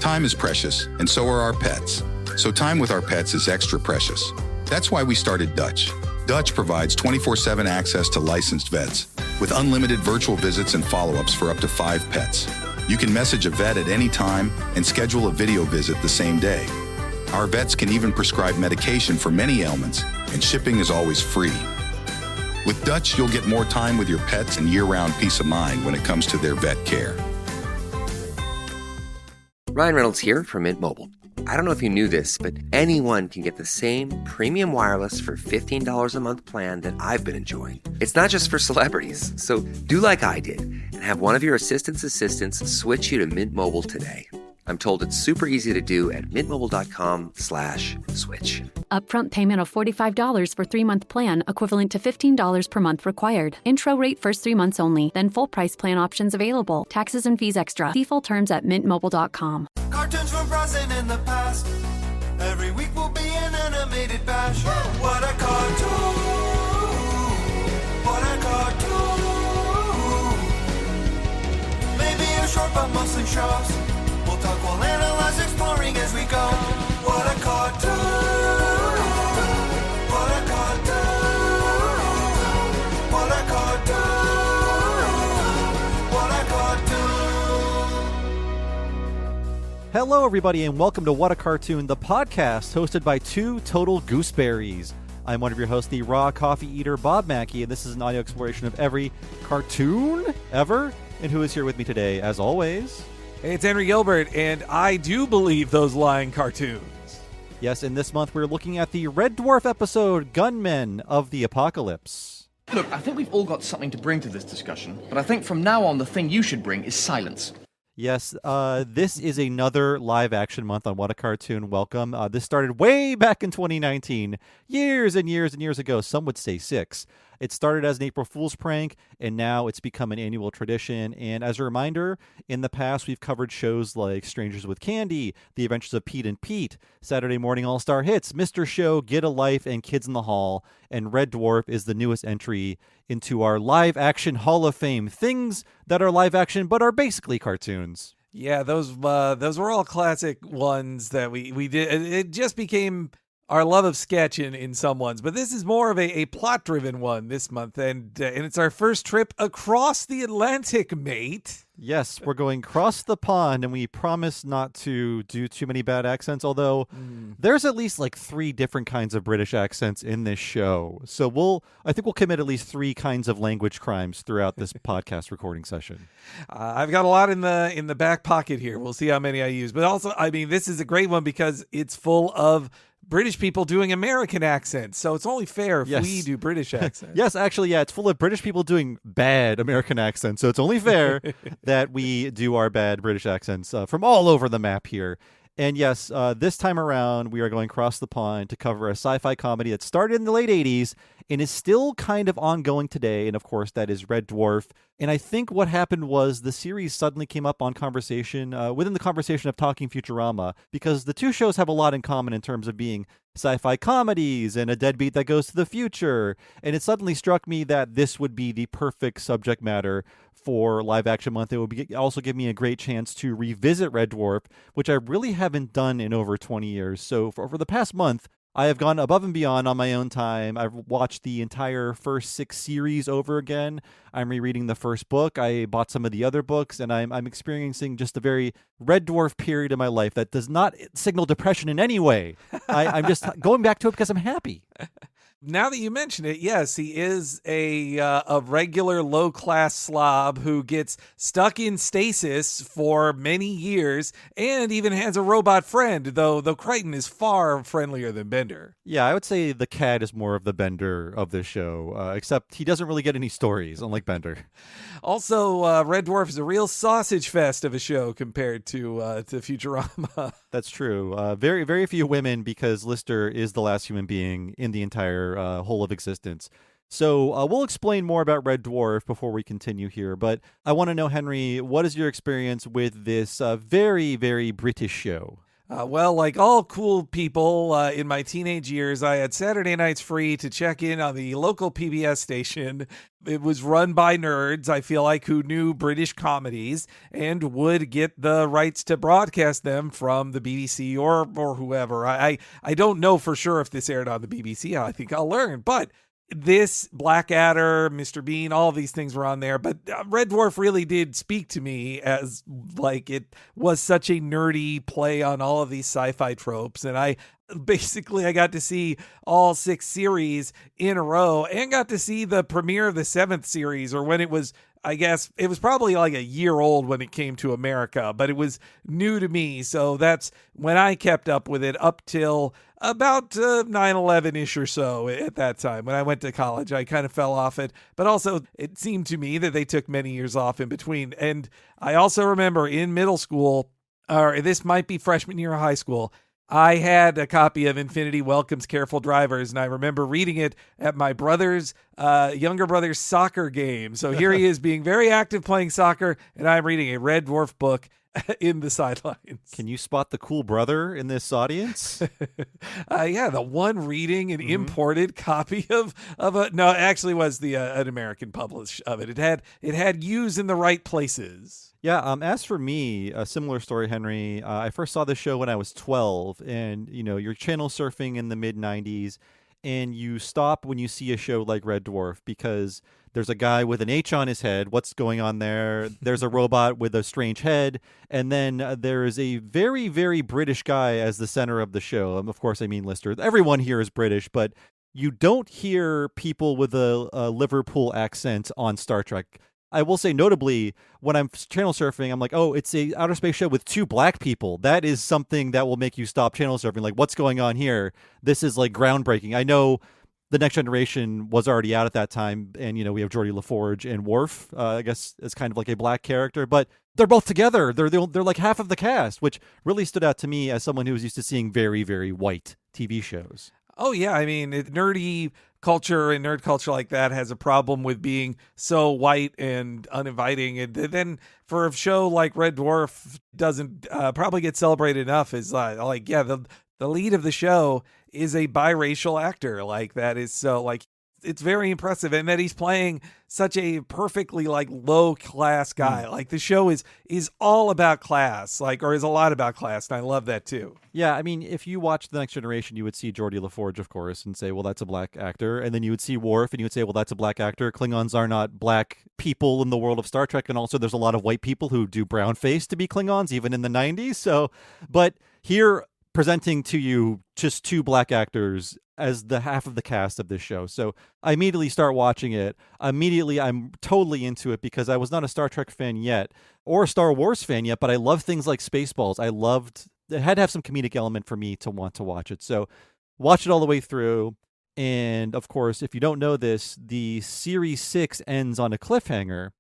Time is precious, and so are our pets. So time with our pets is extra precious. That's why we started Dutch. Dutch provides 24/7 access to licensed vets, with unlimited virtual visits and follow-ups for up to 5 pets. You can message a vet at any time and schedule a video visit the same day. Our vets can even prescribe medication for many ailments, and shipping is always free. With Dutch, you'll get more time with your pets and year-round peace of mind when it comes to their vet care. Ryan Reynolds here from Mint Mobile. I don't know if you knew this, but anyone can get the same premium wireless for $15 a month plan that I've been enjoying. It's not just for celebrities. So do like I did and have one of your assistants switch you to Mint Mobile today. I'm told it's super easy to do at mintmobile.com/switch. Upfront payment of $45 for 3-month plan, equivalent to $15 per month required. Intro rate first 3 months only, then full price plan options available. Taxes and fees extra. See full terms at mintmobile.com. Cartoons from present in the past. Every week will be an animated bash. What a cartoon! What a cartoon! Maybe a short but mostly shows. We'll talk, we'll analyze, exploring as we go. What a cartoon! What a cartoon! What a cartoon! What a cartoon! Hello, everybody, and welcome to What a Cartoon, the podcast hosted by two total gooseberries. I'm one of your hosts, the raw coffee eater, Bob Mackey, and this is an audio exploration of every cartoon ever. And who is here with me today, as always? Hey, it's Henry Gilbert, and I do believe those lying cartoons. Yes, and this month we're looking at the Red Dwarf episode, Gunmen of the Apocalypse. Look, I think we've all got something to bring to this discussion, but I think from now on the thing you should bring is silence. Yes, this is another live-action month on What a Cartoon. Welcome. This started way back in 2019, years and years and years ago. Some would say 6. It started as an April Fool's prank, and now it's become an annual tradition. And as a reminder, in the past, we've covered shows like Strangers with Candy, The Adventures of Pete and Pete, Saturday Morning All-Star Hits, Mr. Show, Get a Life, and Kids in the Hall. And Red Dwarf is the newest entry into our live-action Hall of Fame. Things that are live-action but are basically cartoons. Yeah, those were all classic ones that we did. It just became our love of sketch in some ones, but this is more of a plot-driven one this month, and it's our first trip across the Atlantic, mate. Yes, we're going across the pond, and we promise not to do too many bad accents, although there's at least like 3 different kinds of British accents in this show. So I think we'll commit at least 3 kinds of language crimes throughout this podcast recording session. I've got a lot in the back pocket here. We'll see how many I use. But also, I mean, this is a great one because it's full of British people doing American accents, so it's only fair if we do British accents. Yes, actually, yeah, it's full of British people doing bad American accents, so it's only fair that we do our bad British accents from all over the map here. And yes, this time around, we are going across the pond to cover a sci-fi comedy that started in the late 80s and is still kind of ongoing today, and of course, that is Red Dwarf. And I think what happened was the series suddenly came up on conversation, within the conversation of Talking Futurama, because the two shows have a lot in common in terms of being sci-fi comedies and a deadbeat that goes to the future. And it suddenly struck me that this would be the perfect subject matter for Live Action Month. It would also give me a great chance to revisit Red Dwarf, which I really haven't done in over 20 years. So for the past month, I have gone above and beyond on my own time. I've watched the entire first 6 series over again. I'm rereading the first book. I bought some of the other books, and I'm experiencing just a very Red Dwarf period in my life that does not signal depression in any way. I'm just going back to it because I'm happy. Now that you mention it, yes, he is a regular low-class slob who gets stuck in stasis for many years and even has a robot friend, though Crichton is far friendlier than Bender. Yeah, I would say the cat is more of the Bender of this show, except he doesn't really get any stories, unlike Bender. Also, Red Dwarf is a real sausage fest of a show compared to Futurama. That's true. Very, very few women, because Lister is the last human being in the entire whole of existence. So we'll explain more about Red Dwarf before we continue here. But I want to know, Henry, what is your experience with this very, very British show? Well, like all cool people in my teenage years, I had Saturday nights free to check in on the local PBS station. It was run by nerds, I feel like, who knew British comedies and would get the rights to broadcast them from the BBC or whoever. I don't know for sure if this aired on the BBC. I think I'll learn. But this, Blackadder, Mr. Bean, all of these things were on there, but Red Dwarf really did speak to me as like it was such a nerdy play on all of these sci-fi tropes. And I got to see all 6 series in a row and got to see the premiere of the 7th series, or when it was, I guess it was probably like a year old when it came to America, but it was new to me. So that's when I kept up with it up till about 9/11-ish or so at that time. When I went to college, I kind of fell off it, but also it seemed to me that they took many years off in between. And I also remember in middle school, or this might be freshman year of high school, I had a copy of Infinity Welcomes Careful Drivers, and I remember reading it at my younger brother's soccer game. So here he is being very active playing soccer, and I'm reading a Red Dwarf book in the sidelines. Can you spot the cool brother in this audience? Yeah, the one reading an imported copy of a, no, it actually was the an American publish of it. It had U's in the right places. Yeah, as for me, a similar story, Henry. I first saw this show when I was 12, and, you're channel surfing in the mid-90s, and you stop when you see a show like Red Dwarf because there's a guy with an H on his head. What's going on there? There's a robot with a strange head, and then there is a very, very British guy as the center of the show. Of course, I mean Lister. Everyone here is British, but you don't hear people with a Liverpool accent on Star Trek. I will say, notably, when I'm channel surfing, I'm like, oh, it's a outer space show with 2 black people. That is something that will make you stop channel surfing. Like, what's going on here? This is like groundbreaking. I know The Next Generation was already out at that time, and we have Geordie LaForge and Worf, I guess, as kind of like a black character, but they're both together. They're like half of the cast, which really stood out to me as someone who was used to seeing very, very white TV shows. Oh, yeah. I mean, nerdy culture and nerd culture like that has a problem with being so white and uninviting. And then for a show like Red Dwarf doesn't probably get celebrated enough is the lead of the show is a biracial actor. Like, that is so, like, it's very impressive. And that he's playing such a perfectly like low class guy. Like, the show is all about class, or is a lot about class. And I love that too. Yeah. I mean, if you watch The Next Generation, you would see Geordie LaForge, of course, and say, well, that's a black actor. And then you would see Worf and you would say, well, that's a black actor. Klingons are not black people in the world of Star Trek. And also there's a lot of white people who do brown face to be Klingons, even in the 90s. So, but here, presenting to you just 2 black actors as the half of the cast of this show. So I immediately start watching it. Immediately, I'm totally into it because I was not a Star Trek fan yet or a Star Wars fan yet, but I love things like Spaceballs. It had to have some comedic element for me to want to watch it. So watch it all the way through. And of course, if you don't know this, the series 6 ends on a cliffhanger.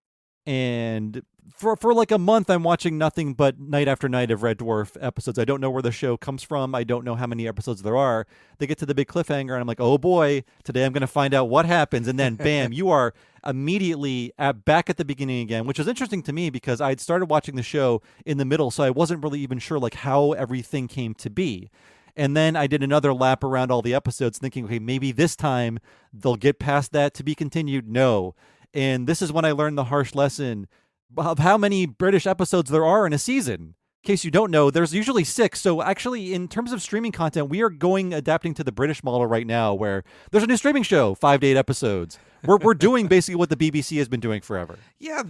And for like a month, I'm watching nothing but night after night of Red Dwarf episodes. I don't know where the show comes from. I don't know how many episodes there are. They get to the big cliffhanger, and I'm like, oh boy, today I'm going to find out what happens. And then, bam, you are immediately back at the beginning again, which is interesting to me because I'd started watching the show in the middle, so I wasn't really even sure like how everything came to be. And then I did another lap around all the episodes thinking, okay, maybe this time they'll get past that to be continued. No. And this is when I learned the harsh lesson of how many British episodes there are in a season. In case you don't know, there's usually 6. So actually, in terms of streaming content, we are adapting to the British model right now where there's a new streaming show, 5 to 8 episodes. We're doing basically what the BBC has been doing forever. Yeah,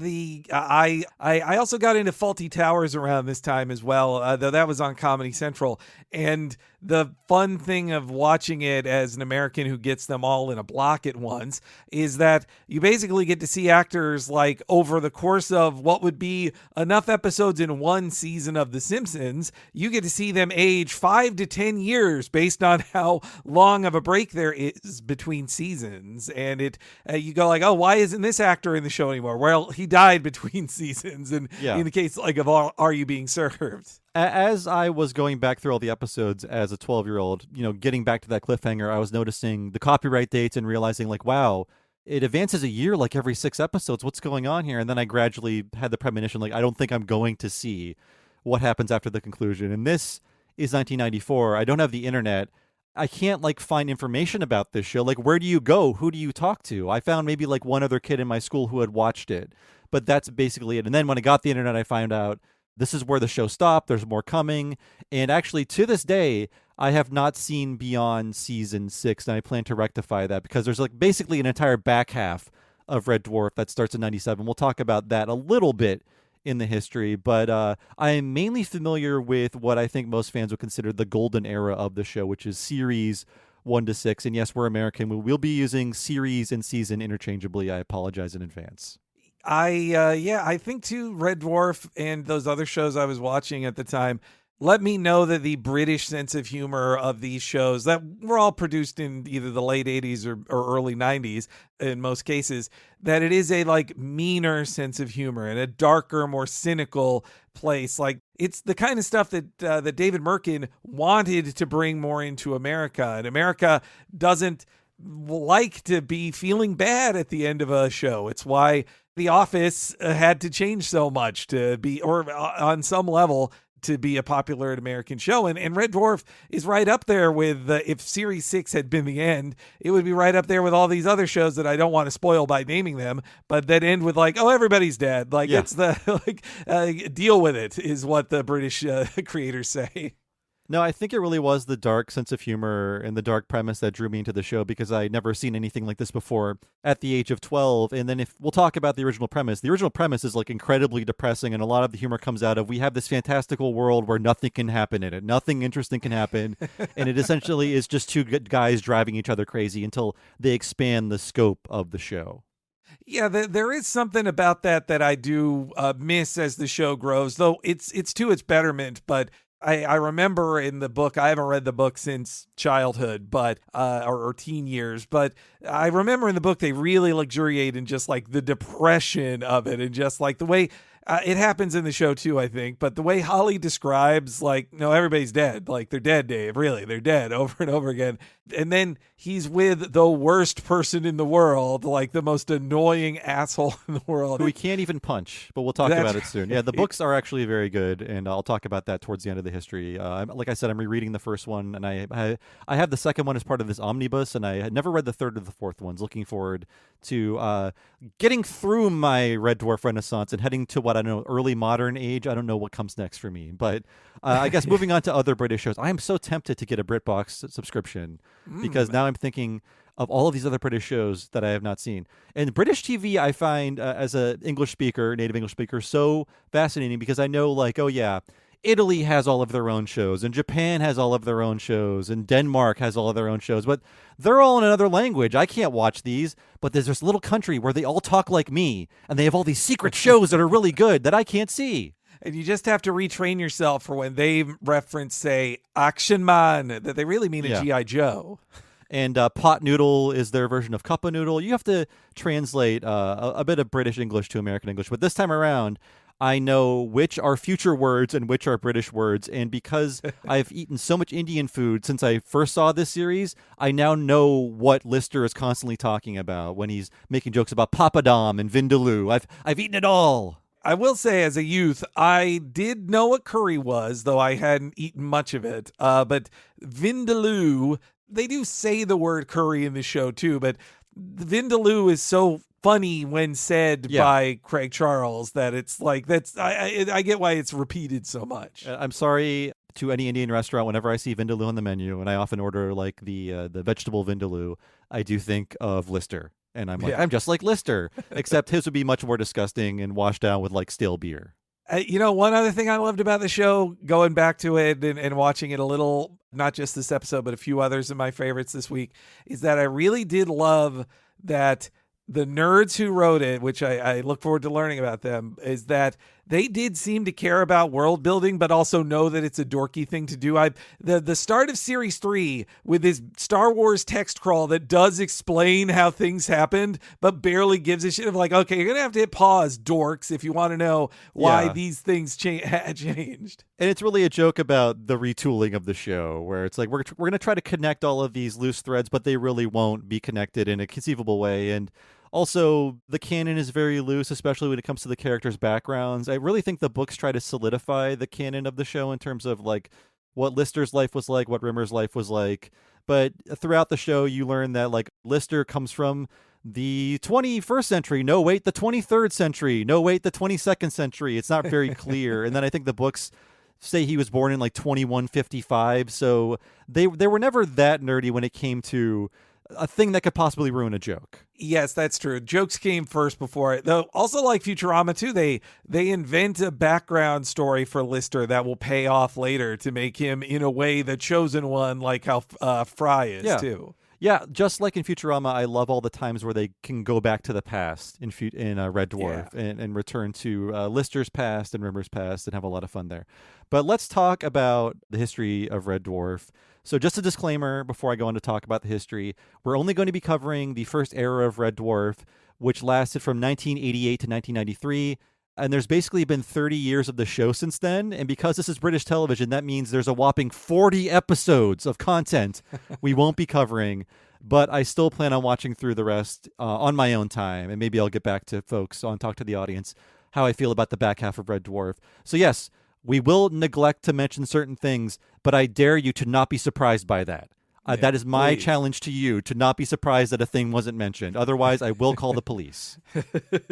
I also got into Faulty Towers around this time as well, though that was on Comedy Central. And the fun thing of watching it as an American who gets them all in a block at once is that you basically get to see actors like over the course of what would be enough episodes in one season of The Simpsons. You get to see them age 5 to 10 years based on how long of a break there is between seasons. And you go like, oh, why isn't this actor in the show anymore? Well, he died between seasons. And in the case like of Are You Being Served? As I was going back through all the episodes as a 12-year-old, getting back to that cliffhanger, I was noticing the copyright dates and realizing like, wow, it advances a year like every 6 episodes. What's going on here? And then I gradually had the premonition, like, I don't think I'm going to see what happens after the conclusion. And this is 1994. I don't have the internet. I can't like find information about this show. Like, where do you go? Who do you talk to? I found maybe like one other kid in my school who had watched it, but that's basically it. And then when I got the internet, I found out this is where the show stopped. There's more coming. And actually, to this day, I have not seen beyond season 6, and I plan to rectify that because there's like basically an entire back half of Red Dwarf that starts in 97. We'll talk about that a little bit in the history, but I am mainly familiar with what I think most fans would consider the golden era of the show, which is series 1 to 6. And yes, we're American. We'll be using series and season interchangeably. I apologize in advance. I think too, Red Dwarf and those other shows I was watching at the time let me know that the British sense of humor of these shows that were all produced in either the late 80s or early 90s in most cases, that it is a like meaner sense of humor and a darker, more cynical place. Like it's the kind of stuff that that David Merkin wanted to bring more into America, and America doesn't like to be feeling bad at the end of a show. It's why The Office had to change so much to be, or on some level, to be a popular American show. And Red Dwarf is right up there with, if Series 6 had been the end, it would be right up there with all these other shows that I don't want to spoil by naming them, but that end with like, oh, everybody's dead. Like, it's the, deal with it is what the British creators say. No, I think it really was the dark sense of humor and the dark premise that drew me into the show, because I'd never seen anything like this before at the age of 12. And then if we'll talk about the original premise is like incredibly depressing, and a lot of the humor comes out of, we have this fantastical world where nothing can happen in it. Nothing interesting can happen. And it essentially is just two good guys driving each other crazy until they expand the scope of the show. Yeah, there is something about that I do miss as the show grows, though it's to its betterment. But I remember in the book, I haven't read the book since childhood, but or teen years, but I remember in the book they really luxuriate in just like the depression of it, and just like the way it happens in the show too, I think. But the way Holly describes, like, no, everybody's dead. Like, they're dead, Dave. Really, they're dead over and over again. And then he's with the worst person in the world, like the most annoying asshole in the world. We can't even punch, but we'll talk about it soon. Yeah, the books are actually very good, and I'll talk about that towards the end of the history. Like I said, I'm rereading the first one, and I have the second one as part of this omnibus, and I had never read the third or the fourth ones. Looking forward to getting through my Red Dwarf Renaissance and heading to what I know, early modern age. I don't know what comes next for me, but I guess moving on to other British shows. I am so tempted to get a BritBox subscription because now I'm thinking of all of these other British shows that I have not seen. And British TV, I find as a English speaker, native English speaker, so fascinating because I know, like, oh yeah, Italy has all of their own shows, and Japan has all of their own shows, and Denmark has all of their own shows, but they're all in another language. I can't watch these, but there's this little country where they all talk like me, and they have all these secret shows that are really good that I can't see. And you just have to retrain yourself for when they reference, say, Action Man, that they really mean a G.I. Joe. And pot noodle is their version of cup of noodle. You have to translate a bit of British English to American English. But this time around, I know which are future words and which are British words. And because I've eaten so much Indian food since I first saw this series, I now know what Lister is constantly talking about when he's making jokes about papadam and vindaloo. I've eaten it all. I will say, as a youth, I did know what curry was, though I hadn't eaten much of it. But vindaloo, they do say the word curry in the show too, but vindaloo is so funny when said by Craig Charles that it's like, I get why it's repeated so much. I'm sorry to any Indian restaurant, whenever I see vindaloo on the menu, and I often order like the vegetable vindaloo, I do think of Lister. And I'm like, I'm just like Lister, except his would be much more disgusting and washed down with like stale beer. One other thing I loved about the show, going back to it and watching it a little, not just this episode, but a few others of my favorites this week, is that I really did love that the nerds who wrote it, which I look forward to learning about them, is that they did seem to care about world building, but also know that it's a dorky thing to do. The start of Series 3 with this Star Wars text crawl that does explain how things happened, but barely gives a shit of like, okay, you're going to have to hit pause, dorks, if you want to know why these things changed. And it's really a joke about the retooling of the show, where it's like, we're going to try to connect all of these loose threads, but they really won't be connected in a conceivable way. And also, the canon is very loose, especially when it comes to the characters' backgrounds. I really think the books try to solidify the canon of the show in terms of like what Lister's life was like, what Rimmer's life was like. But throughout the show, you learn that like Lister comes from the 21st century. No, wait, the 23rd century. No, wait, the 22nd century. It's not very clear. And then I think the books say he was born in like 2155. So they were never that nerdy when it came to a thing that could possibly ruin a joke. Yes, that's true. Jokes came first before it. Though also like Futurama too, they invent a background story for Lister that will pay off later to make him in a way the chosen one, like how Fry is too. Yeah, just like in Futurama, I love all the times where they can go back to the past in Red Dwarf and return to Lister's past and Rimmer's past and have a lot of fun there. But let's talk about the history of Red Dwarf. So just a disclaimer before I go on to talk about the history, we're only going to be covering the first era of Red Dwarf, which lasted from 1988 to 1993. And there's basically been 30 years of the show since then. And because this is British television, that means there's a whopping 40 episodes of content we won't be covering. But I still plan on watching through the rest on my own time. And maybe I'll get back to folks and talk to the audience how I feel about the back half of Red Dwarf. So yes, we will neglect to mention certain things, but I dare you to not be surprised by that. That is my challenge to you, to not be surprised that a thing wasn't mentioned. Otherwise, I will call the police.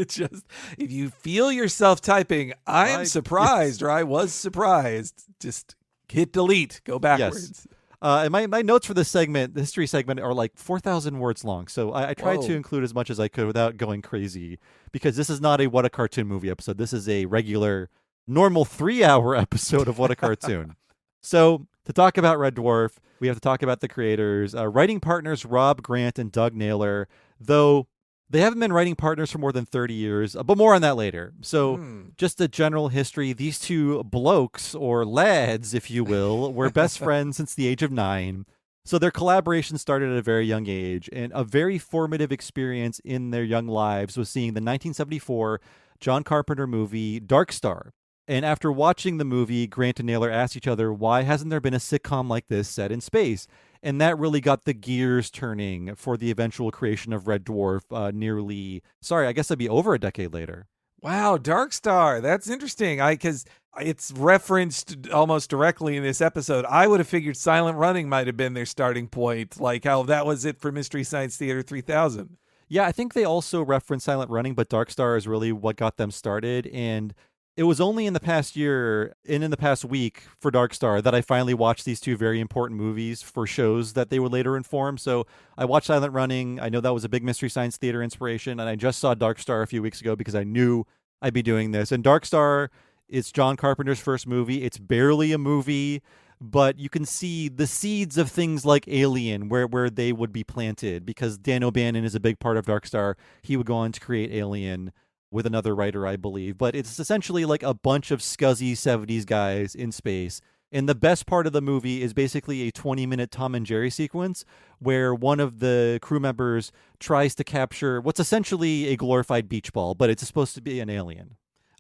Just if you feel yourself typing, I am surprised, or I was surprised, just hit delete, go backwards. Yes. And my notes for this segment, the history segment, are like 4,000 words long. So I tried to include as much as I could without going crazy, because this is not a What a Cartoon Movie episode. This is a regular, normal 3-hour episode of What a Cartoon. So to talk about Red Dwarf, we have to talk about the creators. Writing partners Rob Grant and Doug Naylor, though they haven't been writing partners for more than 30 years, but more on that later. So just a general history, these two blokes, or lads, if you will, were best friends since the age of 9. So their collaboration started at a very young age, and a very formative experience in their young lives was seeing the 1974 John Carpenter movie Dark Star. And after watching the movie, Grant and Naylor asked each other, why hasn't there been a sitcom like this set in space? And that really got the gears turning for the eventual creation of Red Dwarf I guess that'd be over a decade later. Wow, Dark Star. That's interesting. Because it's referenced almost directly in this episode. I would have figured Silent Running might have been their starting point, like how that was it for Mystery Science Theater 3000. Yeah, I think they also referenced Silent Running, but Dark Star is really what got them started. And it was only in the past year and in the past week for Dark Star that I finally watched these two very important movies for shows that they would later inform. So I watched Silent Running. I know that was a big Mystery Science Theater inspiration, and I just saw Dark Star a few weeks ago because I knew I'd be doing this. And Dark Star, it's John Carpenter's first movie. It's barely a movie, but you can see the seeds of things like Alien where they would be planted, because Dan O'Bannon is a big part of Dark Star. He would go on to create Alien with another writer, I believe. But it's essentially like a bunch of scuzzy 70s guys in space. And the best part of the movie is basically a 20-minute Tom and Jerry sequence where one of the crew members tries to capture what's essentially a glorified beach ball, but it's supposed to be an alien.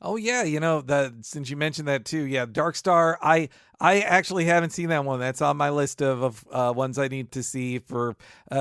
Oh yeah, since you mentioned that too, yeah, Dark Star. I actually haven't seen that one. That's on my list of ones I need to see for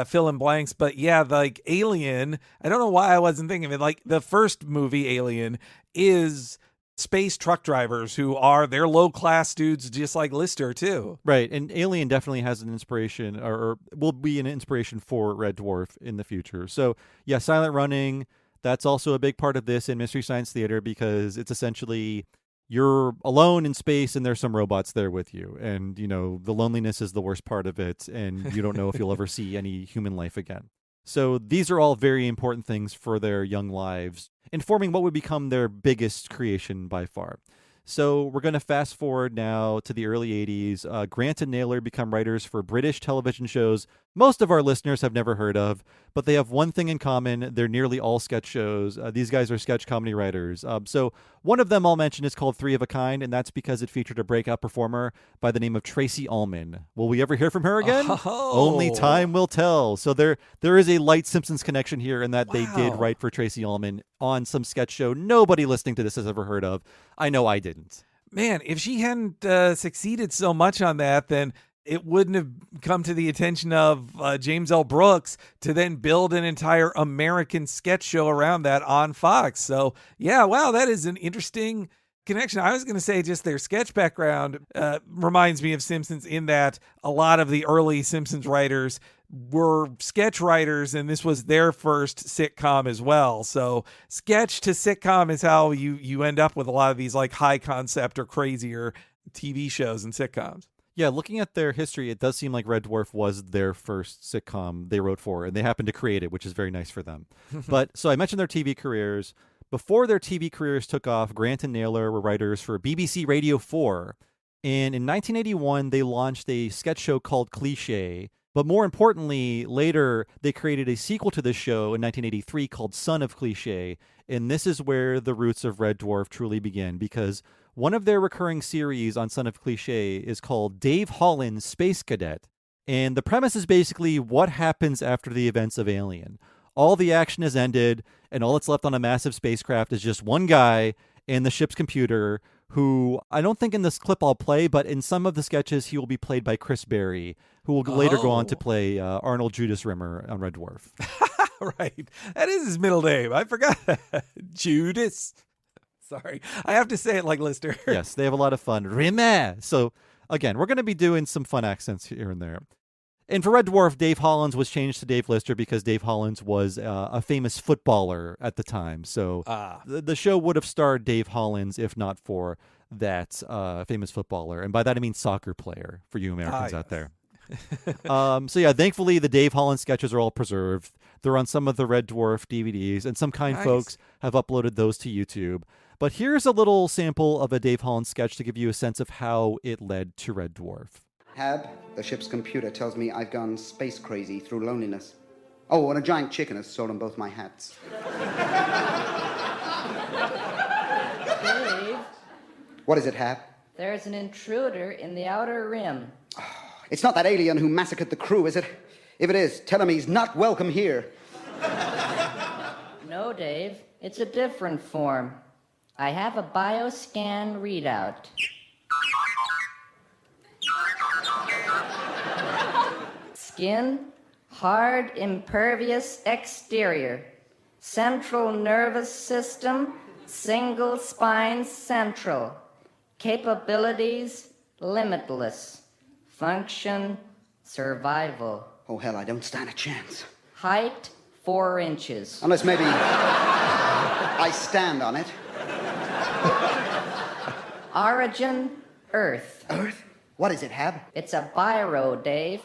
fill in blanks. But yeah, like Alien. I don't know why I wasn't thinking of it. Like the first movie, Alien, is space truck drivers who they're low class dudes, just like Lister too. Right, and Alien definitely has an inspiration, or will be an inspiration for Red Dwarf in the future. So yeah, Silent Running. That's also a big part of this in Mystery Science Theater, because it's essentially you're alone in space and there's some robots there with you. And, the loneliness is the worst part of it. And you don't know if you'll ever see any human life again. So these are all very important things for their young lives, informing what would become their biggest creation by far. So we're going to fast forward now to the early 80s. Grant and Naylor become writers for British television shows most of our listeners have never heard of, but they have one thing in common. They're nearly all sketch shows. These guys are sketch comedy writers. So one of them I'll mention is called Three of a Kind, and that's because it featured a breakout performer by the name of Tracy Ullman. Will we ever hear from her again? Oh. Only time will tell. So there is a light Simpsons connection here in that they did write for Tracy Ullman on some sketch show nobody listening to this has ever heard of. I know I didn't. Man, if she hadn't succeeded so much on that, then it wouldn't have come to the attention of James L. Brooks to then build an entire American sketch show around that on Fox. So, yeah, wow, that is an interesting connection. I was going to say just their sketch background reminds me of Simpsons in that a lot of the early Simpsons writers were sketch writers, and this was their first sitcom as well. So sketch to sitcom is how you end up with a lot of these like high concept or crazier TV shows and sitcoms. Yeah, looking at their history, it does seem like Red Dwarf was their first sitcom they wrote for, and they happened to create it, which is very nice for them. But so I mentioned their TV careers. Before their TV careers took off, Grant and Naylor were writers for BBC Radio 4. And in 1981, they launched a sketch show called Cliché. But more importantly, later, they created a sequel to this show in 1983 called Son of Cliché. And this is where the roots of Red Dwarf truly begin, because one of their recurring series on Son of Cliché is called Dave Holland's Space Cadet. And the premise is basically what happens after the events of Alien. All the action has ended, and all that's left on a massive spacecraft is just one guy and the ship's computer, who I don't think in this clip I'll play, but in some of the sketches he will be played by Chris Berry, who will later go on to play Arnold Judas Rimmer on Red Dwarf. Right. That is his middle name. I forgot. Judas. Sorry. I have to say it like Lister. Yes, they have a lot of fun. Rimmer. So, again, we're going to be doing some fun accents here and there. And for Red Dwarf, Dave Hollands was changed to Dave Lister because Dave Hollands was a famous footballer at the time. So the show would have starred Dave Hollands if not for that famous footballer. And by that I mean soccer player for you Americans out there. So yeah, thankfully the Dave Holland sketches are all preserved. They're on some of the Red Dwarf DVDs, and some kind folks have uploaded those to YouTube. But here's a little sample of a Dave Holland sketch to give you a sense of how it led to Red Dwarf. Hab, the ship's computer tells me I've gone space crazy through loneliness. Oh, and a giant chicken has stolen both my hats. Dave, What is it, Hab? there's an intruder in the outer rim. It's not that alien who massacred the crew, is it? If it is, tell him he's not welcome here. No, Dave, it's a different form. I have a bioscan readout. Skin, hard, impervious exterior. Central nervous system, single spine central. Capabilities, limitless. Function, survival. Oh, hell, I don't stand a chance. Height, 4 inches. Unless maybe I stand on it. Origin, Earth. Earth? What is it, Hab? It's a biro, Dave.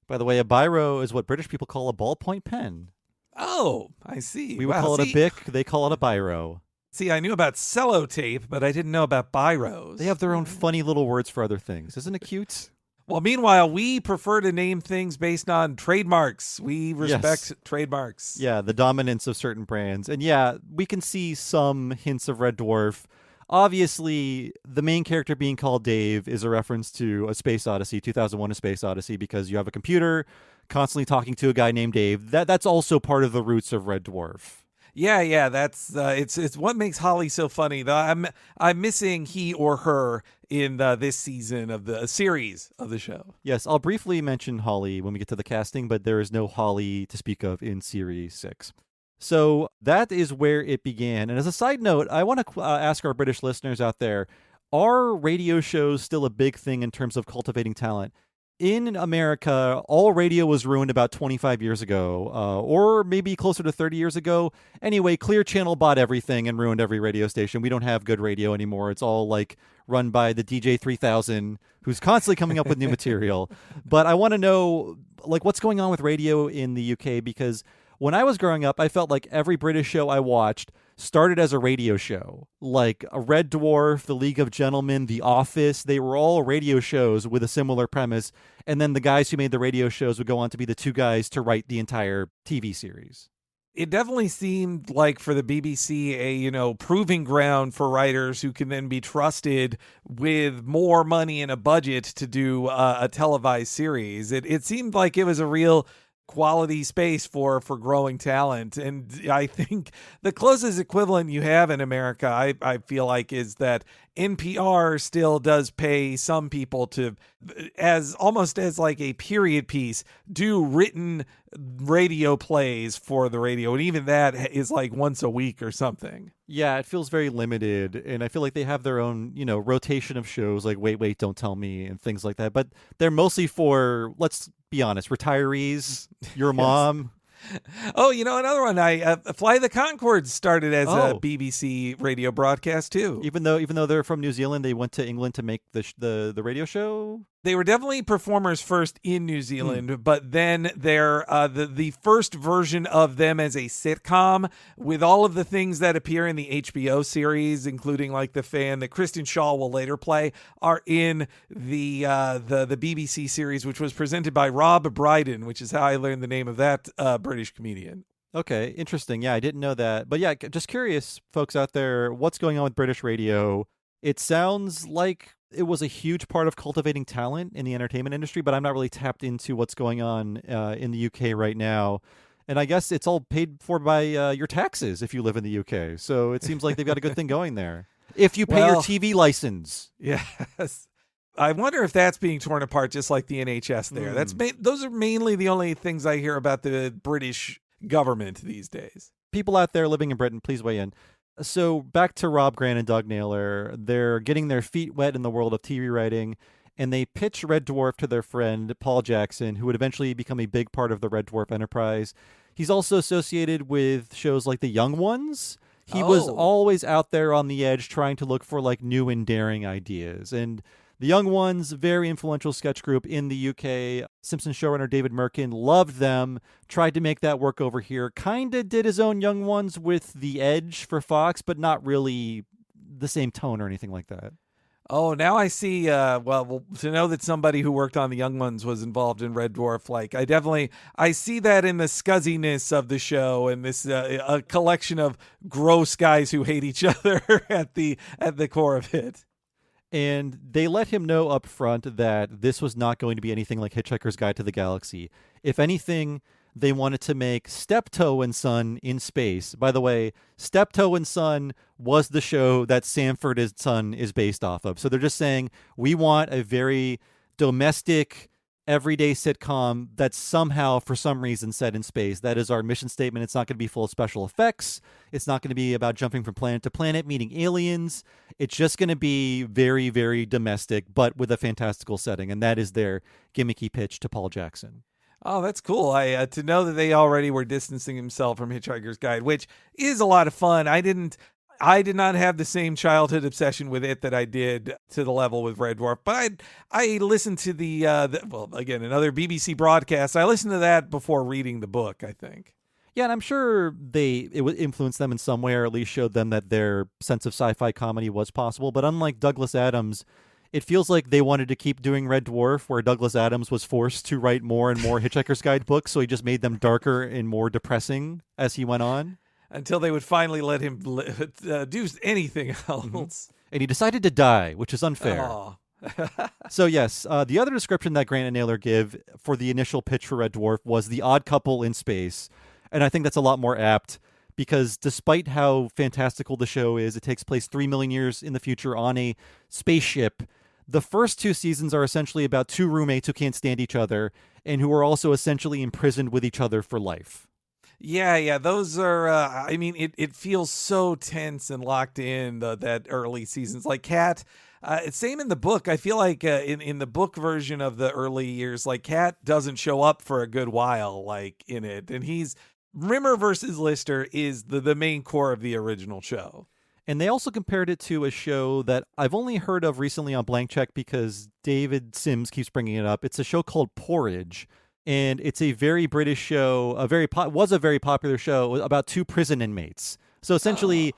By the way, a biro is what British people call a ballpoint pen. Oh, I see. We would call it a bic. They call it a biro. See, I knew about sellotape, but I didn't know about biros. They have their own funny little words for other things. Isn't it cute? Well, meanwhile, we prefer to name things based on trademarks. We respect trademarks. Yeah, the dominance of certain brands. And yeah, we can see some hints of Red Dwarf. Obviously, the main character being called Dave is a reference to A Space Odyssey, 2001 A Space Odyssey, because you have a computer constantly talking to a guy named Dave. That's also part of the roots of Red Dwarf. Yeah, that's it's what makes Holly so funny. Though I'm missing he or her in this season of the series of the show. Yes, I'll briefly mention Holly when we get to the casting, but there is no Holly to speak of in Series 6. So that is where it began. And as a side note, I want to ask our British listeners out there, are radio shows still a big thing in terms of cultivating talent? In America, all radio was ruined about 25 years ago, or maybe closer to 30 years ago. Anyway, Clear Channel bought everything and ruined every radio station. We don't have good radio anymore. It's all like run by the DJ 3000, who's constantly coming up with new material. But I want to know, like, what's going on with radio in the UK, because when I was growing up, I felt like every British show I watched started as a radio show. Like a Red Dwarf, The League of Gentlemen, The Office, they were all radio shows with a similar premise. And then the guys who made the radio shows would go on to be the two guys to write the entire TV series. It definitely seemed like for the BBC a proving ground for writers who can then be trusted with more money and a budget to do a televised series. It seemed like it was a real quality space for growing talent. And I think the closest equivalent you have in America, I feel like, is that NPR still does pay some people to, as almost as like a period piece, do written radio plays for the radio. And even that is like once a week or something. Yeah, it feels very limited. And I feel like they have their own, rotation of shows like Wait, Don't Tell Me and things like that. But they're mostly for, let's be honest, retirees, your mom. Oh, another one. Fly the Conchords started as a BBC radio broadcast too. Even though they're from New Zealand, they went to England to make the radio show. They were definitely performers first in New Zealand, but then they're the first version of them as a sitcom with all of the things that appear in the HBO series, including like the fan that Kristen Shaw will later play, are in the BBC series, which was presented by Rob Brydon, which is how I learned the name of that British comedian. Okay, interesting. Yeah, I didn't know that. But yeah, just curious, folks out there, what's going on with British radio? It sounds like it was a huge part of cultivating talent in the entertainment industry, but I'm not really tapped into what's going on in the UK right now. And I guess it's all paid for by your taxes if you live in the UK. So it seems like they've got a good thing going there. If you pay your TV license. Yes. I wonder if that's being torn apart just like the NHS there. Those are mainly the only things I hear about the British government these days. People out there living in Britain, please weigh in. So back to Rob Grant and Doug Naylor. They're getting their feet wet in the world of TV writing, and they pitch Red Dwarf to their friend Paul Jackson, who would eventually become a big part of the Red Dwarf enterprise. He's also associated with shows like The Young Ones. He was always out there on the edge trying to look for like new and daring ideas. And The Young Ones, very influential sketch group in the UK. Simpsons showrunner David Merkin loved them, tried to make that work over here, kind of did his own Young Ones with The Edge for Fox, but not really the same tone or anything like that. Oh, now I see. Well, to know that somebody who worked on The Young Ones was involved in Red Dwarf, like I see that in the scuzziness of the show and this a collection of gross guys who hate each other at the core of it. And they let him know up front that this was not going to be anything like Hitchhiker's Guide to the Galaxy. If anything, they wanted to make Steptoe and Son in space. By the way, Steptoe and Son was the show that Sanford and Son is based off of. So they're just saying, we want a very domestic, everyday sitcom that's somehow, for some reason, set in space. That is our mission statement. It's not going to be full of special effects. It's not going to be about jumping from planet to planet, meeting aliens. It's just going to be very, very domestic, but with a fantastical setting. And that is their gimmicky pitch to Paul Jackson. Oh, that's cool. To know that they already were distancing themselves from Hitchhiker's Guide, which is a lot of fun. I did not have the same childhood obsession with it that I did to the level with Red Dwarf, but I listened to again, another BBC broadcast. I listened to that before reading the book, I think. Yeah, and I'm sure it would influence them in some way, or at least showed them that their sense of sci-fi comedy was possible. But unlike Douglas Adams, it feels like they wanted to keep doing Red Dwarf, where Douglas Adams was forced to write more and more Hitchhiker's Guide books, so he just made them darker and more depressing as he went on. Until they would finally let him do anything else. Mm-hmm. And he decided to die, which is unfair. So yes, the other description that Grant and Naylor give for the initial pitch for Red Dwarf was the odd couple in space. And I think that's a lot more apt, because despite how fantastical the show is, it takes place 3 million years in the future on a spaceship. The first 2 seasons are essentially about 2 roommates who can't stand each other and who are also essentially imprisoned with each other for life. Yeah, those are, it feels so tense and locked in, that early seasons. Like Kat, same in the book. I feel like in the book version of the early years, like Kat doesn't show up for a good while, like in it. And Rimmer versus Lister is the main core of the original show. And they also compared it to a show that I've only heard of recently on Blank Check because David Sims keeps bringing it up. It's a show called Porridge. And it's a very British show, was a very popular show about 2 prison inmates. So essentially,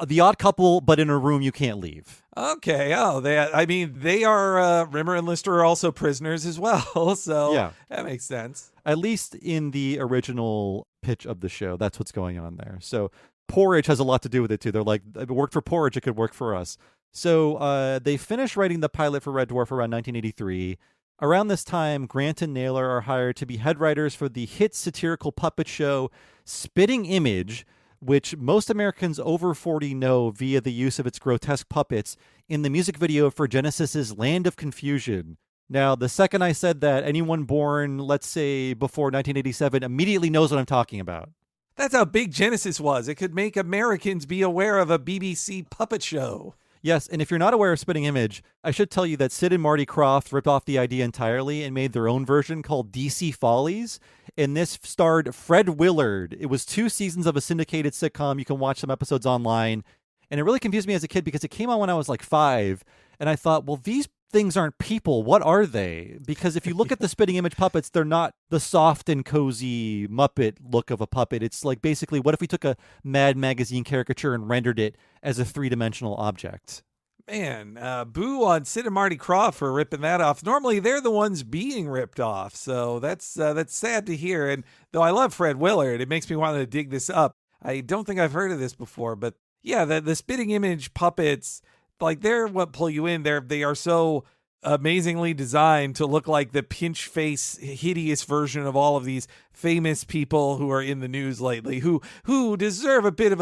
the odd couple, but in a room you can't leave. Okay. They are, Rimmer and Lister are also prisoners as well. So yeah, that makes sense. At least in the original pitch of the show, that's what's going on there. So Porridge has a lot to do with it too. They're like, if it worked for Porridge, it could work for us. So they finished writing the pilot for Red Dwarf around 1983. Around this time, Grant and Naylor are hired to be head writers for the hit satirical puppet show Spitting Image, which most Americans over 40 know via the use of its grotesque puppets in the music video for Genesis's Land of Confusion. Now, the second I said that, anyone born, let's say, before 1987 immediately knows what I'm talking about. That's how big Genesis was. It could make Americans be aware of a BBC puppet show. Yes, and if you're not aware of Spitting Image, I should tell you that Sid and Marty Krofft ripped off the idea entirely and made their own version called DC Follies. And this starred Fred Willard. It was 2 seasons of a syndicated sitcom. You can watch some episodes online. And it really confused me as a kid because it came on when I was like 5. And I thought, well, these things aren't people. What are they? Because if you look at the Spitting Image puppets, they're not the soft and cozy Muppet look of a puppet. It's like basically, what if we took a Mad Magazine caricature and rendered it as a 3-dimensional object? Man, boo on Sid and Marty Krofft for ripping that off. Normally, they're the ones being ripped off, so that's sad to hear. And though I love Fred Willard, it makes me want to dig this up. I don't think I've heard of this before, but yeah, the Spitting Image puppets, like, they're what pull you in. They are so amazingly designed to look like the pinch face, hideous version of all of these famous people who are in the news lately, who deserve a bit of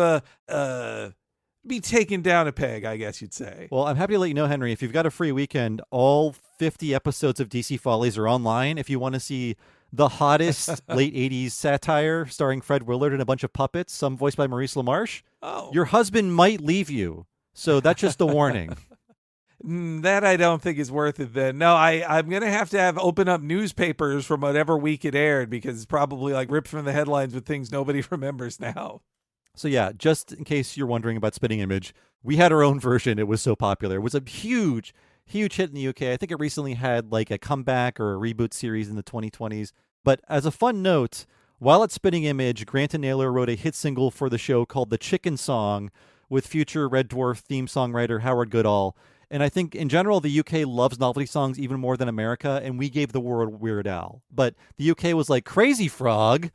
a be taken down a peg, I guess you'd say. Well, I'm happy to let you know, Henry, if you've got a free weekend, all 50 episodes of DC Follies are online. If you want to see the hottest late 80s satire starring Fred Willard and a bunch of puppets, some voiced by Maurice LaMarche, your husband might leave you. So that's just a warning. That I don't think is worth it then. No, I'm going to have open up newspapers from whatever week it aired, because it's probably like ripped from the headlines with things nobody remembers now. So yeah, just in case you're wondering about Spitting Image, we had our own version. It was so popular. It was a huge hit in the UK. I think it recently had like a comeback or a reboot series in the 2020s. But as a fun note, while at Spitting Image, Grant and Naylor wrote a hit single for the show called The Chicken Song with future Red Dwarf theme songwriter Howard Goodall. And I think in general, the UK loves novelty songs even more than America, and we gave the world Weird Al. But the UK was like, Crazy Frog,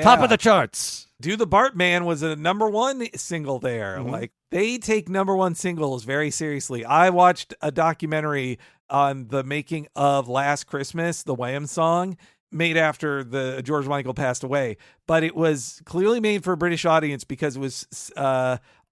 top of the charts. Do the Bartman was a #1 single there. Mm-hmm. Like, they take #1 singles very seriously. I watched a documentary on the making of Last Christmas, the Wham song, made after the George Michael passed away. But it was clearly made for a British audience because it was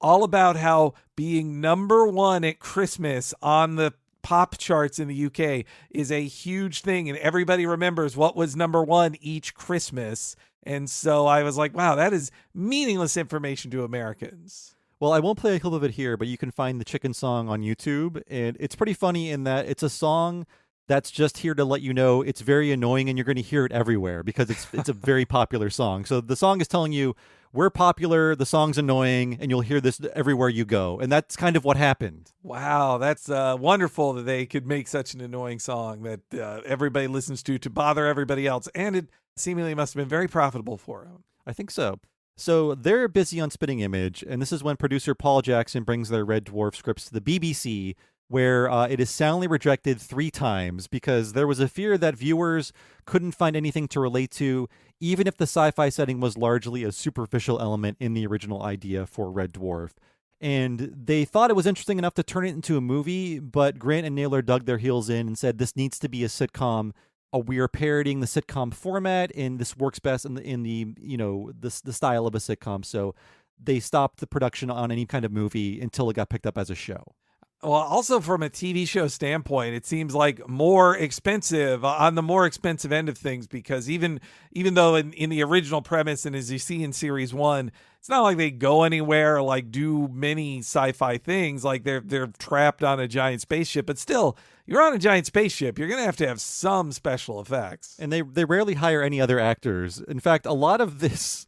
all about how being #1 at Christmas on the pop charts in the UK is a huge thing, and everybody remembers what was #1 each Christmas. And so I was like, wow, that is meaningless information to Americans. Well, I won't play a clip of it here, but you can find the Chicken Song on YouTube, and it's pretty funny in that it's a song that's just here to let you know it's very annoying, and you're going to hear it everywhere because it's a very popular song. So the song is telling you, we're popular, the song's annoying, and you'll hear this everywhere you go. And that's kind of what happened. Wow, that's wonderful that they could make such an annoying song that everybody listens to bother everybody else. And it seemingly must have been very profitable for them. I think so. So they're busy on Spitting Image, and this is when producer Paul Jackson brings their Red Dwarf scripts to the BBC, where it is soundly rejected 3 times because there was a fear that viewers couldn't find anything to relate to, even if the sci-fi setting was largely a superficial element in the original idea for Red Dwarf. And they thought it was interesting enough to turn it into a movie, but Grant and Naylor dug their heels in and said, this needs to be a sitcom. We are parodying the sitcom format, and this works best in the style of a sitcom. So they stopped the production on any kind of movie until it got picked up as a show. Well, also from a TV show standpoint, it seems like more expensive, on the more expensive end of things, because even though in the original premise, and as you see in series 1, it's not like they go anywhere or like do many sci-fi things, like they're trapped on a giant spaceship, but still, you're on a giant spaceship, you're going to have some special effects. And they rarely hire any other actors. In fact, a lot of this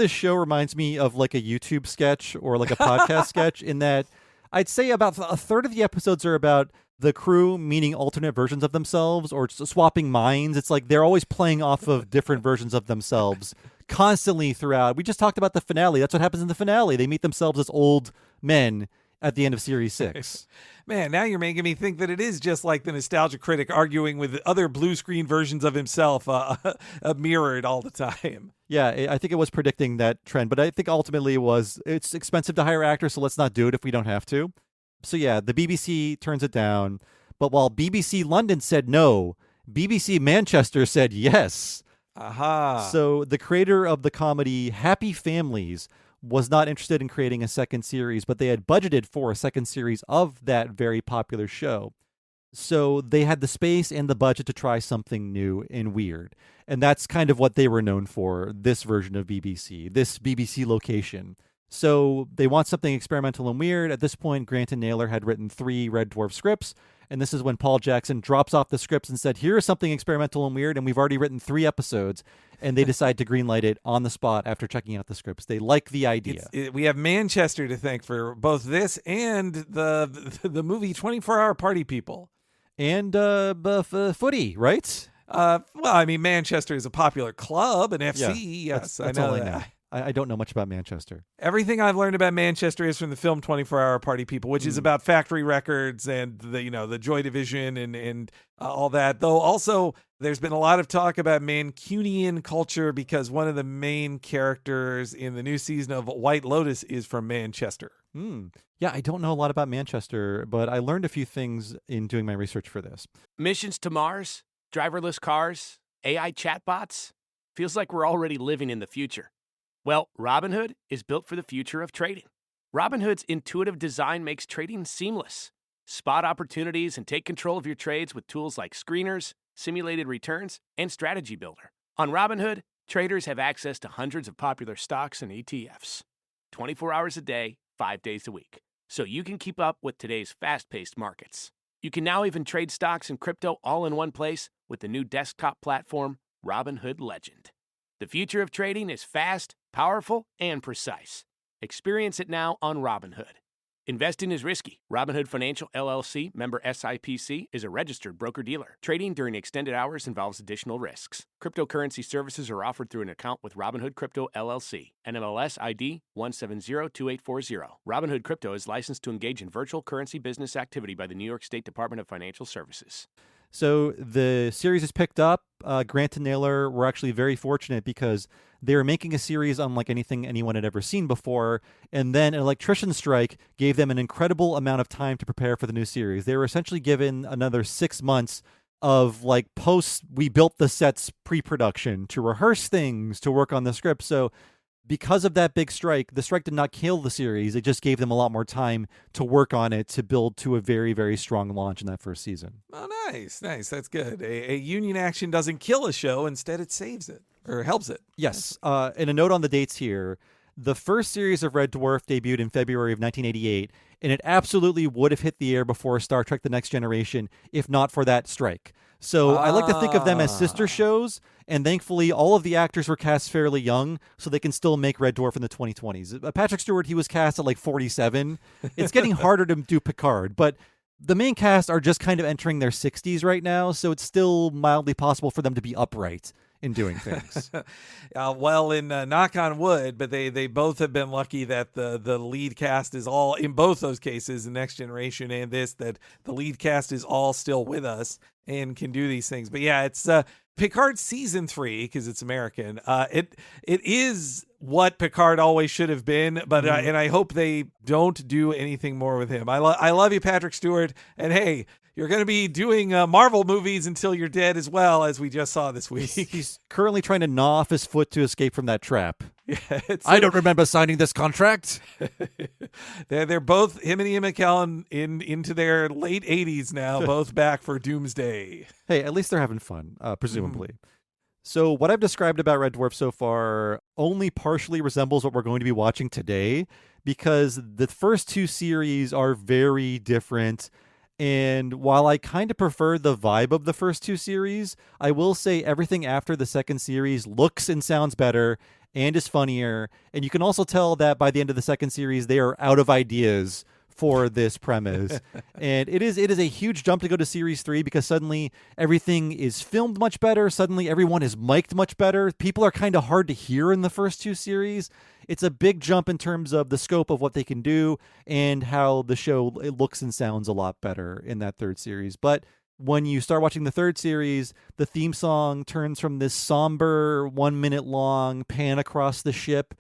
show reminds me of like a YouTube sketch or like a podcast sketch, in that I'd say about a third of the episodes are about the crew meeting alternate versions of themselves or swapping minds. It's like they're always playing off of different versions of themselves constantly throughout. We just talked about the finale. That's what happens in the finale. They meet themselves as old men at the end of series 6. Man, now you're making me think that it is just like the nostalgia critic arguing with other blue screen versions of himself mirrored all the time. Yeah, I think it was predicting that trend, but I think ultimately it's expensive to hire actors, so let's not do it if we don't have to. So yeah, the BBC turns it down, but while BBC London said no, BBC Manchester said yes. Aha. So the creator of the comedy Happy Families was not interested in creating a second series, but they had budgeted for a second series of that very popular show. So they had the space and the budget to try something new and weird. And that's kind of what they were known for, this version of BBC, this BBC location. So they want something experimental and weird. At this point, Grant and Naylor had written 3 Red Dwarf scripts. And this is when Paul Jackson drops off the scripts and said, here's something experimental and weird. And we've already written 3 episodes. And they decide to greenlight it on the spot after checking out the scripts. They like the idea. We have Manchester to thank for both this and the movie 24-Hour Party People. And footy, right? Well, I mean, Manchester is a popular club, an FC. Yeah, yes, that's I know all that. I know. I don't know much about Manchester. Everything I've learned about Manchester is from the film 24-Hour Party People, which is about factory records and the Joy Division and all that. Though also there's been a lot of talk about Mancunian culture because one of the main characters in the new season of White Lotus is from Manchester. Yeah, I don't know a lot about Manchester, but I learned a few things in doing my research for this. Missions to Mars, driverless cars, AI chatbots. Feels like we're already living in the future. Well, Robinhood is built for the future of trading. Robinhood's intuitive design makes trading seamless. Spot opportunities and take control of your trades with tools like screeners, simulated returns, and Strategy Builder. On Robinhood, traders have access to hundreds of popular stocks and ETFs, 24 hours a day, 5 days a week, so you can keep up with today's fast-paced markets. You can now even trade stocks and crypto all in one place with the new desktop platform, Robinhood Legend. The future of trading is fast, powerful, and precise. Experience it now on Robinhood. Investing is risky. Robinhood Financial LLC, member SIPC, is a registered broker-dealer. Trading during extended hours involves additional risks. Cryptocurrency services are offered through an account with Robinhood Crypto LLC, NMLS ID 1702840. Robinhood Crypto is licensed to engage in virtual currency business activity by the New York State Department of Financial Services. So the series is picked up. Grant and Naylor were actually very fortunate because they were making a series unlike anything anyone had ever seen before. And then an electrician strike gave them an incredible amount of time to prepare for the new series. They were essentially given another 6 months of we built the sets pre-production to rehearse things, to work on the script. So because of that big strike, the strike did not kill the series. It just gave them a lot more time to work on it to build to a very, very strong launch in that first season. Oh, nice. That's good. A union action doesn't kill a show. Instead, it saves it or helps it. Yes. And a note on the dates here. The first series of Red Dwarf debuted in February of 1988, and it absolutely would have hit the air before Star Trek The Next Generation if not for that strike. So I like to think of them as sister shows, and thankfully all of the actors were cast fairly young, so they can still make Red Dwarf in the 2020s. Patrick Stewart, he was cast at 47. It's getting harder to do Picard, but the main cast are just kind of entering their 60s right now, so it's still mildly possible for them to be upright in doing things. Knock on wood, but they both have been lucky that the lead cast is all, in both those cases, the Next Generation and this, that the lead cast is all still with us and can do these things. But yeah, it's Picard season 3, because it's American. It is what Picard always should have been, but and I hope they don't do anything more with him. I love you, Patrick Stewart, and hey, you're going to be doing Marvel movies until you're dead as well, as we just saw this week. He's currently trying to gnaw off his foot to escape from that trap. Yeah, I don't remember signing this contract. They're both, him and Ian McKellen, into their late 80s now, both back for Doomsday. Hey, at least they're having fun, presumably. So what I've described about Red Dwarf so far only partially resembles what we're going to be watching today, because the first 2 series are very different. And while I kind of prefer the vibe of the first 2 series, I will say everything after the second series looks and sounds better and is funnier. And you can also tell that by the end of the second series, they are out of ideas for this premise. And it is a huge jump to go to series 3 because suddenly everything is filmed much better. Suddenly everyone is mic'd much better. People are kind of hard to hear in the first 2 series. It's a big jump in terms of the scope of what they can do and how the show it looks and sounds a lot better in that third series. But when you start watching the third series, the theme song turns from this somber 1 minute long pan across the ship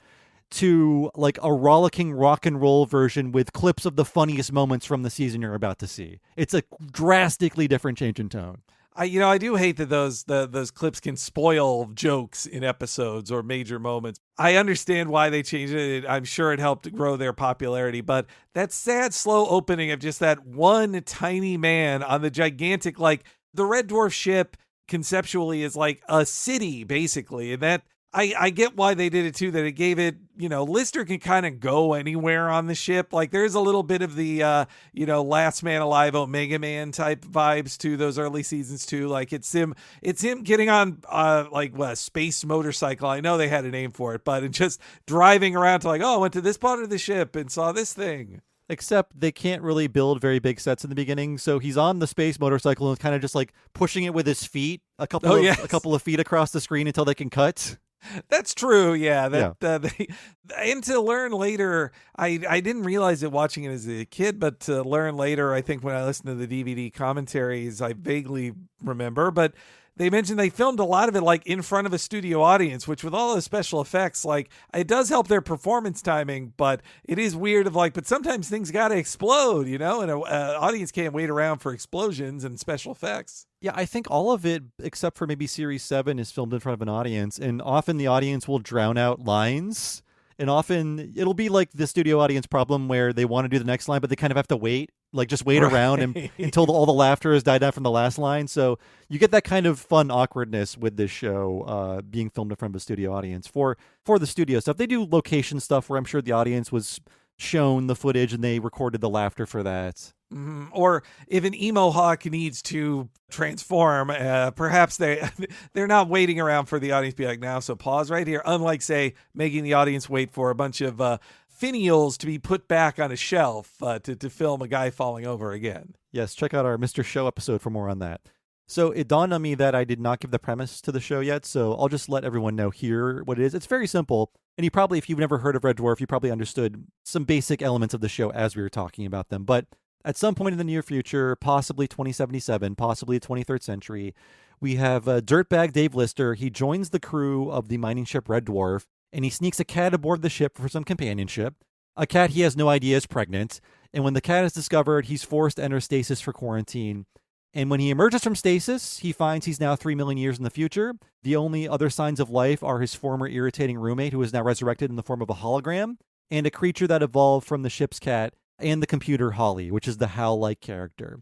to a rollicking rock and roll version with clips of the funniest moments from the season you're about to see. It's a drastically different change in tone. I do hate that those clips can spoil jokes in episodes or major moments. I understand why they changed it. I'm sure it helped grow their popularity, but that sad, slow opening of just that one tiny man on the gigantic, like the Red Dwarf ship conceptually is like a city, basically. And that I get why they did it too, that it gave it, Lister can kind of go anywhere on the ship. Like there's a little bit of the, Last Man Alive, Omega Man type vibes to those early seasons too. Like it's him getting on, a space motorcycle. I know they had a name for it, but just driving around to I went to this part of the ship and saw this thing. Except they can't really build very big sets in the beginning, so he's on the space motorcycle and kind of just like pushing it with his feet a couple of feet across the screen until they can cut. That's true. Yeah. And to learn later, I didn't realize it watching it as a kid, but to learn later, I think when I listened to the DVD commentaries, I vaguely remember, but they mentioned they filmed a lot of it like in front of a studio audience, which with all the special effects, like it does help their performance timing, but it is weird but sometimes things got to explode, and an audience can't wait around for explosions and special effects. Yeah, I think all of it, except for maybe Series 7, is filmed in front of an audience, and often the audience will drown out lines, and often it'll be like the studio audience problem where they want to do the next line, but they kind of have to wait, around until all the laughter has died down from the last line. So you get that kind of fun awkwardness with this show being filmed in front of a studio audience. For the studio stuff, they do location stuff where I'm sure the audience was shown the footage and they recorded the laughter for that. Mm-hmm. Or if an emo hawk needs to transform, perhaps they're not waiting around for the audience to be like, now, so pause right here. Unlike, say, making the audience wait for a bunch of finials to be put back on a shelf to film a guy falling over again. Yes, check out our Mr. Show episode for more on that. So it dawned on me that I did not give the premise to the show yet, so I'll just let everyone know here what it is. It's very simple, and if you've never heard of Red Dwarf, you probably understood some basic elements of the show as we were talking about them. But at some point in the near future, possibly 2077, possibly the 23rd century, we have dirtbag Dave Lister. He joins the crew of the mining ship Red Dwarf, and he sneaks a cat aboard the ship for some companionship. A cat he has no idea is pregnant, and when the cat is discovered, he's forced to enter stasis for quarantine. And when he emerges from stasis, he finds he's now 3 million years in the future. The only other signs of life are his former irritating roommate, who is now resurrected in the form of a hologram, and a creature that evolved from the ship's cat, and the computer Holly, which is the Hal-like character.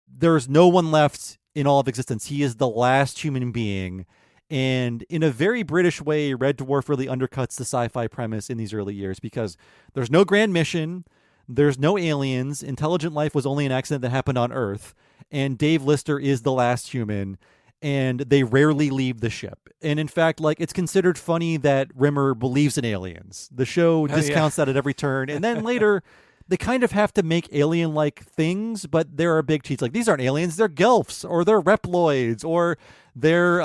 There's no one left in all of existence. He is the last human being. And in a very British way, Red Dwarf really undercuts the sci-fi premise in these early years because there's no grand mission, there's no aliens, intelligent life was only an accident that happened on Earth, and Dave Lister is the last human, and they rarely leave the ship. And in fact, it's considered funny that Rimmer believes in aliens. The show discounts that at every turn, and then later they kind of have to make alien-like things, but there are big cheats. Like, these aren't aliens, they're GELFs, or they're Reploids, or they're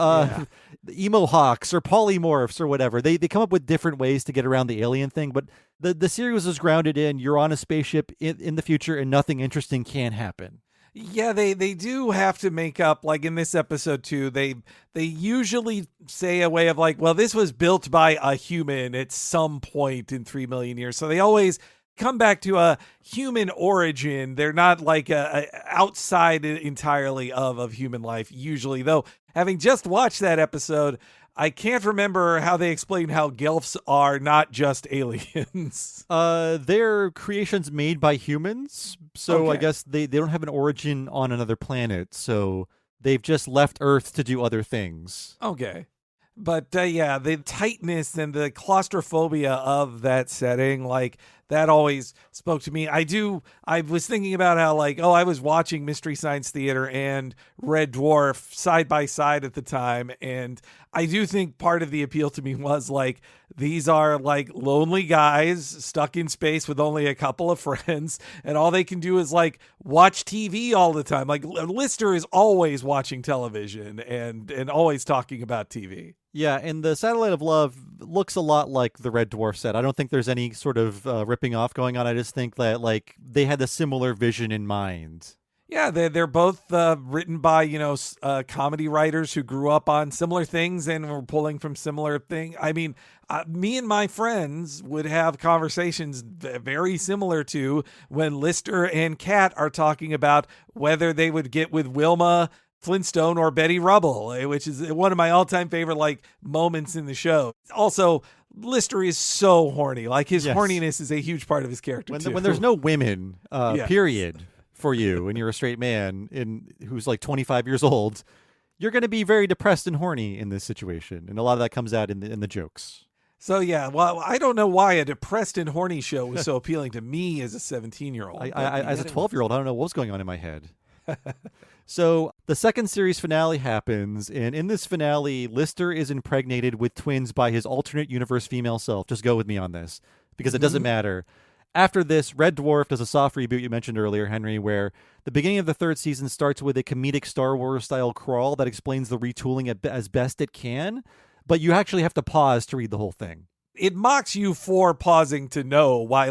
emo hawks, or polymorphs, or whatever. They come up with different ways to get around the alien thing, but the series is grounded in you're on a spaceship in the future and nothing interesting can happen. Yeah, they do have to make up, like in this episode too, they usually say a way of this was built by a human at some point in 3 million years. So they always come back to a human origin. They're not a outside entirely of human life usually, though. Having just watched that episode, I can't remember how they explain how GELFs are not just aliens. They're creations made by humans, so Okay. I guess they don't have an origin on another planet, so they've just left Earth to do other things. Okay. But the tightness and the claustrophobia of that setting, that always spoke to me. I was thinking about how I was watching Mystery Science Theater and Red Dwarf side by side at the time. And I do think part of the appeal to me was these are lonely guys stuck in space with only a couple of friends. And all they can do is watch TV all the time. Lister is always watching television and always talking about TV. Yeah, and the Satellite of Love looks a lot like the Red Dwarf set. I don't think there's any sort of ripping off going on. I just think that they had a similar vision in mind. Yeah, they're both written by, comedy writers who grew up on similar things and were pulling from similar things. I mean, me and my friends would have conversations very similar to when Lister and Kat are talking about whether they would get with Wilma Flintstone or Betty Rubble, which is one of my all-time favorite like moments in the show. Also, Lister is so horny. Like his horniness is a huge part of his character too. When there's no women, Yes. period, for you, and you're a straight man who's like 25 years old, you're going to be very depressed and horny in this situation, and a lot of that comes out in the jokes. So yeah, well, I don't know why a depressed and horny show was so appealing to me as a 17-year-old. As a 12-year-old, I don't know what was going on in my head. So the second series finale happens, and in this finale, Lister is impregnated with twins by his alternate universe female self. Just go with me on this, because it doesn't matter. After this, Red Dwarf does a soft reboot you mentioned earlier, Henry, where the beginning of the third season starts with a comedic Star Wars-style crawl that explains the retooling as best it can, but you actually have to pause to read the whole thing. It mocks you for pausing to know why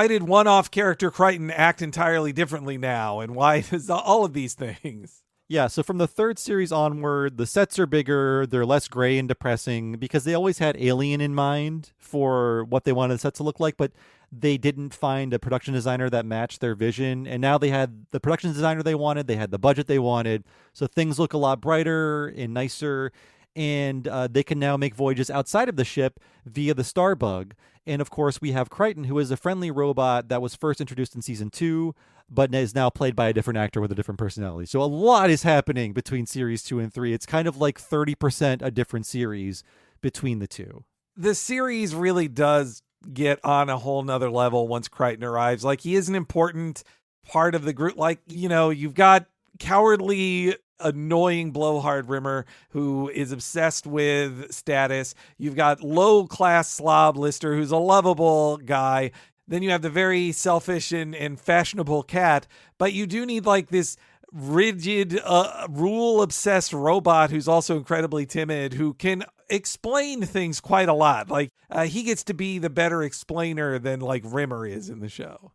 did one-off character Crichton act entirely differently now, and why does all of these things? Yeah, so from the third series onward, the sets are bigger, they're less gray and depressing, because they always had Alien in mind for what they wanted the sets to look like, but they didn't find a production designer that matched their vision, and now they had the production designer they wanted, they had the budget they wanted, so things look a lot brighter and nicer, and they can now make voyages outside of the ship via the Starbug. And of course, we have Crichton, who is a friendly robot that was first introduced in season 2, but is now played by a different actor with a different personality. So a lot is happening between series 2 and 3. It's kind of like 30% a different series between the two. The series really does get on a whole nother level once Crichton arrives. Like, he is an important part of the group. Like, you've got cowardly, annoying blowhard Rimmer who is obsessed with status. You've got low-class slob Lister who's a lovable guy. Then you have the very selfish and fashionable Cat. But you do need like this rigid, rule-obsessed robot who's also incredibly timid, who can explain things quite a lot. Like, he gets to be the better explainer than like Rimmer is in the show.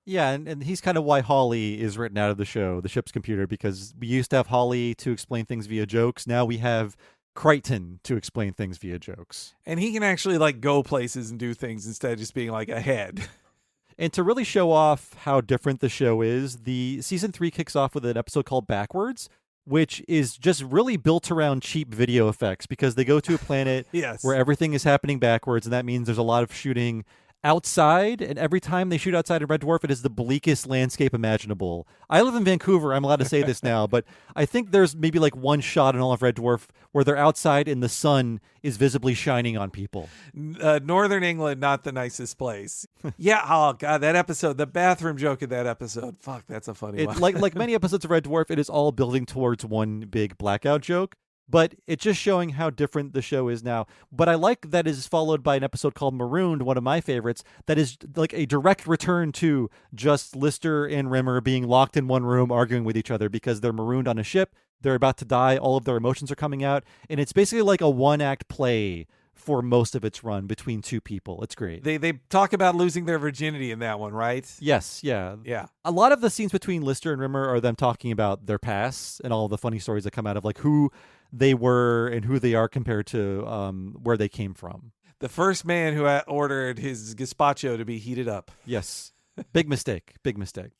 Yeah, and he's kind of why Holly is written out of the show, the ship's computer, because we used to have Holly to explain things via jokes. Now we have Crichton to explain things via jokes. And he can actually like go places and do things instead of just being like a head. And to really show off how different the show is, the season 3 kicks off with an episode called Backwards, which is just really built around cheap video effects, because they go to a planet where everything is happening backwards, and that means there's a lot of shooting outside, and every time they shoot outside in Red Dwarf, it is the bleakest landscape imaginable. I live in Vancouver, I'm allowed to say this now, but I think there's maybe like one shot in all of Red Dwarf where they're outside and the sun is visibly shining on people. Northern England, not the nicest place. Yeah, oh god, that episode, the bathroom joke in that episode, fuck, that's a funny one. Like many episodes of Red Dwarf, it is all building towards one big blackout joke. But it's just showing how different the show is now. But I like that is followed by an episode called Marooned, one of my favorites, that is like a direct return to just Lister and Rimmer being locked in one room arguing with each other because they're marooned on a ship. They're about to die. All of their emotions are coming out. And it's basically like a one-act play for most of its run between two people. It's great. They talk about losing their virginity in that one, right? Yes, yeah. Yeah. A lot of the scenes between Lister and Rimmer are them talking about their pasts and all the funny stories that come out of like who they were and who they are compared to where they came from. The first man who ordered his gazpacho to be heated up. Yes. Big mistake. Big mistake.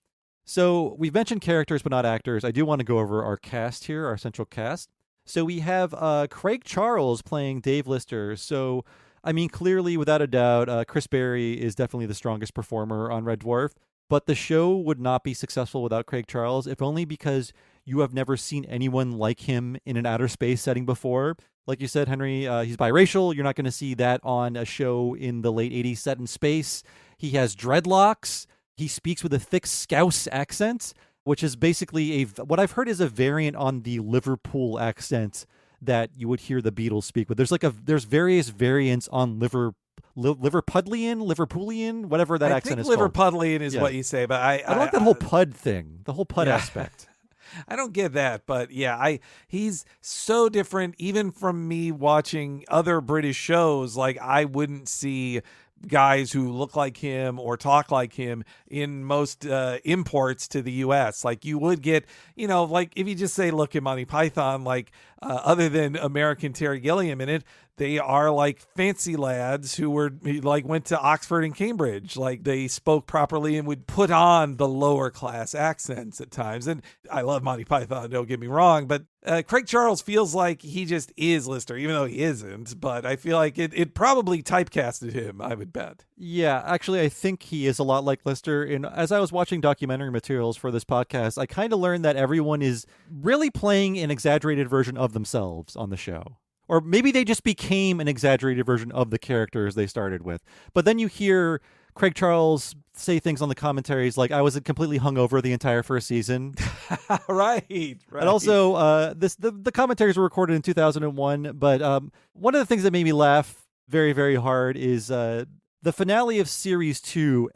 So we've mentioned characters but not actors. I do want to go over our cast here, our central cast. So we have Craig Charles playing Dave Lister. So, I mean, clearly, without a doubt, Chris Berry is definitely the strongest performer on Red Dwarf. But the show would not be successful without Craig Charles, if only because you have never seen anyone like him in an outer space setting before. Like you said, Henry, he's biracial. You're not going to see that on a show in the late 80s set in space. He has dreadlocks. He speaks with a thick Scouse accent, which is basically what I've heard is a variant on the Liverpool accent that you would hear the Beatles speak with. There's various variants on Liverpudlian, whatever that accent is called. Liverpudlian is what you say, but I like that whole pud thing, the whole pud aspect. I don't get that, but yeah, he's so different even from me watching other British shows. Like, I wouldn't see guys who look like him or talk like him in most imports to the US. Like, you would get, like if you just say look at Monty Python, like other than American Terry Gilliam in it, they are like fancy lads who went to Oxford and Cambridge. Like they spoke properly and would put on the lower class accents at times. And I love Monty Python, don't get me wrong, but Craig Charles feels like he just is Lister, even though he isn't. But I feel like it probably typecasted him, I would bet. Yeah, actually, I think he is a lot like Lister. And as I was watching documentary materials for this podcast, I kind of learned that everyone is really playing an exaggerated version of themselves on the show. Or maybe they just became an exaggerated version of the characters they started with. But then you hear Craig Charles say things on the commentaries like, I was completely hungover the entire first season. Right. And also, the commentaries were recorded in 2001. But one of the things that made me laugh very, very hard is the finale of Series 2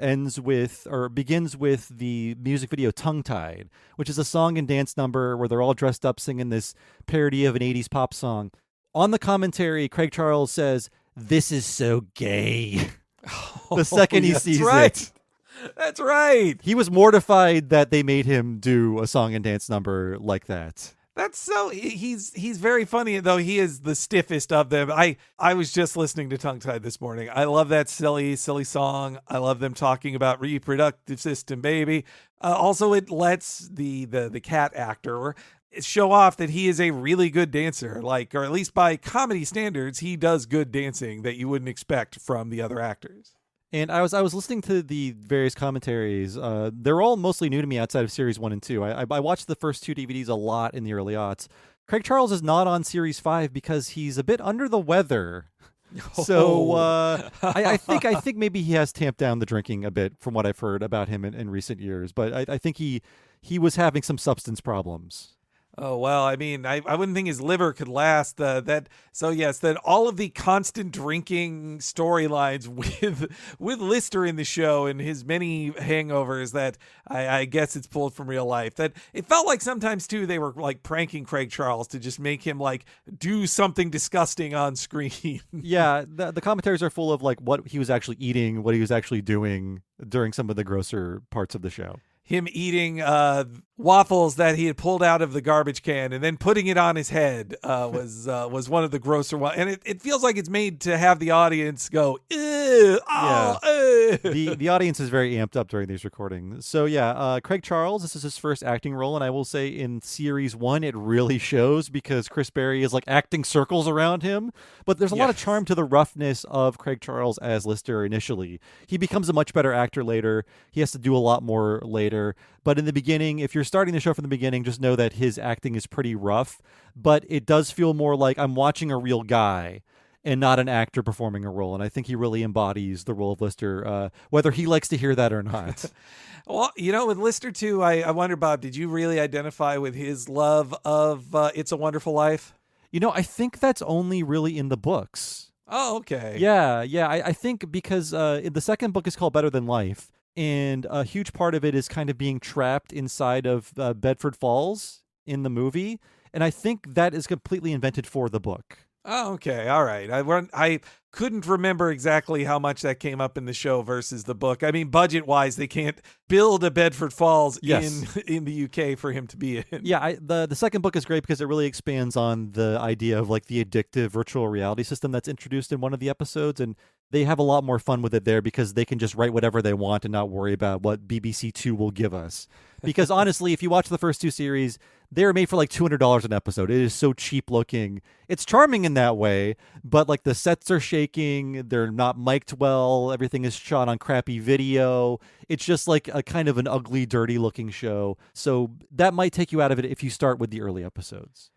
begins with the music video Tongue-Tied, which is a song and dance number where they're all dressed up singing this parody of an 80s pop song. On the commentary, Craig Charles says, "This is so gay." The second he sees it. That's right. He was mortified that they made him do a song and dance number like that. That's so he's very funny, though he is the stiffest of them. I was just listening to Tongue Tied this morning. I love that silly song. I love them talking about reproductive system, baby. Also, it lets the cat actor show off that he is a really good dancer, or at least by comedy standards, he does good dancing that you wouldn't expect from the other actors. And I was listening to the various commentaries. They're all mostly new to me outside of Series 1 and 2. I watched the first 2 DVDs a lot in the early aughts. Craig Charles is not on Series 5 because he's a bit under the weather. So I think maybe he has tamped down the drinking a bit from what I've heard about him in recent years. But I think he was having some substance problems. Oh, well, I mean, I wouldn't think his liver could last that all of the constant drinking storylines with Lister in the show and his many hangovers that I guess it's pulled from real life. That it felt like sometimes too they were like pranking Craig Charles to just make him like do something disgusting on screen. Yeah, the commentaries are full of like what he was actually eating, what he was actually doing during some of the grosser parts of the show. Him eating waffles that he had pulled out of the garbage can and then putting it on his head was one of the grosser ones. And it feels like it's made to have the audience go, ew, oh, yeah. The audience is very amped up during these recordings. So yeah, Craig Charles, this is his first acting role. And I will say in Series 1, it really shows because Chris Berry is like acting circles around him. But there's a lot of charm to the roughness of Craig Charles as Lister initially. He becomes a much better actor later. He has to do a lot more later. But in the beginning, if you're starting the show from the beginning, just know that his acting is pretty rough. But it does feel more like I'm watching a real guy and not an actor performing a role. And I think he really embodies the role of Lister, whether he likes to hear that or not. Well, with Lister, too, I wonder, Bob, did you really identify with his love of It's a Wonderful Life? I think that's only really in the books. Oh, okay. Yeah. I think because the second book is called Better Than Life. And a huge part of it is kind of being trapped inside of Bedford Falls in the movie. And I think that is completely invented for the book. Oh, okay. All right. I couldn't remember exactly how much that came up in the show versus the book. I mean, budget-wise, they can't build a Bedford Falls in the UK for him to be in. Yeah, the second book is great because it really expands on the idea of like the addictive virtual reality system that's introduced in one of the episodes. And they have a lot more fun with it there because they can just write whatever they want and not worry about what BBC Two will give us. Because honestly, if you watch the first 2 series, they're made for like $200 an episode. It is so cheap looking. It's charming in that way, but like the sets are shaking. They're not mic'd well. Everything is shot on crappy video. It's just like a kind of an ugly, dirty looking show. So that might take you out of it if you start with the early episodes.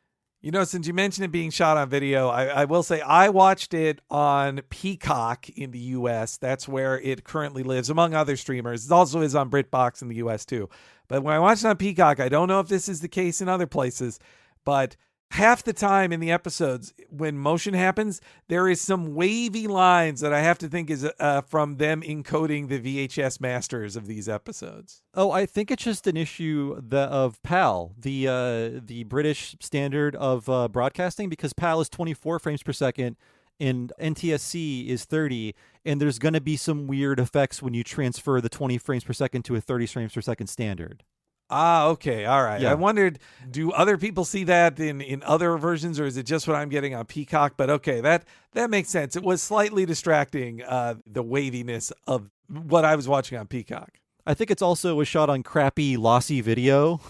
Since you mentioned it being shot on video, I will say I watched it on Peacock in the U.S. That's where it currently lives, among other streamers. It also is on BritBox in the U.S. too. But when I watched it on Peacock, I don't know if this is the case in other places, but half the time in the episodes, when motion happens, there is some wavy lines that I have to think is from them encoding the VHS masters of these episodes. Oh, I think it's just an issue of PAL, the British standard of broadcasting, because PAL is 24 frames per second and NTSC is 30, and there's going to be some weird effects when you transfer the 20 frames per second to a 30 frames per second standard. Ah, okay. All right. Yeah. I wondered, do other people see that in other versions, or is it just what I'm getting on Peacock? But okay, that makes sense. It was slightly distracting, the waviness of what I was watching on Peacock. I think it's also was shot on crappy, lossy video.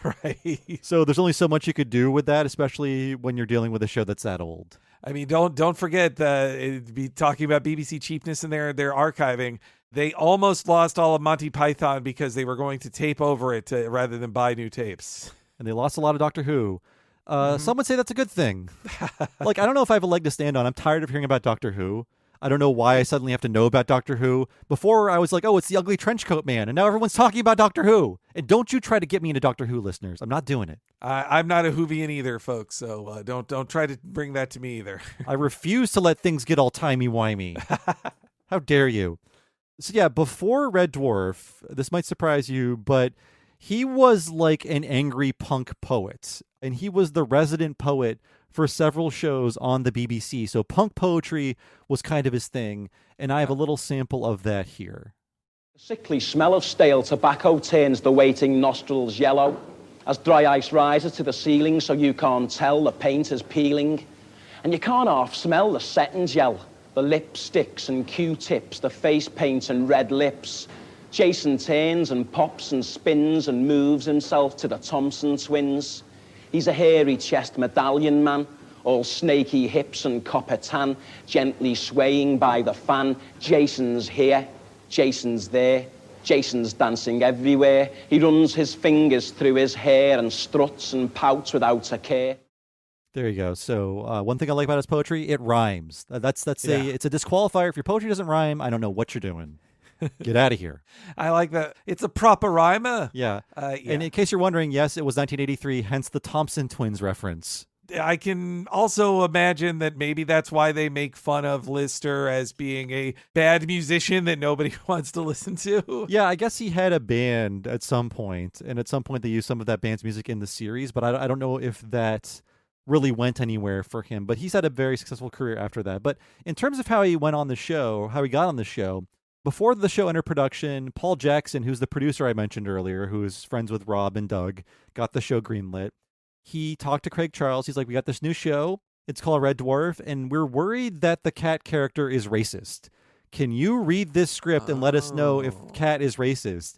Right. So there's only so much you could do with that, especially when you're dealing with a show that's that old. I mean, don't forget be talking about BBC cheapness in their archiving. They almost lost all of Monty Python because they were going to tape over it rather than buy new tapes. And they lost a lot of Doctor Who. Some would say that's a good thing. Like, I don't know if I have a leg to stand on. I'm tired of hearing about Doctor Who. I don't know why I suddenly have to know about Doctor Who. Before, I was like, oh, it's the ugly trench coat man. And now everyone's talking about Doctor Who. And don't you try to get me into Doctor Who, listeners. I'm not doing it. I'm not a Whovian either, folks. So don't try to bring that to me either. I refuse to let things get all timey-wimey. How dare you? So yeah, before Red Dwarf, this might surprise you, but he was like an angry punk poet. And he was the resident poet for several shows on the BBC. So punk poetry was kind of his thing. And I have a little sample of that here. The sickly smell of stale tobacco turns the waiting nostrils yellow as dry ice rises to the ceiling so you can't tell the paint is peeling. And you can't half smell the setting gel, the lipsticks and Q-tips, the face paint and red lips. Jason turns and pops and spins and moves himself to the Thompson twins. He's a hairy chest medallion man, all snaky hips and copper tan, gently swaying by the fan. Jason's here, Jason's there, Jason's dancing everywhere. He runs his fingers through his hair and struts and pouts without a care. There you go. So one thing I like about his poetry, it rhymes. It's a disqualifier. If your poetry doesn't rhyme, I don't know what you're doing. Get out of here. I like that. It's a proper rhymer. Yeah. Yeah. And in case you're wondering, yes, it was 1983, hence the Thompson twins reference. I can also imagine that maybe that's why they make fun of Lister as being a bad musician that nobody wants to listen to. Yeah, I guess he had a band at some point, and at some point they used some of that band's music in the series, but I don't know if that really went anywhere for him. But he's had a very successful career after that. But in terms of how he went on the show, how he got on the show, before the show entered production, Paul Jackson, who's the producer I mentioned earlier, who is friends with Rob and Doug, got the show greenlit. He talked to Craig Charles. He's like, we got this new show. It's called Red Dwarf, and we're worried that the cat character is racist. Can you read this script and let us know if Cat is racist?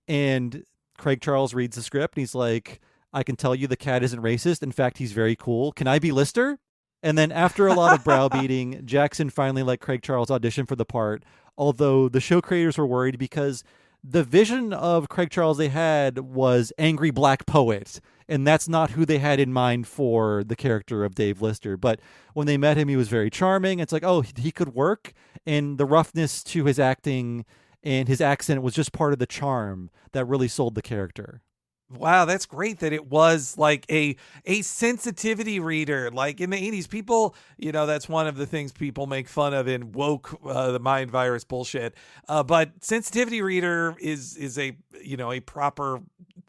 And Craig Charles reads the script, and he's like, I can tell you the cat isn't racist. In fact, he's very cool. Can I be Lister? And then after a lot of browbeating, Jackson finally let Craig Charles audition for the part, although the show creators were worried because the vision of Craig Charles they had was angry black poet, and that's not who they had in mind for the character of Dave Lister. But when they met him, he was very charming. It's like, oh, he could work, and the roughness to his acting and his accent was just part of the charm that really sold the character. Wow, that's great that it was like a sensitivity reader. Like in the 80s, people, that's one of the things people make fun of in woke, the mind virus bullshit. But sensitivity reader is a proper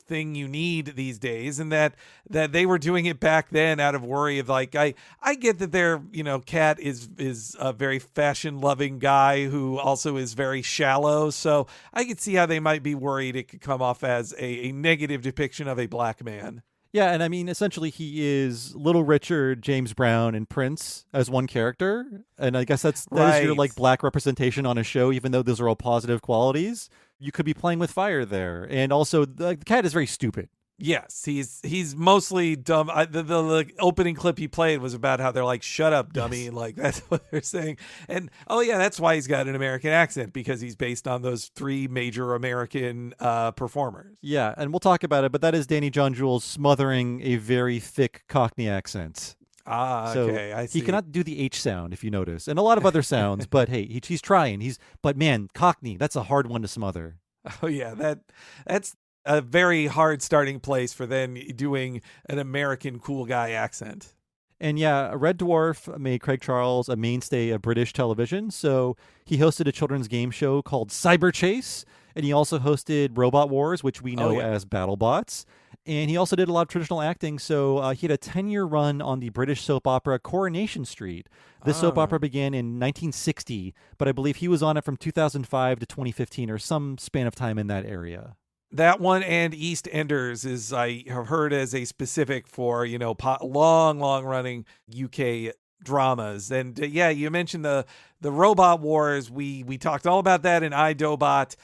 thing you need these days, and that they were doing it back then out of worry of like, I get that their, Cat is a very fashion loving guy who also is very shallow. So I could see how they might be worried it could come off as a negative depiction of a black man. Yeah, and I mean, essentially, he is Little Richard, James Brown, and Prince as one character. And I guess that is your like black representation on a show, even though those are all positive qualities. You could be playing with fire there. And also, the cat is very stupid. Yes, he's mostly dumb. The opening clip he played was about how they're like, shut up, dummy. Yes. Like, that's what they're saying. And, oh, yeah, that's why he's got an American accent, because he's based on those three major American performers. Yeah, and we'll talk about it, but that is Danny John Jules smothering a very thick Cockney accent. Ah, okay, I see. He cannot do the H sound, if you notice, and a lot of other sounds, but hey, he's trying. But man, Cockney, that's a hard one to smother. Oh, yeah, that's a very hard starting place for then doing an American cool guy accent. And yeah, Red Dwarf made Craig Charles a mainstay of British television. So he hosted a children's game show called Cyber Chase, and he also hosted Robot Wars, which we know as BattleBots. And he also did a lot of traditional acting. So he had a 10-year run on the British soap opera Coronation Street. This soap opera began in 1960, but I believe he was on it from 2005 to 2015 or some span of time in that area. That one and EastEnders is, I have heard, as a specific for, long running UK dramas. And yeah, you mentioned the Robot Wars. We talked all about that in iDobot.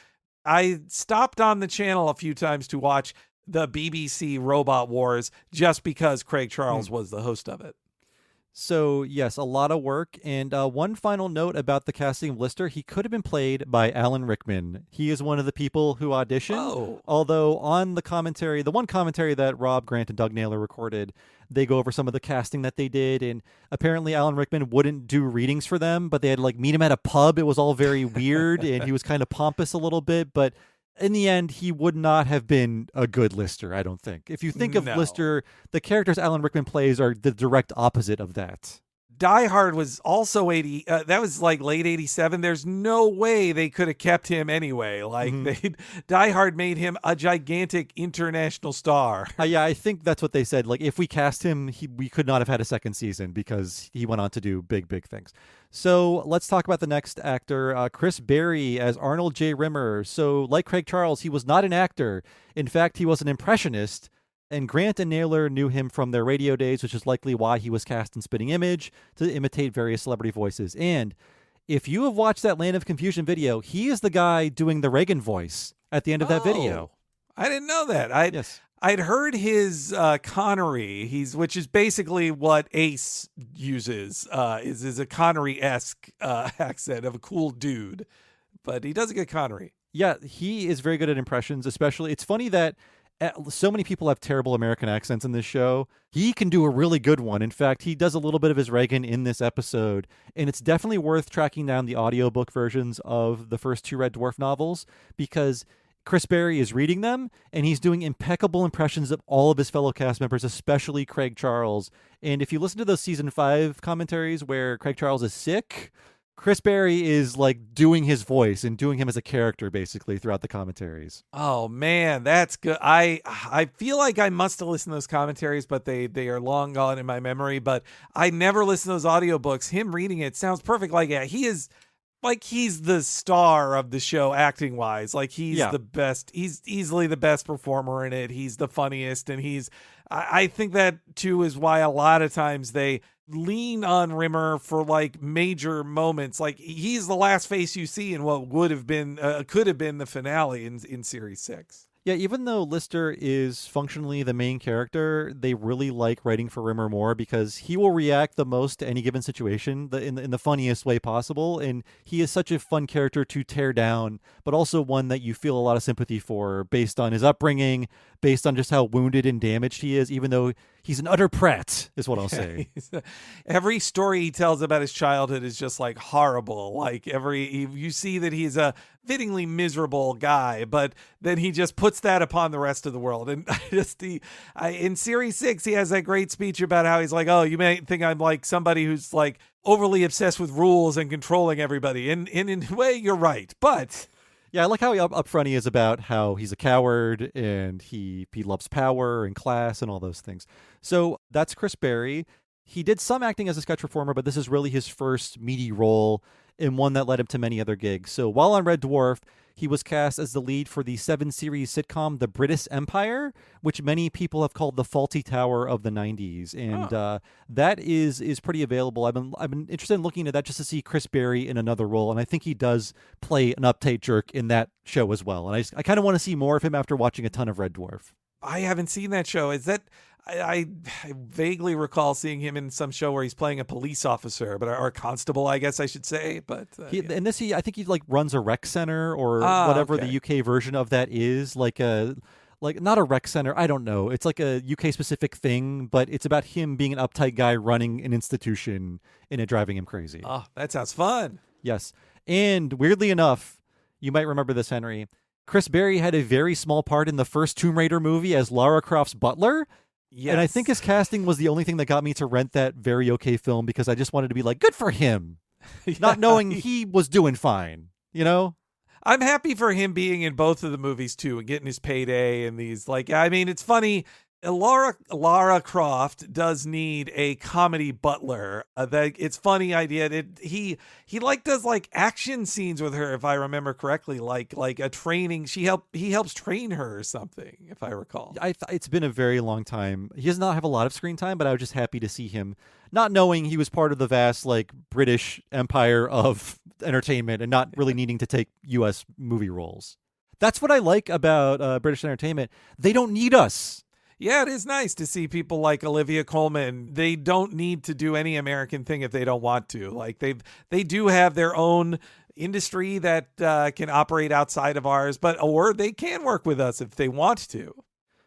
I stopped on the channel a few times to watch the BBC Robot Wars just because Craig Charles was the host of it. So, yes, a lot of work. And one final note about the casting of Lister, he could have been played by Alan Rickman. He is one of the people who auditioned. Although on the commentary, the one commentary that Rob Grant and Doug Naylor recorded, they go over some of the casting that they did. And apparently Alan Rickman wouldn't do readings for them, but they had to meet him at a pub. It was all very weird, and he was kind of pompous a little bit. But in the end, he would not have been a good Lister, I don't think. If you think of Lister, the characters Alan Rickman plays are the direct opposite of that. Die Hard was also that was late 87. There's no way they could have kept him anyway. Die Hard made him a gigantic international star. Yeah, I think that's what they said. If we cast him, we could not have had a second season because he went on to do big things. So let's talk about the next actor, Chris Berry as Arnold J. Rimmer. So like Craig Charles, he was not an actor. In fact, he was an impressionist. And Grant and Naylor knew him from their radio days, which is likely why he was cast in Spitting Image to imitate various celebrity voices. And if you have watched that Land of Confusion video, he is the guy doing the Reagan voice at the end of that video. I didn't know that. I'd heard his Connery, which is basically what Ace uses, is a Connery-esque accent of a cool dude. But he doesn't get Connery. Yeah, he is very good at impressions, especially. It's funny that so many people have terrible American accents in this show. He can do a really good one. In fact, he does a little bit of his Reagan in this episode, and it's definitely worth tracking down the audiobook versions of the first two Red Dwarf novels because Chris Berry is reading them, and he's doing impeccable impressions of all of his fellow cast members, especially Craig Charles. And if you listen to those season 5 commentaries where Craig Charles is sick, Chris Berry is doing his voice and doing him as a character basically throughout the commentaries. Oh man, that's good. I feel like I must have listened to those commentaries, but they are long gone in my memory. But I never listened to those audiobooks. Him reading it sounds perfect. He is he's the star of the show acting wise. He's the best. He's easily the best performer in it. He's the funniest, and I think that too is why a lot of times they lean on Rimmer for major moments. He's the last face you see in what would have been could have been the finale in series 6. Yeah, even though Lister is functionally the main character, they really like writing for Rimmer more because he will react the most to any given situation in the funniest way possible. And he is such a fun character to tear down, but also one that you feel a lot of sympathy for based on his upbringing, based on just how wounded and damaged he is, even though he's an utter prat, is what I'll say. Every story he tells about his childhood is just horrible. You see that he's a fittingly miserable guy, but then he just puts that upon the rest of the world. And in series 6, he has that great speech about how he's oh, you may think I'm somebody who's overly obsessed with rules and controlling everybody. And in a way, you're right. But yeah, I like how upfront he is about how he's a coward and he loves power and class and all those things. So that's Chris Berry. He did some acting as a sketch performer, but this is really his first meaty role and one that led him to many other gigs. So while on Red Dwarf, he was cast as the lead for the 7-series sitcom The British Empire, which many people have called the Faulty Tower of the 90s. And that is pretty available. I've been interested in looking at that just to see Chris Berry in another role, and I think he does play an uptight jerk in that show as well. And I kind of want to see more of him after watching a ton of Red Dwarf. I haven't seen that show. Is that... I vaguely recall seeing him in some show where he's playing a police officer, or a constable, I guess I should say. But in this, I think he runs a rec center or whatever the UK version of that is, not a rec center. I don't know. It's a UK specific thing, but it's about him being an uptight guy running an institution and it driving him crazy. Oh, that sounds fun. Yes, and weirdly enough, you might remember this, Henry. Chris Berry had a very small part in the first Tomb Raider movie as Lara Croft's butler. Yes. And I think his casting was the only thing that got me to rent that very okay film because I just wanted to be good for him. Not knowing he was doing fine, I'm happy for him being in both of the movies too and getting his payday and these it's funny. Lara Croft does need a comedy butler. It's funny idea. He does like action scenes with her, if I remember correctly, like a training. He helps train her or something, if I recall. It's been a very long time. He does not have a lot of screen time, but I was just happy to see him, not knowing he was part of the vast like British empire of entertainment and not really needing to take U.S. movie roles. That's what I like about British entertainment. They don't need us. Yeah, it is nice to see people like Olivia Colman. They don't need to do any American thing if they don't want to. Like they do have their own industry that can operate outside of ours, or they can work with us if they want to.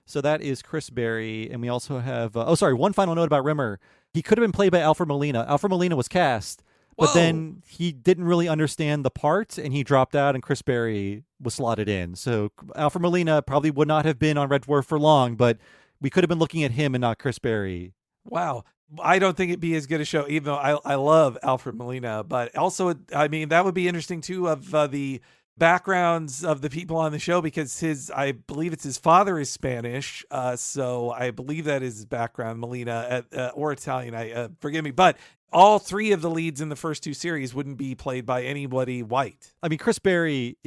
So that is Chris Berry, and we also have one final note about Rimmer. He could have been played by Alfred Molina. Alfred Molina was cast, but then he didn't really understand the part, and he dropped out, and Chris Berry was slotted in. So Alfred Molina probably would not have been on Red Dwarf for long, but we could have been looking at him and not Chris Berry. Wow. I don't think it'd be as good a show, even though I love Alfred Molina. But also, I mean, that would be interesting, too, of the backgrounds of the people on the show, because I believe it's his father is Spanish. So I believe that is his background, Molina, or Italian. Forgive me. But all three of the leads in the first two series wouldn't be played by anybody white. I mean, Chris Berry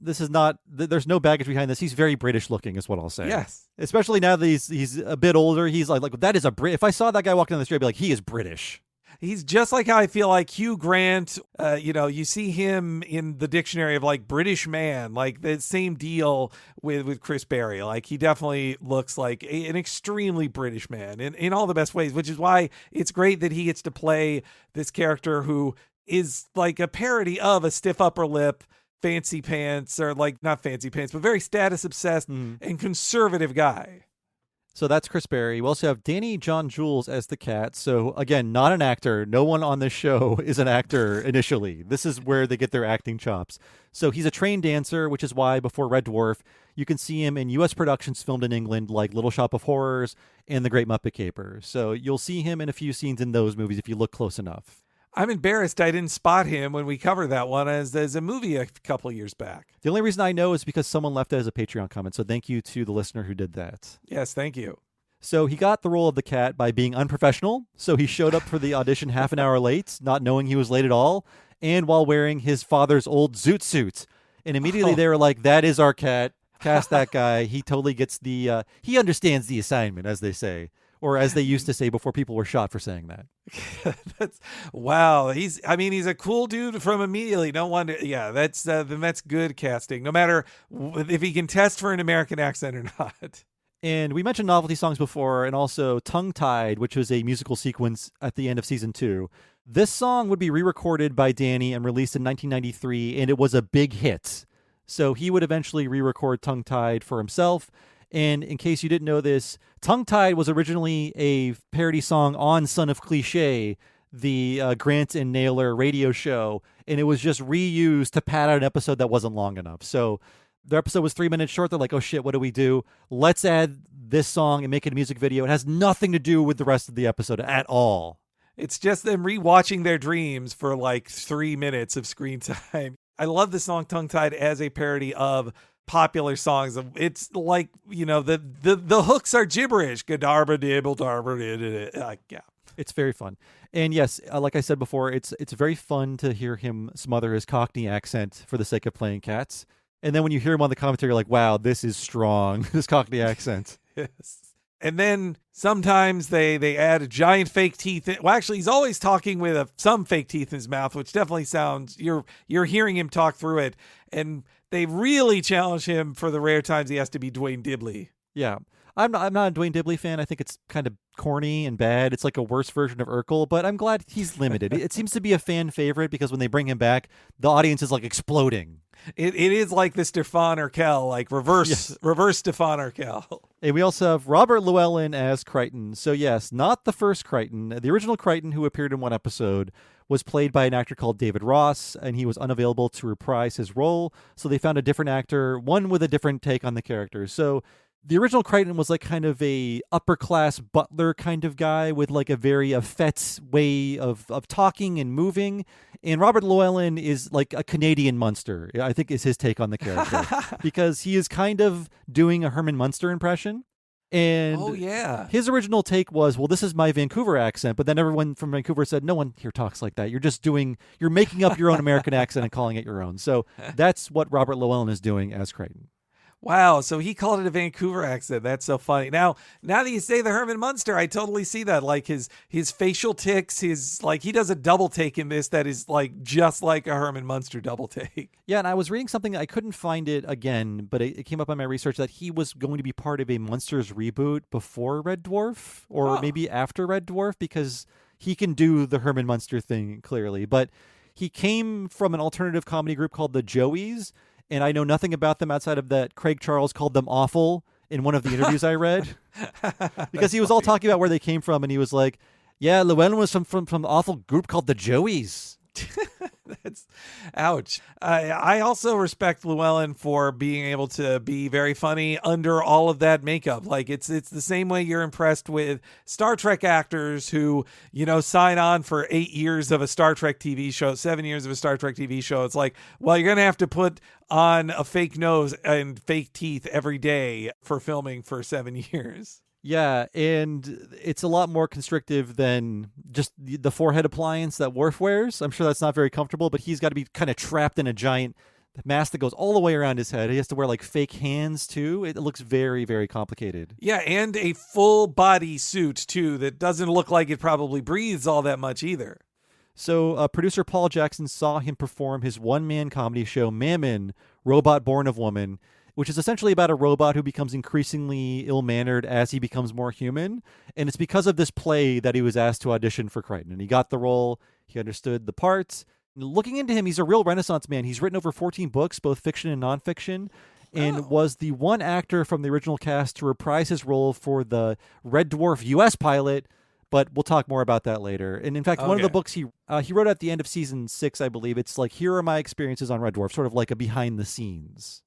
there's no baggage behind this. He's very British looking, is what I'll say. Yes. Especially now that he's a bit older. He's like that is a Brit. If I saw that guy walking down the street, I'd be like, he is British. He's just like how I feel like Hugh Grant, you see him in the dictionary of like British man, like the same deal with Chris Berry. Like he definitely looks like an extremely British man in all the best ways, which is why it's great that he gets to play this character who is like a parody of a stiff upper lip, fancy pants, or like not fancy pants, but very status obsessed and conservative guy. So that's Chris Berry. We also have Danny John Jules as the cat. So again, not an actor. No one on this show is an actor initially. This is where they get their acting chops. So he's a trained dancer, which is why before Red Dwarf, you can see him in U.S. productions filmed in England like Little Shop of Horrors and The Great Muppet Caper. So you'll see him in a few scenes in those movies if you look close enough. I'm embarrassed I didn't spot him when we covered that one as a movie a couple years back. The only reason I know is because someone left it as a Patreon comment, so thank you to the listener who did that. Yes, thank you. So he got the role of the cat by being unprofessional, so he showed up for the audition half an hour late, not knowing he was late at all, and while wearing his father's old zoot suit. And immediately they were like, that is our cat, cast that guy. He totally gets he understands the assignment, as they say. Or as they used to say before people were shot for saying that. Wow. He's a cool dude from immediately. No wonder. Yeah, then that's good casting, no matter if he can test for an American accent or not. And we mentioned novelty songs before, and also Tongue-Tied, which was a musical sequence at the end of season 2. This song would be re-recorded by Danny and released in 1993, and it was a big hit. So he would eventually re-record Tongue-Tied for himself. And in case you didn't know this, Tongue-Tied was originally a parody song on Son of Cliché, the Grant and Naylor radio show, and it was just reused to pad out an episode that wasn't long enough. So the episode was 3 minutes short. They're like, oh shit, what do we do? Let's add this song and make it a music video. It has nothing to do with the rest of the episode at all. It's just them rewatching their dreams for like 3 minutes of screen time. I love the song Tongue-Tied as a parody of popular songs. It's like, the hooks are gibberish. Gadarba dibble darba. Yeah. It's very fun. And yes, like I said before, it's very fun to hear him smother his Cockney accent for the sake of playing cats. And then when you hear him on the commentary, you're like, wow, this is strong, this Cockney accent. Yes. And then sometimes they add a giant fake teeth. Well, actually, he's always talking with some fake teeth in his mouth, which definitely sounds, you're hearing him talk through it. And they really challenge him for the rare times he has to be Dwayne Dibley. Yeah. I'm not a Dwayne Dibley fan. I think it's kind of corny and bad. It's like a worse version of Urkel, but I'm glad he's limited. It seems to be a fan favorite because when they bring him back, the audience is like exploding. It is like the Stefan Urkel, like reverse Stefan Urkel. And we also have Robert Llewellyn as Crichton. So yes, not the first Crichton. The original Crichton, who appeared in one episode, was played by an actor called David Ross, and he was unavailable to reprise his role. So they found a different actor, one with a different take on the character. So the original Crichton was like kind of a upper class butler kind of guy with like a very effete way of talking and moving. And Robert Llewellyn is like a Canadian Munster, I think is his take on the character, because he is kind of doing a Herman Munster impression. And oh, yeah. his original take was, well, this is my Vancouver accent. But then everyone from Vancouver said, no one here talks like that. You're making up your own American accent and calling it your own. So that's what Robert Llewellyn is doing as Crichton. Wow, so he called it a Vancouver accent. That's so funny. Now that you say the Herman Munster, I totally see that. Like his facial tics, he does a double take in this that is like just like a Herman Munster double take. Yeah, and I was reading something, I couldn't find it again, but it came up on my research that he was going to be part of a Munsters reboot before Red Dwarf, or maybe after Red Dwarf, because he can do the Herman Munster thing clearly. But he came from an alternative comedy group called the Joeys, and I know nothing about them outside of that Craig Charles called them awful in one of the interviews I read. Because he was all talking about where they came from, and he was like, yeah, Llewellyn was from the awful group called the Joeys. That's ouch. I also respect Llewellyn for being able to be very funny under all of that makeup. Like it's the same way you're impressed with Star Trek actors who, sign on for 8 years of a Star Trek TV show, 7 years of a Star Trek TV show. It's like, well, you're going to have to put on a fake nose and fake teeth every day for filming for 7 years. Yeah, and it's a lot more constrictive than just the forehead appliance that Worf wears. I'm sure that's not very comfortable, but he's got to be kind of trapped in a giant mask that goes all the way around his head. He has to wear like fake hands too. It looks very, very complicated. Yeah, and a full body suit too that doesn't look like it probably breathes all that much either. So producer Paul Jackson saw him perform his one-man comedy show Mammon, Robot Born of Woman, which is essentially about a robot who becomes increasingly ill-mannered as he becomes more human. And it's because of this play that he was asked to audition for Crichton. And he got the role. He understood the parts. Looking into him, he's a real Renaissance man. He's written over 14 books, both fiction and nonfiction, and was the one actor from the original cast to reprise his role for the Red Dwarf U.S. pilot. But we'll talk more about that later. And in fact, one of the books he wrote at the end of season 6, I believe, it's like, here are my experiences on Red Dwarf, sort of like a behind the scenes.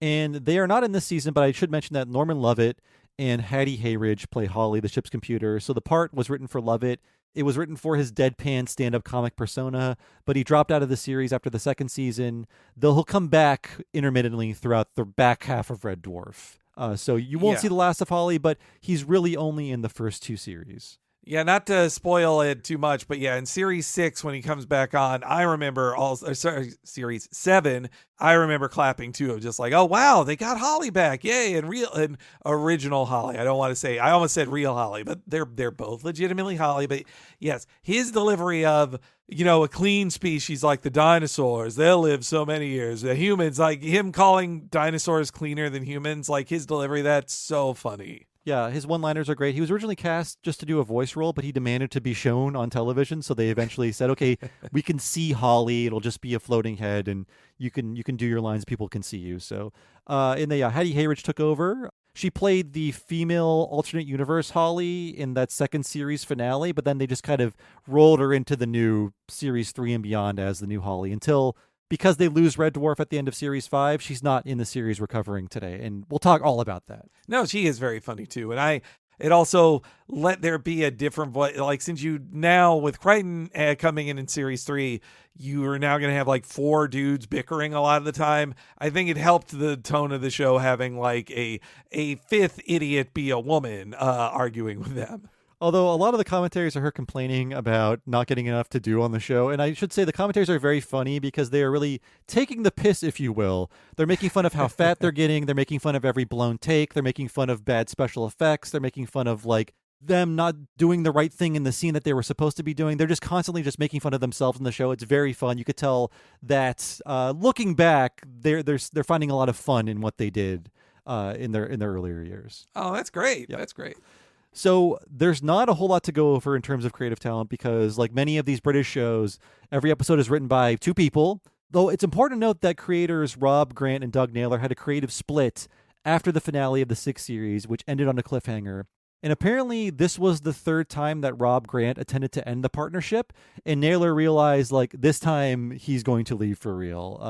And they are not in this season, but I should mention that Norman Lovett and Hattie Hayridge play Holly, the ship's computer. So the part was written for Lovett. It was written for his deadpan stand-up comic persona, but he dropped out of the series after the second season, though he'll come back intermittently throughout the back half of Red Dwarf. So you won't see the last of Holly, but he's really only in the first 2 series. Yeah, not to spoil it too much, but yeah, in series 6, when he comes back on, I remember series 7, I remember clapping too, of just like, oh wow, they got Holly back, yay! And original Holly. I almost said real Holly, but they're both legitimately Holly. But yes, his delivery of a clean species like the dinosaurs, they'll live so many years. The humans, like him calling dinosaurs cleaner than humans, like his delivery, that's so funny. Yeah, his one-liners are great. He was originally cast just to do a voice role, but he demanded to be shown on television, so they eventually said, okay, we can see Holly. It'll just be a floating head, and you can do your lines. People can see you. So Hattie Hayridge took over. She played the female alternate universe Holly in that second series finale, but then they just kind of rolled her into the new series 3 and beyond as the new Holly until... because they lose Red Dwarf at the end of Series 5, she's not in the series recovering today. And we'll talk all about that. No, she is very funny, too. And it also let there be a different voice. Like, since you now, with Crichton coming in Series 3, you are now going to have, like, 4 dudes bickering a lot of the time. I think it helped the tone of the show having, like, a 5th idiot be a woman arguing with them. Although a lot of the commentaries are her complaining about not getting enough to do on the show. And I should say the commentaries are very funny because they are really taking the piss, if you will. They're making fun of how fat they're getting. They're making fun of every blown take. They're making fun of bad special effects. They're making fun of like them not doing the right thing in the scene that they were supposed to be doing. They're just constantly just making fun of themselves in the show. It's very fun. You could tell that looking back, they're finding a lot of fun in what they did in their earlier years. Oh, that's great. Yep. That's great. So there's not a whole lot to go over in terms of creative talent because, like many of these British shows, every episode is written by 2 people. Though it's important to note that creators Rob Grant and Doug Naylor had a creative split after the finale of the 6th series, which ended on a cliffhanger. And apparently this was the 3rd time that Rob Grant attempted to end the partnership, and Naylor realized, like, this time he's going to leave for real.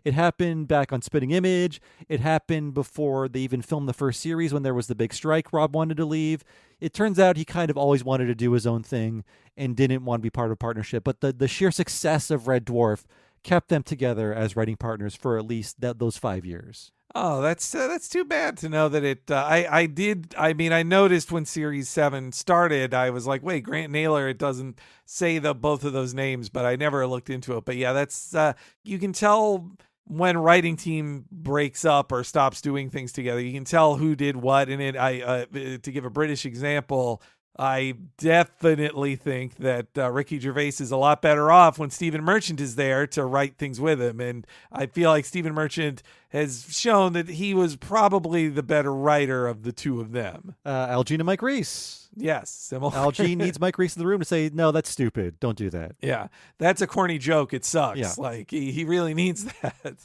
It happened back on Spitting Image. It happened before they even filmed the first series when there was the big strike. Rob wanted to leave. It turns out he kind of always wanted to do his own thing and didn't want to be part of a partnership. But the sheer success of Red Dwarf kept them together as writing partners for at least those 5 years. Oh, that's too bad to know that it. I noticed when Series 7 started, I was like, wait, Grant Naylor. It doesn't say both of those names, but I never looked into it. But yeah, that's you can tell when a writing team breaks up or stops doing things together. You can tell who did what in it. To give a British example, I definitely think that Ricky Gervais is a lot better off when Stephen Merchant is there to write things with him. And I feel like Stephen Merchant has shown that he was probably the better writer of the two of them. Algene and Mike Reiss. Yes, similar. Algene needs Mike Reiss in the room to say, no, that's stupid. Don't do that. Yeah, that's a corny joke. It sucks. Yeah. Like, he really needs that.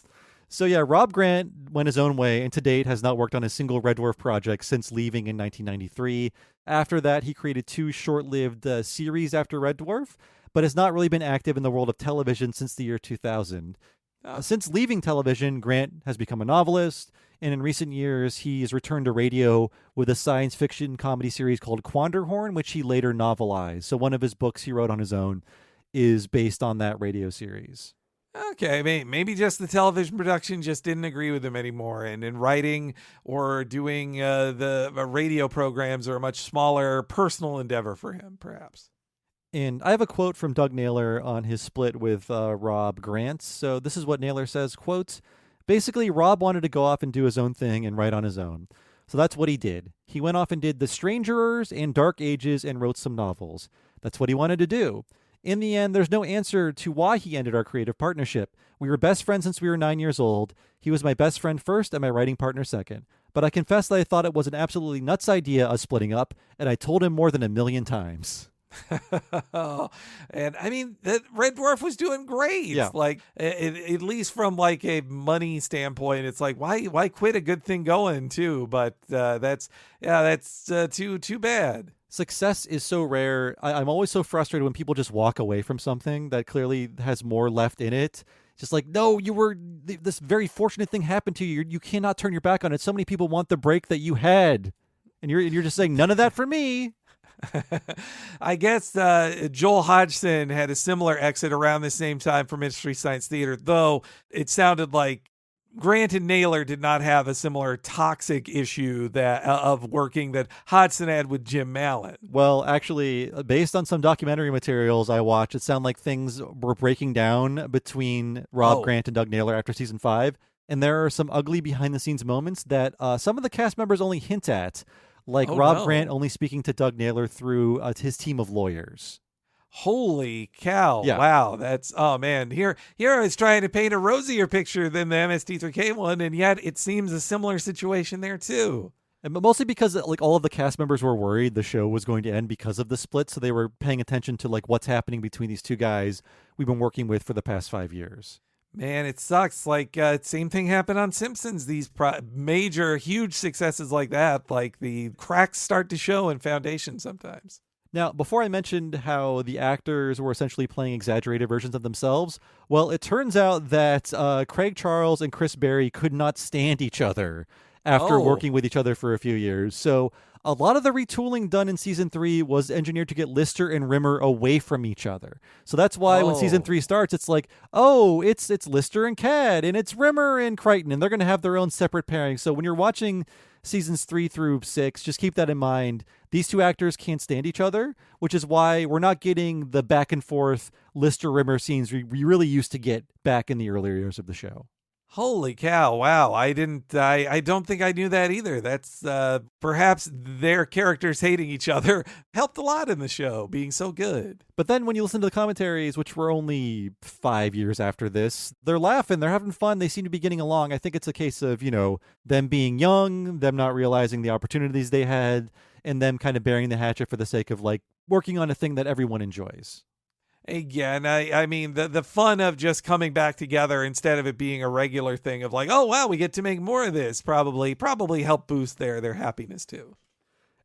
So yeah, Rob Grant went his own way and to date has not worked on a single Red Dwarf project since leaving in 1993. After that, he created 2 short-lived series after Red Dwarf, but has not really been active in the world of television since the year 2000. Since leaving television, Grant has become a novelist, and in recent years, he has returned to radio with a science fiction comedy series called Quanderhorn, which he later novelized. So one of his books he wrote on his own is based on that radio series. Okay, maybe just the television production just didn't agree with him anymore, and in writing or doing the radio programs are a much smaller personal endeavor for him, perhaps. And I have a quote from Doug Naylor on his split with Rob Grant. So this is what Naylor says, quote, basically, Rob wanted to go off and do his own thing and write on his own. So that's what he did. He went off and did The Strangerers and Dark Ages and wrote some novels. That's what he wanted to do. In the end, there's no answer to why he ended our creative partnership. We were best friends since we were 9 years old. He was my best friend first and my writing partner second. But I confess that I thought it was an absolutely nuts idea, us splitting up, and I told him more than 1 million times. And I mean, that Red Dwarf was doing great. Yeah. Like, at least from like a money standpoint, it's like, why quit a good thing going too? But that's too bad. Success is so rare. I'm always so frustrated when people just walk away from something that clearly has more left in it. Just like, no, this very fortunate thing happened to you. You cannot turn your back on it. So many people want the break that you had. And you're just saying, none of that for me. I guess Joel Hodgson had a similar exit around the same time for Mystery Science Theater, though it sounded like Grant and Naylor did not have a similar toxic issue of working that Hodgson had with Jim Mallon. Well, actually, based on some documentary materials I watched, it sounded like things were breaking down between Rob Grant and Doug Naylor after season 5. And there are some ugly behind-the-scenes moments that some of the cast members only hint at, like Rob Grant only speaking to Doug Naylor through his team of lawyers. Holy cow. Yeah. Wow. That's, oh man, here I was trying to paint a rosier picture than the MST3K one, and yet it seems a similar situation there too. But mostly because like all of the cast members were worried the show was going to end because of the split, so they were paying attention to like what's happening between these two guys we've been working with for the past 5 years. Man, it sucks. Like, same thing happened on Simpsons. These major, huge successes like that, like the cracks start to show in foundation sometimes. Now, before I mentioned how the actors were essentially playing exaggerated versions of themselves, well, it turns out that Craig Charles and Chris Berry could not stand each other after working with each other for a few years. So a lot of the retooling done in season 3 was engineered to get Lister and Rimmer away from each other. So that's why when season 3 starts, it's like, it's Lister and Cad, and it's Rimmer and Crichton, and they're going to have their own separate pairings. So when you're watching seasons 3 through 6, just keep that in mind. These two actors can't stand each other, which is why we're not getting the back and forth Lister-Rimmer scenes we really used to get back in the earlier years of the show. Holy cow. Wow. I don't think I knew that either. That's perhaps their characters hating each other helped a lot in the show being so good. But then when you listen to the commentaries, which were only 5 years after this, they're laughing, they're having fun, they seem to be getting along. I think it's a case of, them being young, them not realizing the opportunities they had, and them kind of burying the hatchet for the sake of like working on a thing that everyone enjoys. Again, I mean, the fun of just coming back together instead of it being a regular thing of like, oh, wow, we get to make more of this, probably help boost their happiness too.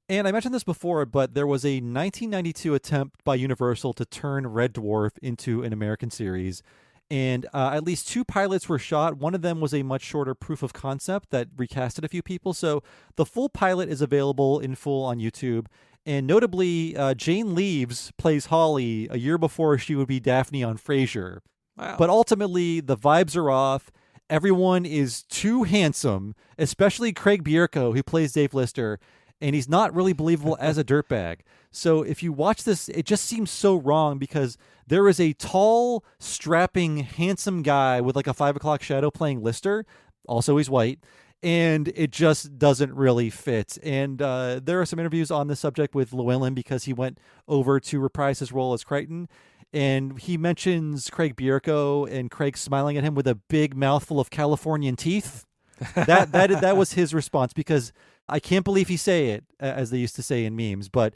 And I mentioned this before, but there was a 1992 attempt by Universal to turn Red Dwarf into an American series. And at least 2 pilots were shot. One of them was a much shorter proof of concept that recasted a few people. So the full pilot is available in full on YouTube. And notably, Jane Leaves plays Holly a year before she would be Daphne on Frasier. Wow. But ultimately, the vibes are off. everyone is too handsome, especially Craig Bierko, who plays Dave Lister, and he's not really believable as a dirtbag. So if you watch this, it just seems so wrong because there is a tall, strapping, handsome guy with like a 5 o'clock shadow playing Lister. Also, he's white. And it just doesn't really fit. And there are some interviews on this subject with Llewellyn because he went over to reprise his role as Crichton. And he mentions Craig Bierko and Craig smiling at him with a big mouthful of Californian teeth. That was his response, because I can't believe he say it, as they used to say in memes, but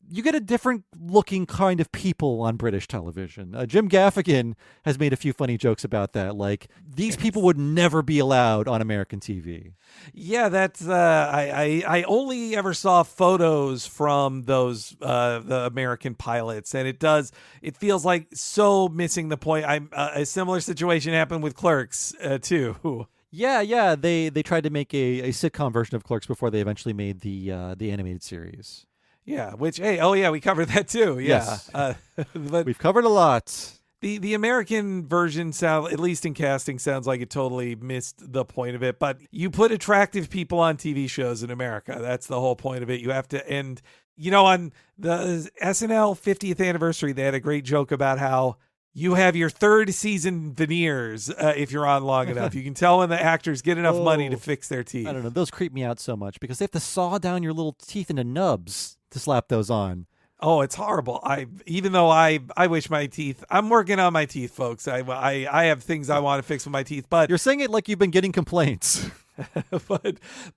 you get a different looking kind of people on British television. Jim Gaffigan has made a few funny jokes about that. Like, these people would never be allowed on American TV. Yeah, that's I only ever saw photos from those the American pilots, and it feels like so missing the point. A similar situation happened with Clerks too. Yeah, they tried to make a sitcom version of Clerks before they eventually made the animated series. Yeah, we covered that too. Yeah. Yes. But we've covered a lot. The American version at least in casting, sounds like it totally missed the point of it. But you put attractive people on TV shows in America. That's the whole point of it. You have to end, on the SNL 50th anniversary, they had a great joke about how you have your third season veneers if you're on long enough. You can tell when the actors get enough money to fix their teeth. I don't know. Those creep me out so much because they have to saw down your little teeth into nubs to slap those on. Oh, it's horrible. Even though I wish my teeth, I'm working on my teeth, folks. I have things I want to fix with my teeth, but you're saying it like you've been getting complaints.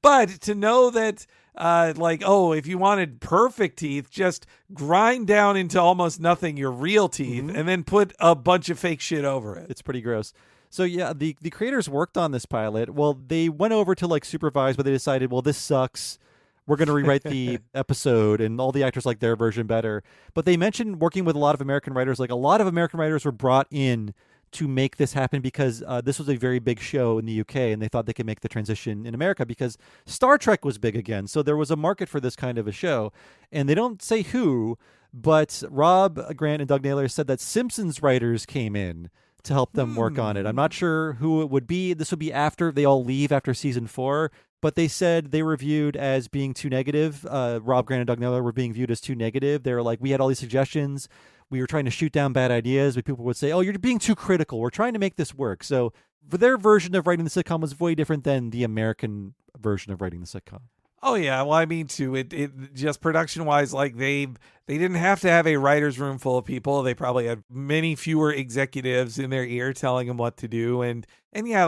but to know that if you wanted perfect teeth, just grind down into almost nothing your real teeth and then put a bunch of fake shit over it. It's pretty gross. So yeah, the creators worked on this pilot. Well, they went over to supervise, but they decided, well, this sucks. We're going to rewrite the episode, and all the actors like their version better. But they mentioned working with a lot of American writers. Like, a lot of American writers were brought in to make this happen because this was a very big show in the UK, and they thought they could make the transition in America because Star Trek was big again. So there was a market for this kind of a show. And they don't say who, but Rob Grant and Doug Naylor said that Simpsons writers came in to help them work on it. I'm not sure who it would be. This would be after they all leave after season 4. But they said they were viewed as being too negative. Rob Grant and Doug Naylor were being viewed as too negative. They were like, we had all these suggestions. We were trying to shoot down bad ideas, but people would say, oh, you're being too critical. We're trying to make this work. So for their version of writing the sitcom was way different than the American version of writing the sitcom. Oh yeah, well I mean too. It just production wise, like they didn't have to have a writer's room full of people. They probably had many fewer executives in their ear telling them what to do. And yeah,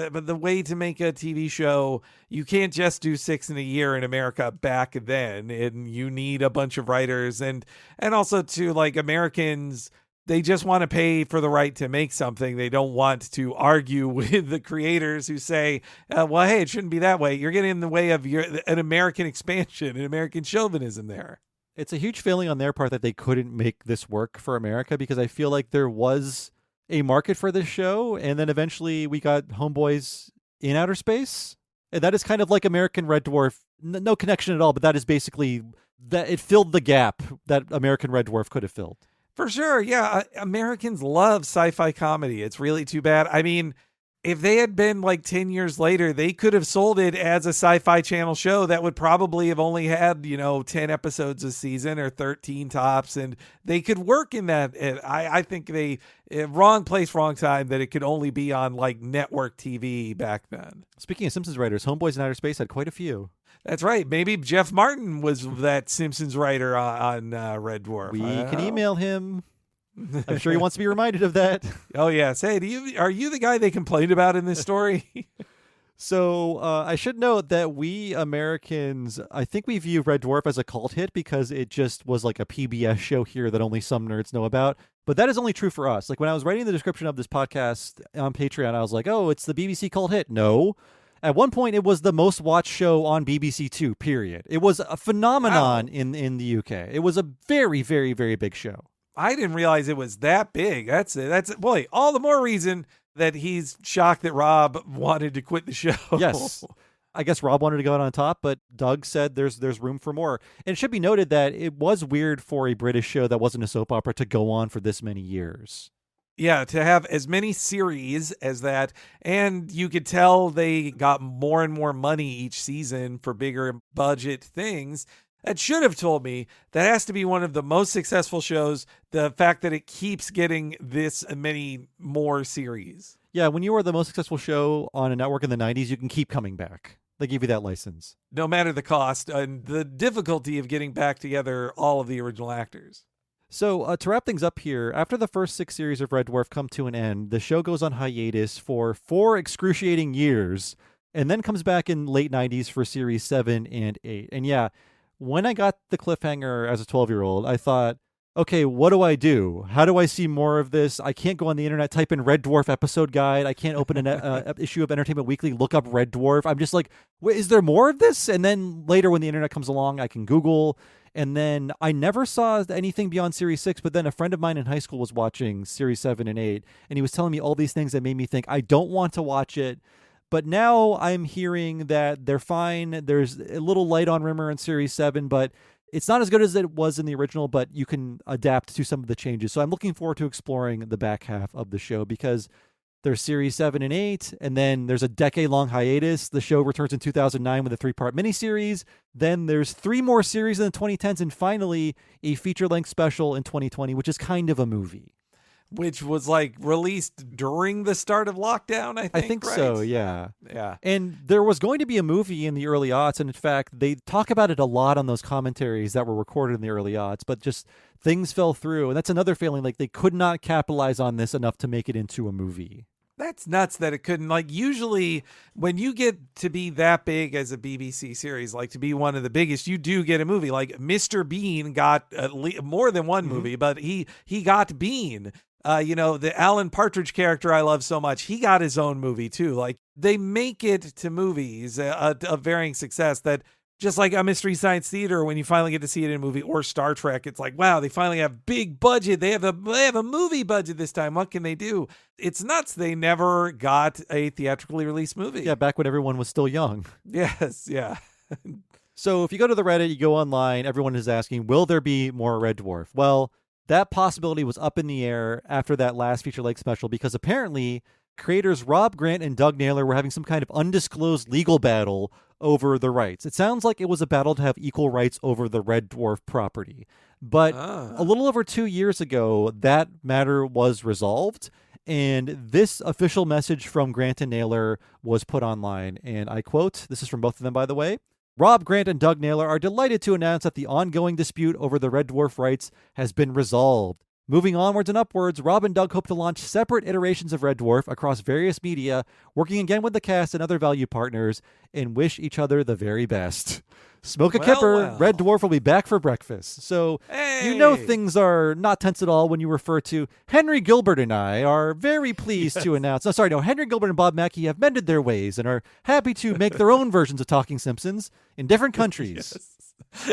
but the way to make a TV show, you can't just do 6 in a year in America back then. And you need a bunch of writers and also too, like, Americans, they just want to pay for the right to make something. They don't want to argue with the creators who say, well, hey, it shouldn't be that way. You're getting in the way of an American expansion, an American chauvinism there. It's a huge failing on their part that they couldn't make this work for America, because I feel like there was a market for this show. And then eventually we got Homeboys in Outer Space. And that is kind of like American Red Dwarf. No connection at all, but that is basically that it filled the gap that American Red Dwarf could have filled. For sure, yeah. Americans love sci-fi comedy. It's really too bad. I mean, if they had been like 10 years later, they could have sold it as a Sci-Fi Channel show that would probably have only had, 10 episodes a season or 13 tops, and they could work in that. And I think wrong place, wrong time, that it could only be on like network TV back then. Speaking of Simpsons writers, Homeboys in Outer Space had quite a few. That's right. Maybe Jeff Martin was that Simpsons writer on Red Dwarf. We can email him. I'm sure he wants to be reminded of that. Oh, yes. Hey, are you the guy they complained about in this story? So I should note that we Americans, I think we view Red Dwarf as a cult hit because it just was like a PBS show here that only some nerds know about. But that is only true for us. Like, when I was writing the description of this podcast on Patreon, I was like, oh, it's the BBC cult hit. No. At one point, it was the most watched show on BBC Two, period. It was a phenomenon in the UK. It was a very, very, very big show. I didn't realize it was that big. That's boy, all the more reason that he's shocked that Rob wanted to quit the show. Yes. I guess Rob wanted to go out on top, but Doug said there's room for more. And it should be noted that it was weird for a British show that wasn't a soap opera to go on for this many years. Yeah, to have as many series as that, and you could tell they got more and more money each season for bigger budget things. That should have told me that has to be one of the most successful shows, the fact that it keeps getting this many more series. Yeah, when you are the most successful show on a network in the 90s, you can keep coming back. They give you that license. No matter the cost and the difficulty of getting back together all of the original actors. So to wrap things up here, after the first 6 series of Red Dwarf come to an end, the show goes on hiatus for 4 excruciating years, and then comes back in late 90s for series 7 and 8. And yeah, when I got the cliffhanger as a 12-year-old, I thought, okay, what do I do? How do I see more of this? I can't go on the internet, type in Red Dwarf episode guide. I can't open an issue of Entertainment Weekly, look up Red Dwarf. I'm just like, wait, is there more of this? And then later when the internet comes along, I can Google. And then I never saw anything beyond Series 6, but then a friend of mine in high school was watching Series 7 and 8, and he was telling me all these things that made me think, I don't want to watch it. But now I'm hearing that they're fine. There's a little light on Rimmer in Series 7, but it's not as good as it was in the original, but you can adapt to some of the changes. So I'm looking forward to exploring the back half of the show, because there's Series 7 and 8, and then there's a decade-long hiatus. The show returns in 2009 with a 3-part miniseries. Then there's 3 more series in the 2010s, and finally a feature-length special in 2020, which is kind of a movie. Which was like released during the start of lockdown, I think. Right? So, yeah. Yeah. And there was going to be a movie in the early aughts, and in fact, they talk about it a lot on those commentaries that were recorded in the early aughts, but just things fell through. And that's another failing. Like, they could not capitalize on this enough to make it into a movie. That's nuts that it couldn't. Like, usually when you get to be that big as a BBC series, like to be one of the biggest, you do get a movie. Like Mr. Bean got more than one movie, but he got Bean. The Alan Partridge character I love so much, he got his own movie too. Like, they make it to movies of varying success, that just like a Mystery Science Theater, when you finally get to see it in a movie, or Star Trek, it's like, wow, they finally have big budget. They have a movie budget this time. What can they do? It's nuts. They never got a theatrically released movie. Yeah, back when everyone was still young. Yes, yeah. So if you go to the Reddit, you go online, everyone is asking, will there be more Red Dwarf? Well, that possibility was up in the air after that last feature-length special, because apparently creators Rob Grant and Doug Naylor were having some kind of undisclosed legal battle over the rights. It sounds like it was a battle to have equal rights over the Red Dwarf property. But a little over 2 years ago, that matter was resolved, and this official message from Grant and Naylor was put online. And I quote, this is from both of them, by the way, Rob Grant and Doug Naylor are delighted to announce that the ongoing dispute over the Red Dwarf rights has been resolved. Moving onwards and upwards, Rob and Doug hope to launch separate iterations of Red Dwarf across various media, working again with the cast and other value partners, and wish each other the very best. Smoke a kipper, Red Dwarf will be back for breakfast. So you know things are not tense at all when you refer to Henry Gilbert and I are very pleased to announce. Henry Gilbert and Bob Mackey have mended their ways and are happy to make their own versions of Talking Simpsons in different countries.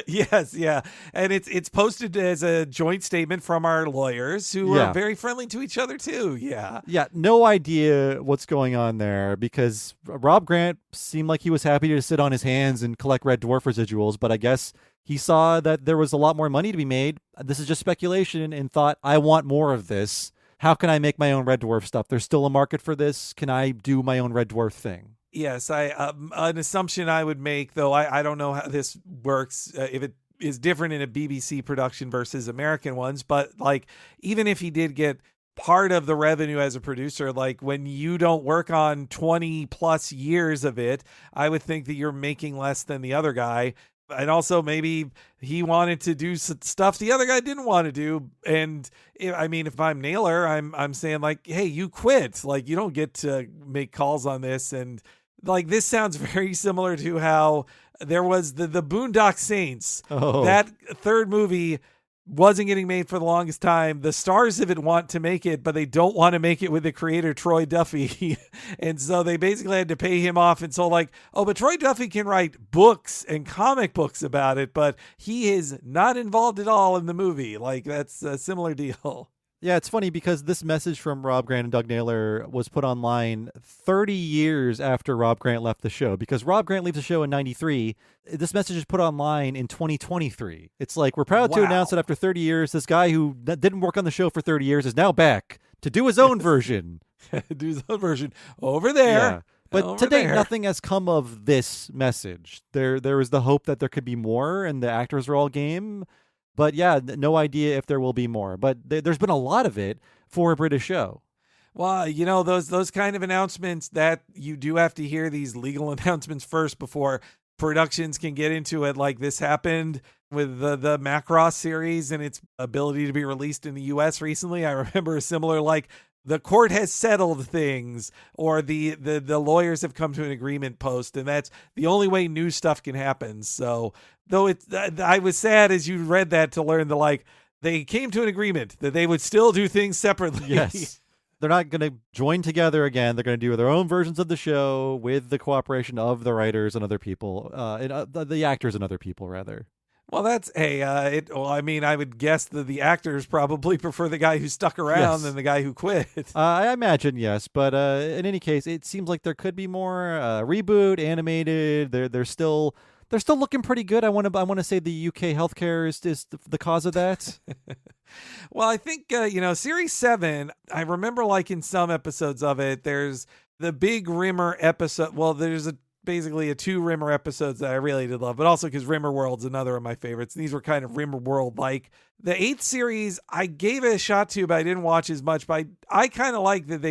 Yes, yeah. And it's posted as a joint statement from our lawyers, who are very friendly to each other too. Yeah. Yeah, no idea what's going on there, because Rob Grant seemed like he was happy to sit on his hands and collect Red Dwarf residuals, but I guess he saw that there was a lot more money to be made. This is just speculation, and thought, I want more of this. How can I make my own Red Dwarf stuff? There's still a market for this. Can I do my own Red Dwarf thing? Yes, an assumption I would make, though I don't know how this works, if it is different in a BBC production versus American ones, but like, even if he did get part of the revenue as a producer, like when you don't work on 20 plus years of it, I would think that you're making less than the other guy. And also maybe he wanted to do stuff the other guy didn't want to do. And if I'm Naylor, I'm saying like, hey, you quit. Like, you don't get to make calls on this. And like, this sounds very similar to how there was the Boondock Saints. That third movie wasn't getting made for the longest time. The stars of it want to make it, but they don't want to make it with the creator Troy Duffy. And so they basically had to pay him off. And so like, but Troy Duffy can write books and comic books about it, but he is not involved at all in the movie. Like, that's a similar deal. Yeah, it's funny because this message from Rob Grant and Doug Naylor was put online 30 years after Rob Grant left the show, because Rob Grant leaves the show in 93. This message is put online in 2023. It's like, we're proud to announce that after 30 years, this guy who didn't work on the show for 30 years is now back to do his own version. Do his own version over there. Yeah. But over to date, there. nothing has come of this message. There is the hope that there could be more, and the actors are all game. But yeah, no idea if there will be more. But there's been a lot of it for a British show. Well, you know, those kind of announcements that you do have to hear these legal announcements first before productions can get into it. Like this happened with the Macross series and its ability to be released in the U.S. recently. I remember a similar, like, the court has settled things, or the lawyers have come to an agreement post, and that's the only way new stuff can happen. So, though I was sad as you read that to learn that, like, they came to an agreement that they would still do things separately. Yes. They're not going to join together again. They're going to do their own versions of the show with the cooperation of the writers and other people, the actors and other people, rather. Well, that's I mean, I would guess that the actors probably prefer the guy who stuck around than the guy who quit. I imagine, yes. But in any case, it seems like there could be more reboot, animated. They're still looking pretty good. I want to say the UK healthcare is the cause of that. Well, I think Series 7. I remember liking some episodes of it. There's the big Rimmer episode. Well, there's basically a 2 Rimmer episodes that I really did love, but also because Rimmer World's another of my favorites. These were kind of Rimmer World like. The 8th series I gave it a shot to, but I didn't watch as much. But I kind of like that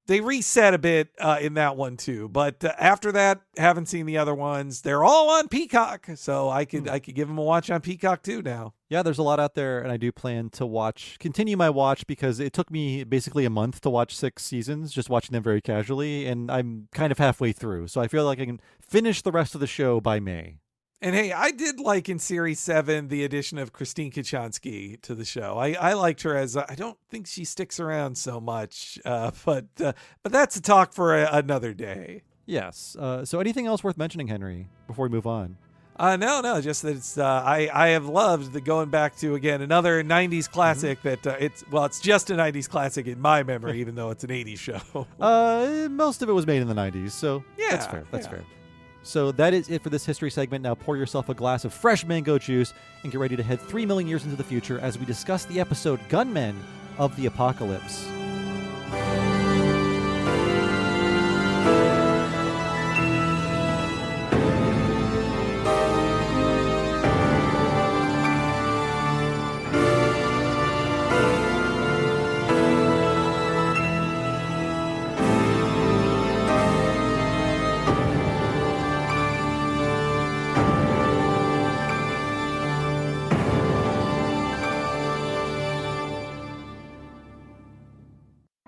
they reset a bit in that one too. But after that, haven't seen the other ones. They're all on Peacock, so I could give them a watch on Peacock too now. Yeah, there's a lot out there, and I do plan to continue my watch, because it took me basically a month to watch 6 seasons, just watching them very casually, and I'm kind of halfway through, so I feel like I can finish the rest of the show by May. And hey, I did like in Series 7 the addition of Christine Kachansky to the show. I liked her as I don't think she sticks around so much, but that's a talk for another day. Yes. So anything else worth mentioning, Henry, before we move on? No, just that it's I have loved the going back to, again, another 90s classic that it's just a 90s classic in my memory, even though it's an 80s show. Most of it was made in the 90s, so yeah, that's fair. So that is it for this history segment. Now pour yourself a glass of fresh mango juice and get ready to head 3 million years into the future as we discuss the episode Gunmen of the Apocalypse.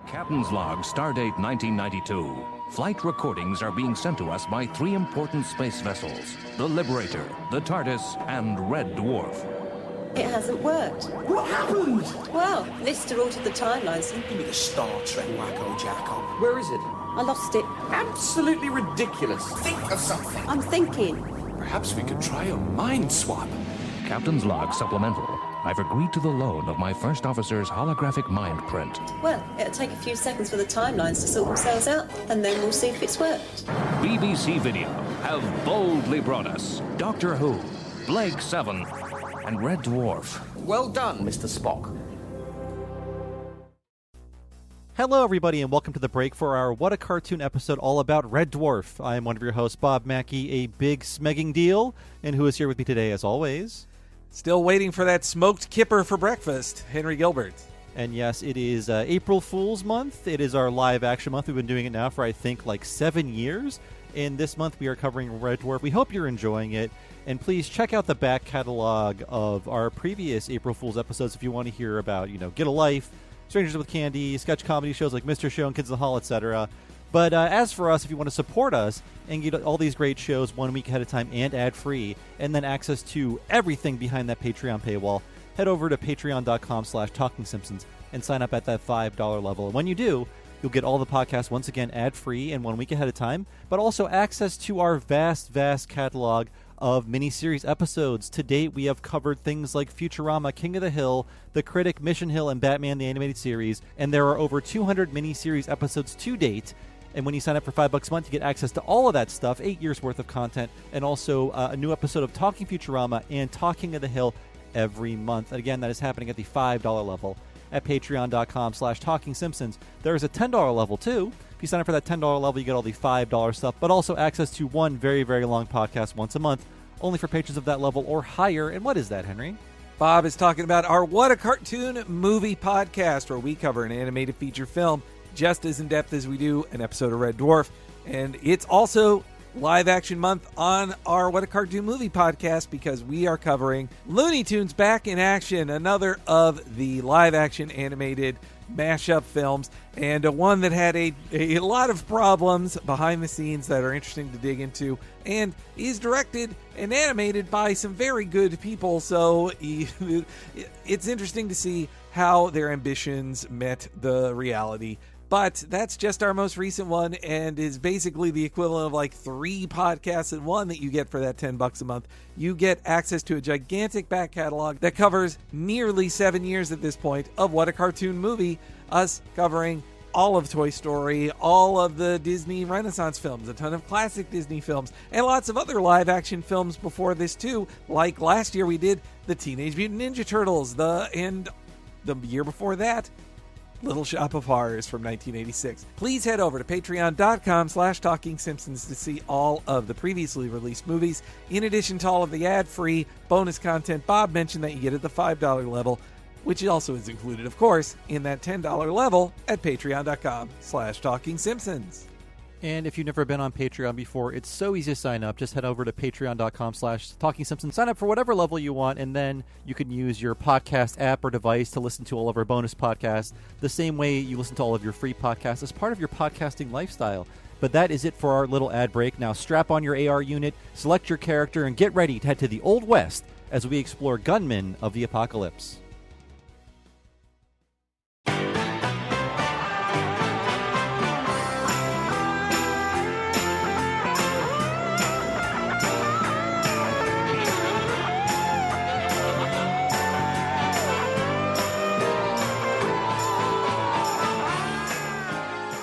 Captain's log, stardate 1992. Flight recordings are being sent to us by 3 important space vessels: the Liberator, the TARDIS, and Red Dwarf. It hasn't worked. What happened? Well, Lister altered the timelines. Give me the Star Trek wacko jacko. Where is it? I lost it. Absolutely ridiculous. Think of something. I'm thinking. Perhaps we could try a mind swap. Captain's log supplemental. I've agreed to the loan of my first officer's holographic mind print. Well, it'll take a few seconds for the timelines to sort themselves out, and then we'll see if it's worked. BBC Video have boldly brought us Doctor Who, Blake 7, and Red Dwarf. Well done, Mr. Spock. Hello, everybody, and welcome to the break for our What a Cartoon episode all about Red Dwarf. I am one of your hosts, Bob Mackey, a big smegging deal, and who is here with me today, as always? Still waiting for that smoked kipper for breakfast, Henry Gilbert. And yes, it is April Fool's Month. It is our live action month. We've been doing it now for, I think, like 7 years. And this month we are covering Red Dwarf. We hope you're enjoying it. And please check out the back catalog of our previous April Fool's episodes if you want to hear about, Get a Life, Strangers with Candy, sketch comedy shows like Mr. Show and Kids in the Hall, etc. But as for us, if you want to support us and get all these great shows 1 week ahead of time and ad-free, and then access to everything behind that Patreon paywall, head over to patreon.com/TalkingSimpsons and sign up at that $5 level. And when you do, you'll get all the podcasts once again ad-free and 1 week ahead of time, but also access to our vast, vast catalog of miniseries episodes. To date, we have covered things like Futurama, King of the Hill, The Critic, Mission Hill, and Batman the Animated Series, and there are over 200 miniseries episodes to date. And when you sign up for $5 a month, you get access to all of that stuff, 8 years worth of content, and also a new episode of Talking Futurama and Talking of the Hill every month. And again, that is happening at the $5 level. at patreon.com/TalkingSimpsons. There is a $10 level, too. If you sign up for that $10 level, you get all the $5 stuff, but also access to one very, very long podcast once a month, only for patrons of that level or higher. And what is that, Henry? Bob is talking about our What a Cartoon movie podcast, where we cover an animated feature film just as in-depth as we do an episode of Red Dwarf. And it's also live action month on our What a Cartoon movie podcast, because we are covering Looney Tunes Back in Action, another of the live action animated mashup films, and one that had a lot of problems behind the scenes that are interesting to dig into, and is directed and animated by some very good people, so it's interesting to see how their ambitions met the reality. But that's just our most recent one, and is basically the equivalent of like 3 podcasts in one that you get for that $10 a month. You get access to a gigantic back catalog that covers nearly 7 years at this point of What a Cartoon Movie, us covering all of Toy Story, all of the Disney Renaissance films, a ton of classic Disney films, and lots of other live action films before this too. Like last year we did the Teenage Mutant Ninja Turtles, and the year before that, Little Shop of Horrors from 1986. Please head over to patreon.com/TalkingSimpsons to see all of the previously released movies, in addition to all of the ad-free bonus content Bob mentioned that you get at the $5 level, which also is included, of course, in that $10 level at patreon.com/TalkingSimpsons. And if you've never been on Patreon before, it's so easy to sign up. Just head over to patreon.com/TalkingSimpsons. Sign up for whatever level you want, and then you can use your podcast app or device to listen to all of our bonus podcasts the same way you listen to all of your free podcasts as part of your podcasting lifestyle. But that is it for our little ad break. Now strap on your AR unit, select your character, and get ready to head to the Old West as we explore Gunmen of the Apocalypse.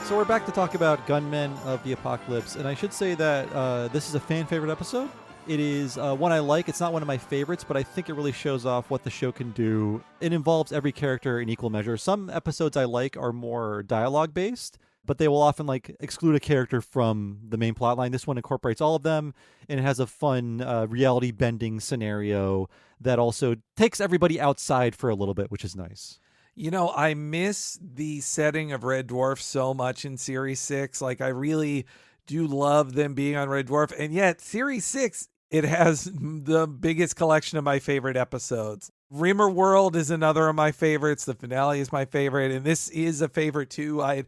So we're back to talk about Gunmen of the Apocalypse, and I should say that this is a fan favorite episode. It is one I like. It's not one of my favorites, but I think it really shows off what the show can do. It involves every character in equal measure. Some episodes I like are more dialogue based, but they will often like exclude a character from the main plot line. This one incorporates all of them, and it has a fun reality bending scenario that also takes everybody outside for a little bit, which is nice. You know, I miss the setting of Red Dwarf so much in Series 6. Like, I really do love them being on Red Dwarf. And yet, Series 6, it has the biggest collection of my favorite episodes. Rimmer World is another of my favorites. The finale is my favorite. And this is a favorite, too. I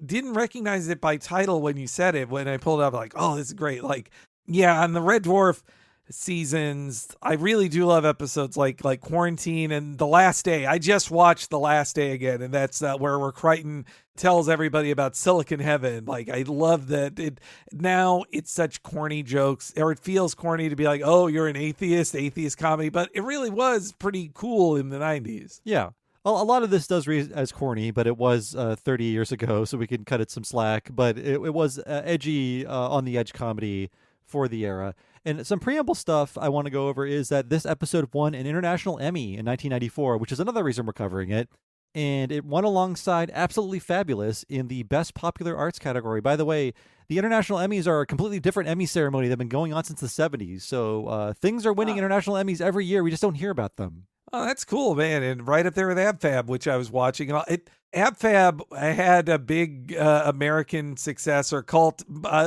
didn't recognize it by title when you said it. When I pulled it up, like, oh, this is great. Like, yeah, on the Red Dwarf seasons, I really do love episodes like Quarantine and The Last Day. I just watched The Last Day again, and that's where Crichton tells everybody about Silicon Heaven. Like, I love that. Now it's such corny jokes, or it feels corny to be like, oh, you're an atheist comedy, but it really was pretty cool in the 90s. Yeah. Well, a lot of this does read as corny, but it was 30 years ago, so we can cut it some slack. But it was edgy, on the edge comedy for the era. And some preamble stuff I want to go over is that this episode won an International Emmy in 1994, which is another reason we're covering it. And it won alongside Absolutely Fabulous in the Best Popular Arts category. By the way, the International Emmys are a completely different Emmy ceremony that have been going on since the 70s. So things are winning International Emmys every year. We just don't hear about them. Oh, that's cool, man. And right up there with AbFab, which I was watching. AbFab had a big American success, or cult,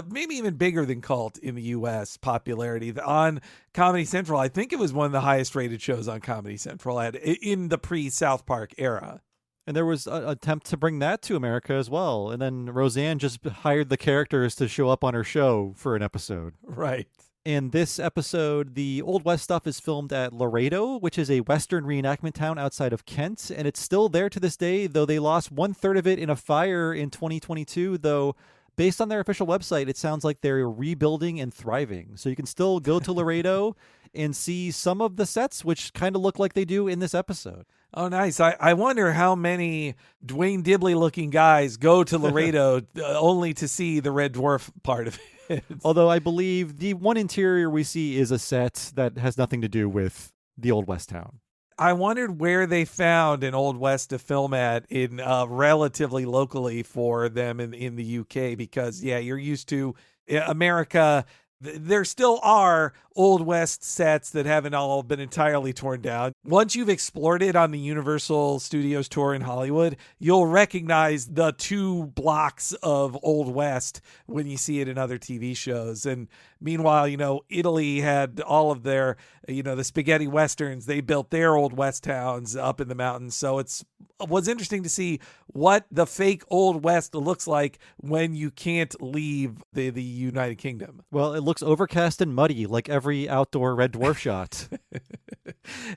maybe even bigger than cult in the U.S. popularity on Comedy Central. I think it was one of the highest rated shows on Comedy Central in the pre-South Park era. And there was an attempt to bring that to America as well. And then Roseanne just hired the characters to show up on her show for an episode. Right. In this episode, the Old West stuff is filmed at Laredo, which is a Western reenactment town outside of Kent. And it's still there to this day, though they lost 1/3 of it in a fire in 2022. Though, based on their official website, it sounds like they're rebuilding and thriving. So you can still go to Laredo and see some of the sets, which kind of look like they do in this episode. Oh, nice. I wonder how many Dwayne Dibley-looking guys go to Laredo only to see the Red Dwarf part of it. Although I believe the one interior we see is a set that has nothing to do with the Old West town. I wondered where they found an Old West to film at in relatively locally for them in the UK, because you're used to America. There still are Old West sets that haven't all been entirely torn down. Once you've explored it on the Universal Studios tour in Hollywood, you'll recognize the 2 blocks of Old West when you see it in other TV shows. And meanwhile, Italy had all of their, the spaghetti westerns. They built their Old West towns up in the mountains. So it was interesting to see what the fake Old West looks like when you can't leave the United Kingdom. Well, it looks overcast and muddy like every outdoor Red Dwarf shot.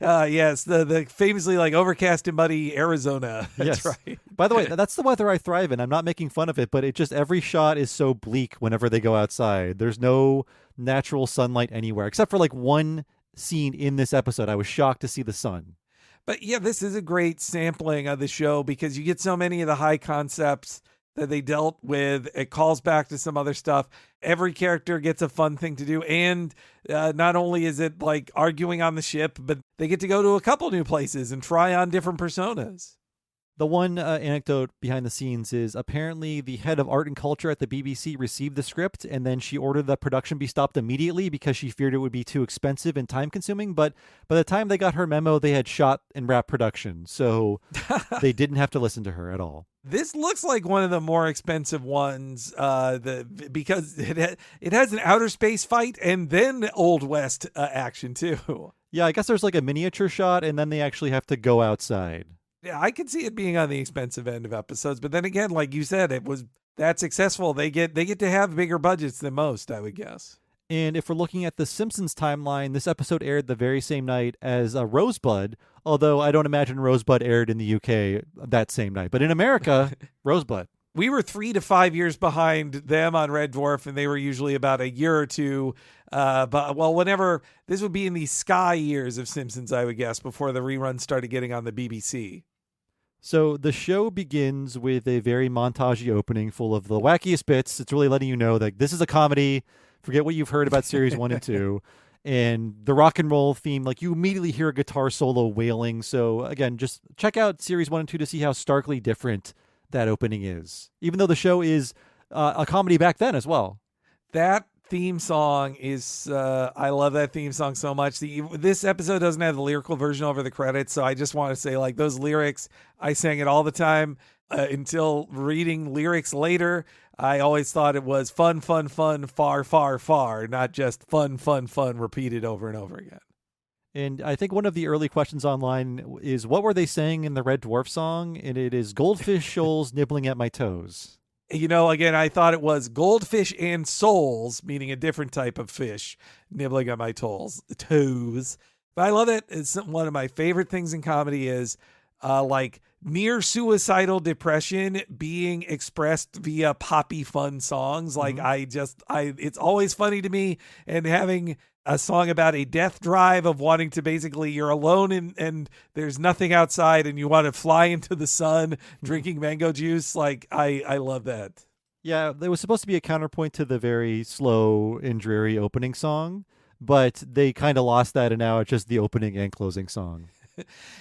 Yes, the famously overcast and muddy Arizona. That's right. By the way, that's the weather I thrive in. I'm not making fun of it, but every shot is so bleak whenever they go outside. There's no natural sunlight anywhere, except for one scene in this episode. I was shocked to see the sun. But this is a great sampling of the show because you get so many of the high concepts that they dealt with. It calls back to some other stuff. Every character gets a fun thing to do. And not only is it arguing on the ship, but they get to go to a couple new places and try on different personas. The one anecdote behind the scenes is apparently the head of art and culture at the BBC received the script, and then she ordered the production be stopped immediately because she feared it would be too expensive and time consuming. But by the time they got her memo, they had shot and wrapped production, so they didn't have to listen to her at all. This looks like one of the more expensive ones because it has an outer space fight and then Old West action too. Yeah, I guess there's a miniature shot, and then they actually have to go outside. Yeah, I could see it being on the expensive end of episodes, but then again, like you said, it was that successful. They get to have bigger budgets than most, I would guess. And if we're looking at the Simpsons timeline, this episode aired the very same night as Rosebud, although I don't imagine Rosebud aired in the UK that same night. But in America, Rosebud. We were 3 to 5 years behind them on Red Dwarf, and they were usually about a year or two. Whenever this would be in the Sky years of Simpsons, I would guess, before the reruns started getting on the BBC. So the show begins with a very montagey opening full of the wackiest bits. It's really letting you know that this is a comedy. Forget what you've heard about series 1 and 2. And the rock and roll theme, you immediately hear a guitar solo wailing. So again, just check out series 1 and 2 to see how starkly different that opening is, even though the show is a comedy back then as well. That theme song is I love that theme song so much. This episode doesn't have the lyrical version over the credits, so I just want to say those lyrics, I sang it all the time until reading lyrics later. I always thought it was fun, fun, fun, far, far, far, not just fun, fun, fun repeated over and over again. And I think one of the early questions online is, what were they saying in the Red Dwarf song? And it is goldfish shoals nibbling at my toes. Again, I thought it was goldfish and souls, meaning a different type of fish, nibbling at my toes. But I love it. It's one of my favorite things in comedy is near suicidal depression being expressed via poppy fun songs. It's always funny to me, and having a song about a death drive of wanting to basically, you're alone and there's nothing outside and you want to fly into the sun drinking mango juice. I love that. Yeah, there was supposed to be a counterpoint to the very slow and dreary opening song, but they kind of lost that, and now it's just the opening and closing song.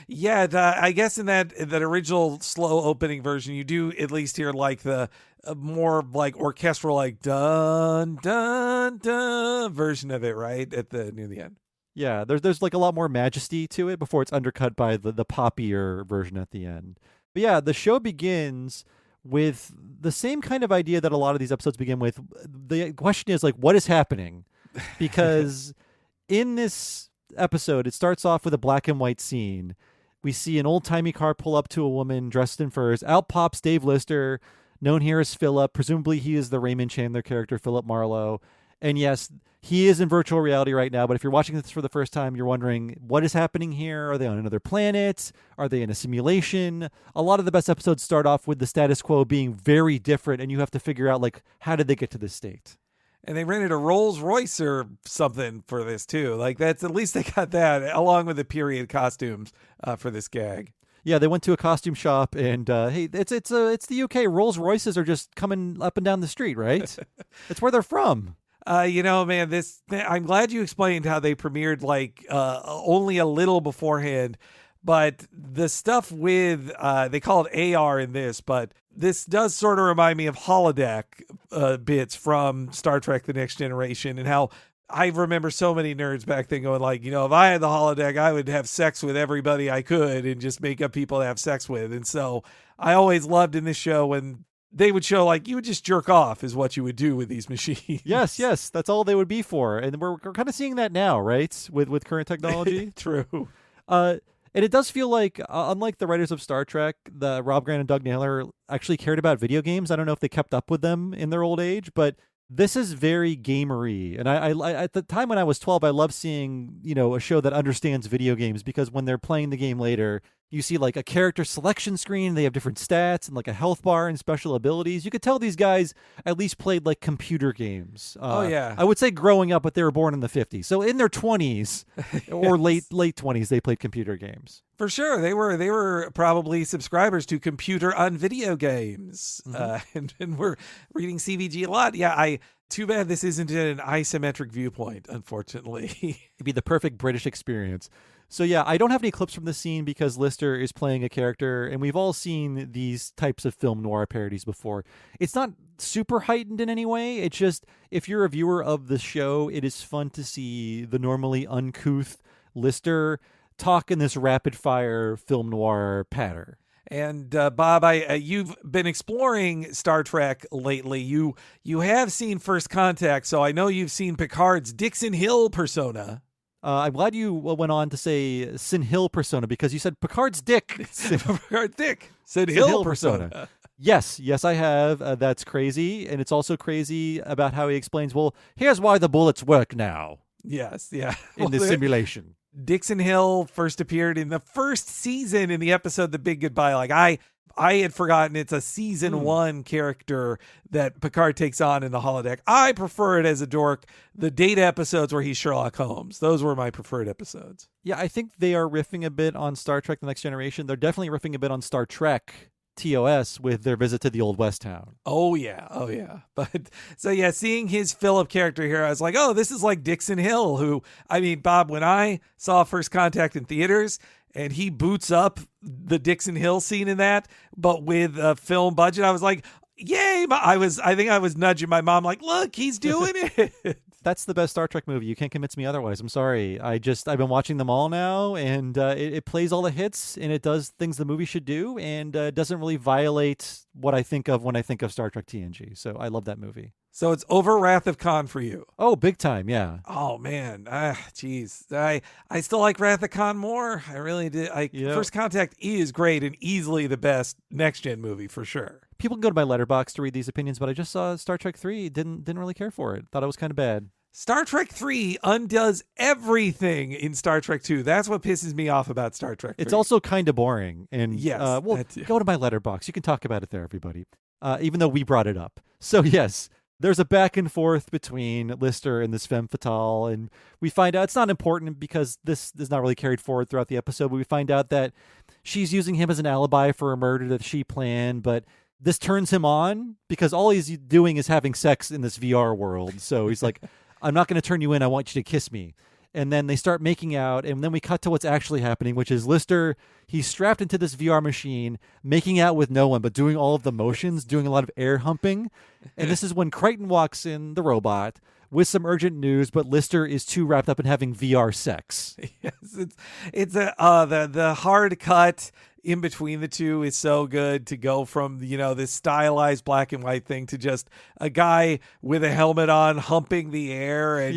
Yeah, I guess in that original slow opening version, you do at least hear the more orchestral dun dun dun version of it, right at near the end. Yeah, there's a lot more majesty to it before it's undercut by the poppier version at the end. But yeah, the show begins with the same kind of idea that a lot of these episodes begin with. The question is what is happening? Because in this episode, it starts off with a black and white scene. We see an old-timey car pull up to a woman dressed in furs. Out pops Dave Lister, known here as Philip. Presumably he is the Raymond Chandler character, Philip Marlowe. And yes, he is in virtual reality right now, but if you're watching this for the first time, you're wondering, what is happening here? Are they on another planet? Are they in a simulation? A lot of the best episodes start off with the status quo being very different, and you have to figure out, how did they get to this state? And they rented a Rolls Royce or something for this too. That's at least they got that along with the period costumes for this gag. Yeah, they went to a costume shop, and hey, it's the UK. Rolls Royces are just coming up and down the street, right? It's where they're from. Man, I'm glad you explained how they premiered only a little beforehand. But the stuff with, they call it AR in this, but this does sort of remind me of holodeck bits from Star Trek The Next Generation, and how I remember so many nerds back then going like, if I had the holodeck, I would have sex with everybody I could and just make up people to have sex with. And so I always loved in this show when they would show like you would just jerk off is what you would do with these machines. Yes, that's all they would be for. And we're kind of seeing that now, right? With current technology. True. And it does feel like, unlike the writers of Star Trek, the Rob Grant and Doug Naylor actually cared about video games. I don't know if they kept up with them in their old age, but this is very gamery. And I at the time when I was 12, I loved seeing, a show that understands video games, because when they're playing the game later, you see like a character selection screen. They have different stats and like a health bar and special abilities. You could tell these guys at least played like computer games. Yeah. I would say growing up, but they were born in the 50s. So in their 20s or late 20s, they played computer games. For sure. They were probably subscribers to Computer on Video Games. And we're reading CVG a lot. Yeah, too bad this isn't an isometric viewpoint, unfortunately. It'd be the perfect British experience. So yeah, I don't have any clips from this scene because Lister is playing a character, and we've all seen these types of film noir parodies before. It's not super heightened in any way. It's just, if you're a viewer of the show, it is fun to see the normally uncouth Lister talk in this rapid-fire film noir patter. And Bob, you've been exploring Star Trek lately. You have seen First Contact, so I know you've seen Picard's Dixon Hill persona. I'm glad you went on to say Sin Hill persona, because you said Picard's dick. Picard's dick. Sin Hill persona. Yes, I have. That's crazy. And it's also crazy about how he explains, well, here's why the bullets work now. Yes, yeah. In this simulation. Dixon Hill first appeared in the first season in the episode The Big Goodbye. Like I had forgotten it's a season 1 character that Picard takes on in the holodeck. I prefer it as a dork. The Data episodes where he's Sherlock Holmes. Those were my preferred episodes. Yeah, I think they are riffing a bit on Star Trek The Next Generation. They're definitely riffing a bit on Star Trek TOS with their visit to the old West Town. Oh yeah. But so yeah, seeing his Philip character here, I was like, oh, this is like Dixon Hill, who, I mean, Bob, when I saw First Contact in theaters and he boots up the Dixon Hill scene in that, but with a film budget, I was like, yay. I think I was nudging my mom like, look, he's doing it. That's the best Star Trek movie. You can't convince me otherwise. I'm sorry. I've been watching them all now, and it plays all the hits, and it does things the movie should do, and doesn't really violate what I think of when I think of Star Trek TNG. So I love that movie. So it's over Wrath of Khan for you. Oh, big time, yeah. Oh man, geez, I still like Wrath of Khan more. I really did. First Contact is great and easily the best next gen movie for sure. People can go to my letterbox to read these opinions, but I just saw Star Trek 3. Didn't really care for it. Thought it was kind of bad. Star Trek 3 undoes everything in Star Trek 2. That's what pisses me off about Star Trek 3. It's also kind of boring. And yes, go to my letterbox. You can talk about it there, everybody. Even though we brought it up. So yes, there's a back and forth between Lister and this femme fatale, and we find out it's not important because this is not really carried forward throughout the episode, but we find out that she's using him as an alibi for a murder that she planned, but this turns him on because all he's doing is having sex in this VR world. So he's like, I'm not going to turn you in. I want you to kiss me. And then they start making out, and then we cut to what's actually happening, which is Lister, he's strapped into this VR machine, making out with no one, but doing all of the motions, doing a lot of air humping. And this is when Crichton walks in, the robot, with some urgent news, but Lister is too wrapped up in having VR sex. Yes, it's the hard cut in between the two is so good to go from, this stylized black and white thing to just a guy with a helmet on humping the air and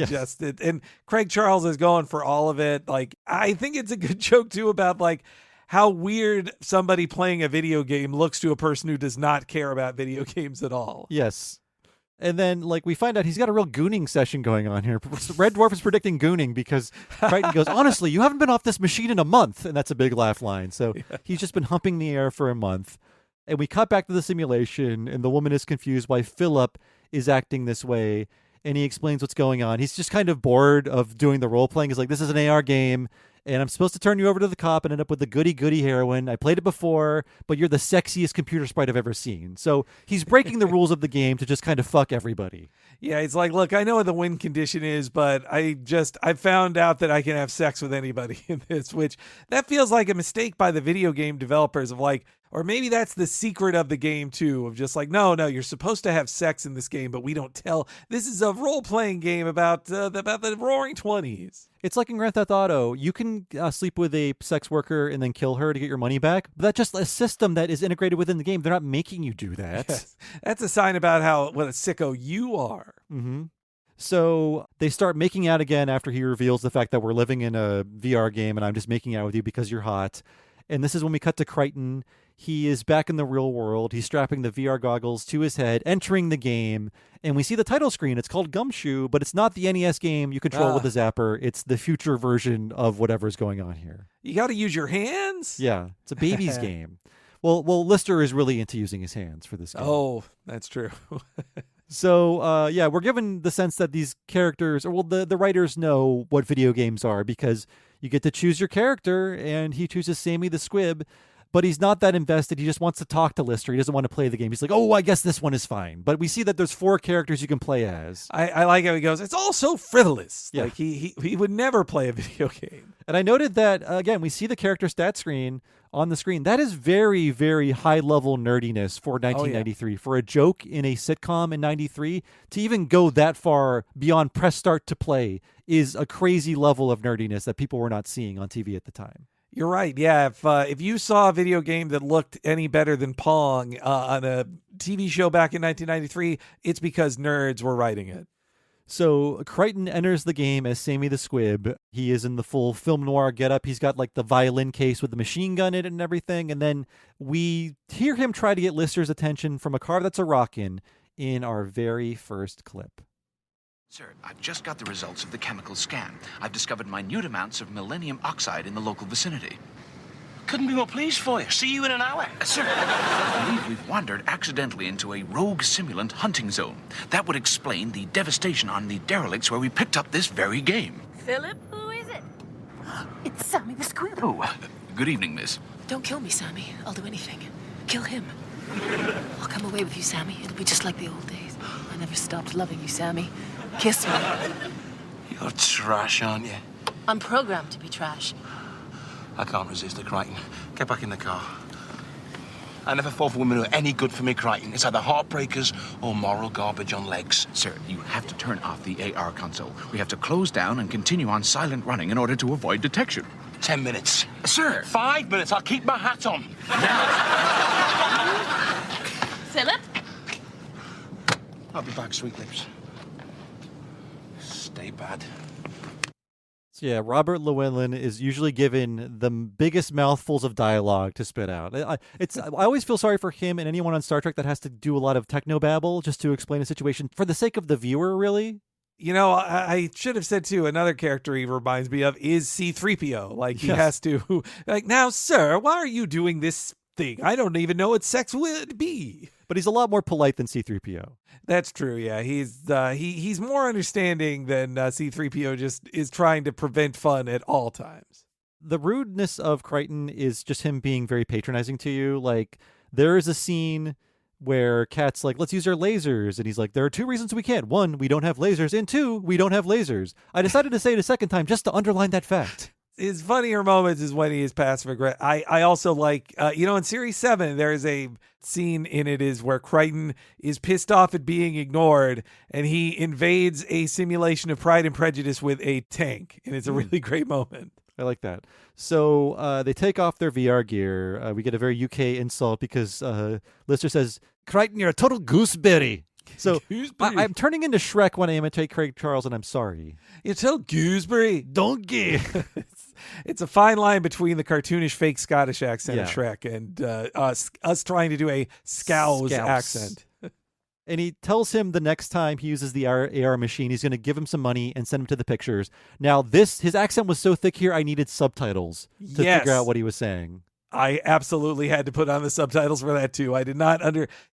and Craig Charles is going for all of it. Like, I think it's a good joke too about like how weird somebody playing a video game looks to a person who does not care about video games at all. Yes. And then, we find out he's got a real gooning session going on here. Red Dwarf is predicting gooning because Crichton goes, honestly, you haven't been off this machine in a month. And that's a big laugh line. So he's just been humping the air for a month. And we cut back to the simulation, and the woman is confused why Philip is acting this way. And he explains what's going on. He's just kind of bored of doing the role-playing. He's like, this is an AR game, and I'm supposed to turn you over to the cop and end up with the goody-goody heroine. I played it before, but you're the sexiest computer sprite I've ever seen. So he's breaking the rules of the game to just kind of fuck everybody. Yeah, he's like, look, I know what the win condition is, but I found out that I can have sex with anybody in this, which that feels like a mistake by the video game developers of like, or maybe that's the secret of the game too, of just like, no, you're supposed to have sex in this game, but we don't tell. This is a role-playing game about the roaring 20s. It's like in Grand Theft Auto. You can sleep with a sex worker and then kill her to get your money back, but that's just a system that is integrated within the game. They're not making you do that. Yes. That's a sign about what a sicko you are. Mm-hmm. So they start making out again after he reveals the fact that we're living in a VR game and I'm just making out with you because you're hot. And this is when we cut to Crichton. He is back in the real world. He's strapping the VR goggles to his head, entering the game, and we see the title screen. It's called Gumshoe, but it's not the NES game you control with a zapper. It's the future version of whatever's going on here. You got to use your hands? Yeah, it's a baby's game. Well, Lister is really into using his hands for this game. Oh, that's true. So, we're given the sense that these characters, the writers know what video games are because you get to choose your character, and he chooses Sammy the Squib, but he's not that invested. He just wants to talk to Lister. He doesn't want to play the game. He's like, oh, I guess this one is fine. But we see that there's 4 characters you can play as. I like how he goes, it's all so frivolous. Yeah. Like he would never play a video game. And I noted that, again, we see the character stat screen on the screen. That is very, very high-level nerdiness for 1993. For a joke in a sitcom in 93, to even go that far beyond press start to play is a crazy level of nerdiness that people were not seeing on TV at the time. You're right. Yeah, if you saw a video game that looked any better than Pong on a TV show back in 1993, it's because nerds were writing it. So Crichton enters the game as Sammy the Squib. He is in the full film noir getup. He's got like the violin case with the machine gun in it and everything. And then we hear him try to get Lister's attention from a car that's a rockin' in our very first clip. Sir, I've just got the results of the chemical scan. I've discovered minute amounts of millennium oxide in the local vicinity. Couldn't be more pleased for you. See you in an hour. Sir, I believe we've wandered accidentally into a rogue simulant hunting zone. That would explain the devastation on the derelicts where we picked up this very game. Philip, who is it? It's Sammy the Squib. Oh, good evening, miss. Don't kill me, Sammy. I'll do anything. Kill him. I'll come away with you, Sammy. It'll be just like the old days. I never stopped loving you, Sammy. Kiss me. You're trash, aren't you? I'm programmed to be trash. I can't resist the Crichton. Get back in the car. I never fall for women who are any good for me, Crichton. It's either heartbreakers or moral garbage on legs. Sir, you have to turn off the AR console. We have to close down and continue on silent running in order to avoid detection. 10 minutes. Sir! 5 minutes. I'll keep my hat on. Philip? I'll be back, sweet lips. Stay bad. So yeah, Robert Llewellyn is usually given the biggest mouthfuls of dialogue to spit out. I always feel sorry for him and anyone on Star Trek that has to do a lot of technobabble just to explain a situation for the sake of the viewer, really. You know, I should have said, too, another character he reminds me of is C-3PO. Like, he has to, like, now, sir, why are you doing this thing? I don't even know what sex would be. But he's a lot more polite than C-3PO. That's true, yeah. He's more understanding than C-3PO just is trying to prevent fun at all times. The rudeness of Crichton is just him being very patronizing to you. Like, there is a scene where Kat's like, let's use our lasers. And he's like, there are 2 reasons we can't. 1, we don't have lasers. And 2, we don't have lasers. I decided to say it a second time just to underline that fact. His funnier moments is when he is passive aggressive. I also like, in Series 7, there is a scene in it is where Crichton is pissed off at being ignored, and he invades a simulation of Pride and Prejudice with a tank, and it's a really great moment. I like that. So they take off their VR gear. We get a very UK insult because Lister says, Crichton, you're a total gooseberry. So I'm turning into Shrek when I imitate Craig Charles, and I'm sorry. You're a total gooseberry. Donkey. It's a fine line between the cartoonish fake Scottish accent of Shrek and us trying to do a scouse accent. And he tells him the next time he uses the AR machine, he's going to give him some money and send him to the pictures. Now, his accent was so thick here, I needed subtitles to figure out what he was saying. I absolutely had to put on the subtitles for that, too. I did not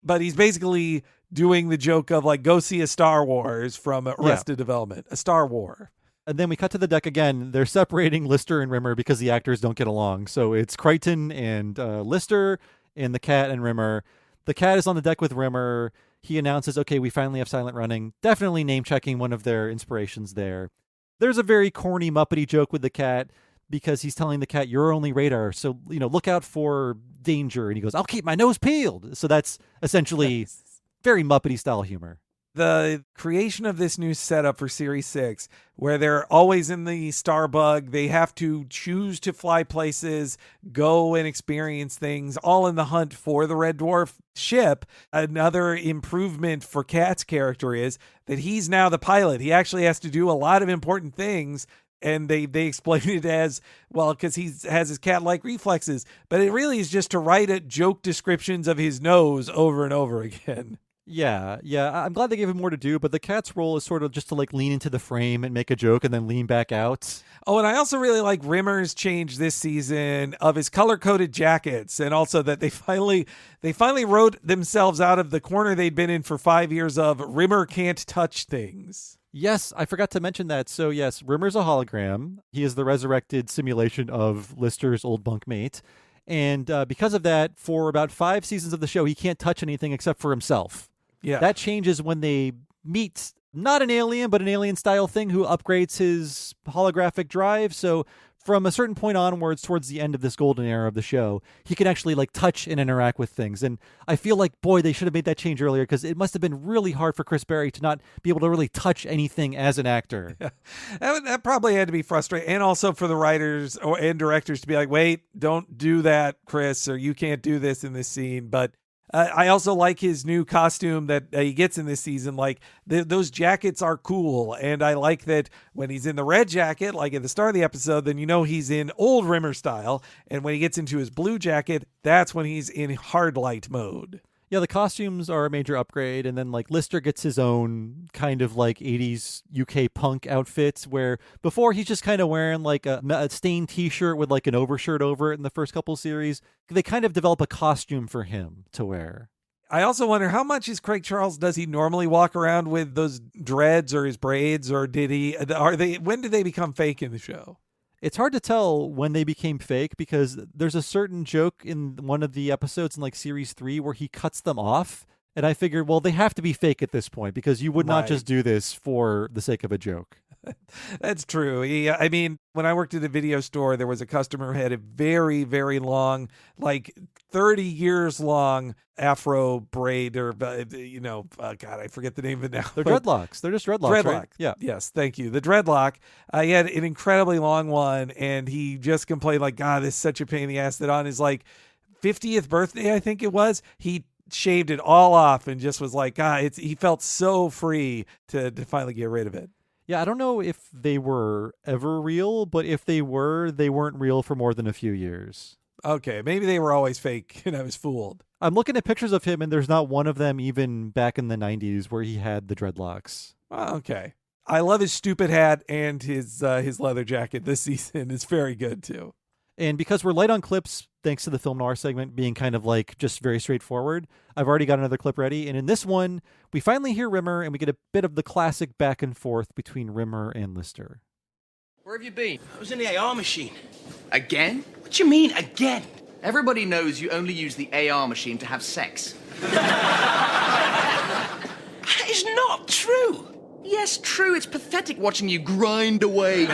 but he's basically doing the joke of, like, go see a Star Wars from Arrested Development. A Star War. And then we cut to the deck again. They're separating Lister and Rimmer because the actors don't get along. So it's Crichton and Lister and the cat and Rimmer. The cat is on the deck with Rimmer. He announces, okay, we finally have silent running. Definitely name-checking one of their inspirations there. There's a very corny, Muppety joke with the cat because he's telling the cat, you're only radar, so, look out for danger. And he goes, I'll keep my nose peeled. So that's essentially very Muppety-style humor. The creation of this new setup for Series 6, where they're always in the Starbug, they have to choose to fly places, go and experience things, all in the hunt for the Red Dwarf ship. Another improvement for Cat's character is that he's now the pilot. He actually has to do a lot of important things, and they explain it as, well, because he has his cat-like reflexes, but it really is just to write joke descriptions of his nose over and over again. Yeah. I'm glad they gave him more to do, but the cat's role is sort of just to lean into the frame and make a joke and then lean back out. Oh, and I also really like Rimmer's change this season of his color-coded jackets, and also that they finally wrote themselves out of the corner they'd been in for 5 years of Rimmer can't touch things. Yes, I forgot to mention that. So yes, Rimmer's a hologram. He is the resurrected simulation of Lister's old bunkmate. And because of that, for about 5 seasons of the show, he can't touch anything except for himself. Yeah. That changes when they meet not an alien, but an alien-style thing who upgrades his holographic drive. So from a certain point onwards, towards the end of this golden era of the show, he can actually touch and interact with things. And I feel like, boy, they should have made that change earlier because it must have been really hard for Chris Berry to not be able to really touch anything as an actor. Yeah. That probably had to be frustrating. And also for the writers and directors to be like, wait, don't do that, Chris, or you can't do this in this scene. But I also like his new costume that he gets in this season. Those jackets are cool. And I like that when he's in the red jacket, like at the start of the episode, then he's in old Rimmer style. And when he gets into his blue jacket, that's when he's in hard light mode. Yeah, the costumes are a major upgrade, and then Lister gets his own kind of 80s UK punk outfit where before he's just kind of wearing a stained t-shirt with an overshirt over it in the first couple series. They kind of develop a costume for him to wear. I also wonder how much Craig Charles, does he normally walk around with those dreads or his braids, or when did they become fake in the show? It's hard to tell when they became fake because there's a certain joke in one of the episodes in Series 3 where he cuts them off. And I figured, well, they have to be fake at this point because you would not just do this for the sake of a joke. That's true. When I worked at a video store, there was a customer who had a very, very long, 30 years long afro braid or, God, I forget the name of it now. They're dreadlocks. They're just dreadlocks, right? Yeah. Yes, thank you. The dreadlock. He had an incredibly long one, and he just complained God, this is such a pain in the ass that on his 50th birthday, I think it was, he shaved it all off and just was God, he felt so free to finally get rid of it. Yeah, I don't know if they were ever real, but if they were, they weren't real for more than a few years. Okay, maybe they were always fake and I was fooled. I'm looking at pictures of him, and there's not one of them even back in the 90s where he had the dreadlocks. Okay. I love his stupid hat and his leather jacket this season. It's very good, too. And because we're light on clips, thanks to the Film Noir segment being kind of just very straightforward, I've already got another clip ready. And in this one, we finally hear Rimmer, and we get a bit of the classic back and forth between Rimmer and Lister. Where have you been? I was in the AR machine. Again? What do you mean, again? Everybody knows you only use the AR machine to have sex. That is not true. Yes, true. It's pathetic watching you grind away.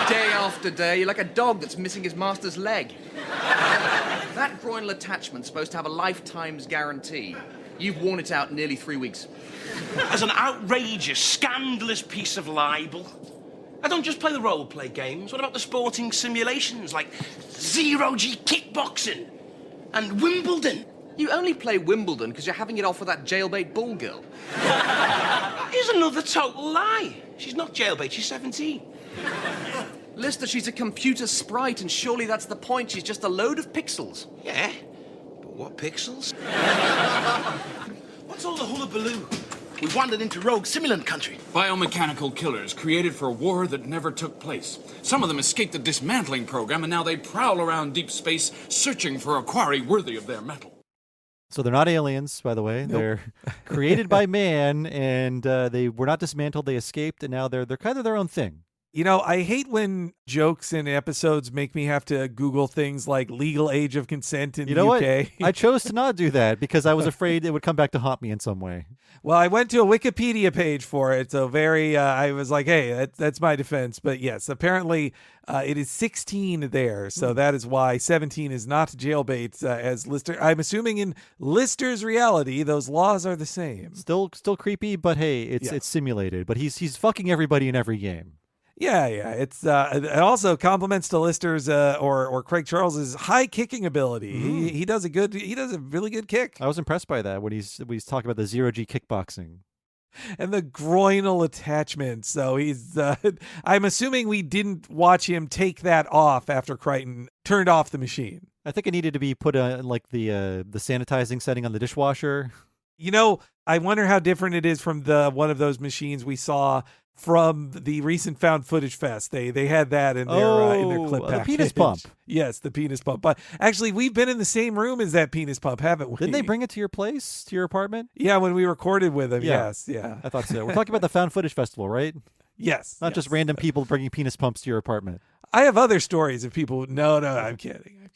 Day after day, you're like a dog that's missing his master's leg. That groinal attachment's supposed to have a lifetime's guarantee. You've worn it out nearly 3 weeks. As an outrageous, scandalous piece of libel. I don't just play the role-play games. What about the sporting simulations like Zero-G kickboxing and Wimbledon? You only play Wimbledon because you're having it off with that jailbait ball girl. Here's another total lie. She's not jailbait, she's 17. Lister, she's a computer sprite, and surely that's the point. She's just a load of pixels. Yeah? But what pixels? What's all the hullabaloo? We wandered into rogue simulant country. Biomechanical killers created for a war that never took place. Some of them escaped the dismantling program, and now they prowl around deep space searching for a quarry worthy of their metal. So they're not aliens, by the way. Nope. They're created by man, and they were not dismantled. They escaped, and now they're kind of their own thing. You know, I hate when jokes in episodes make me have to Google things like legal age of consent in the UK. What? I chose to not do that because I was afraid it would come back to haunt me in some way. Well, I went to a Wikipedia page for it, so I was like, hey, that's my defense. But yes, apparently it is 16 there, so that is why 17 is not jailbait as Lister. I'm assuming in Lister's reality, those laws are the same. Still creepy, but hey, it's simulated. But he's fucking everybody in every game. Yeah. It's it also compliments to Lister's or Craig Charles's high kicking ability. He does a really good kick. I was impressed by that when he's talking about the 0G kickboxing. And the groinal attachment. So he's I'm assuming we didn't watch him take that off after Crichton turned off the machine. I think it needed to be put in like the sanitizing setting on the dishwasher. You know, I wonder how different it is from the one of those machines we saw from the recent found footage fest. They had that in their clip package. The penis pump. Yes, the penis pump. But actually, we've been in the same room as that penis pump, haven't we? Didn't they bring it to your place, to your apartment? Yeah, when we recorded with them. Yeah. Yes, yeah. I thought so. We're talking about the found footage festival, right? Yes. Not just random people bringing penis pumps to your apartment. I have other stories of people. No, I'm kidding.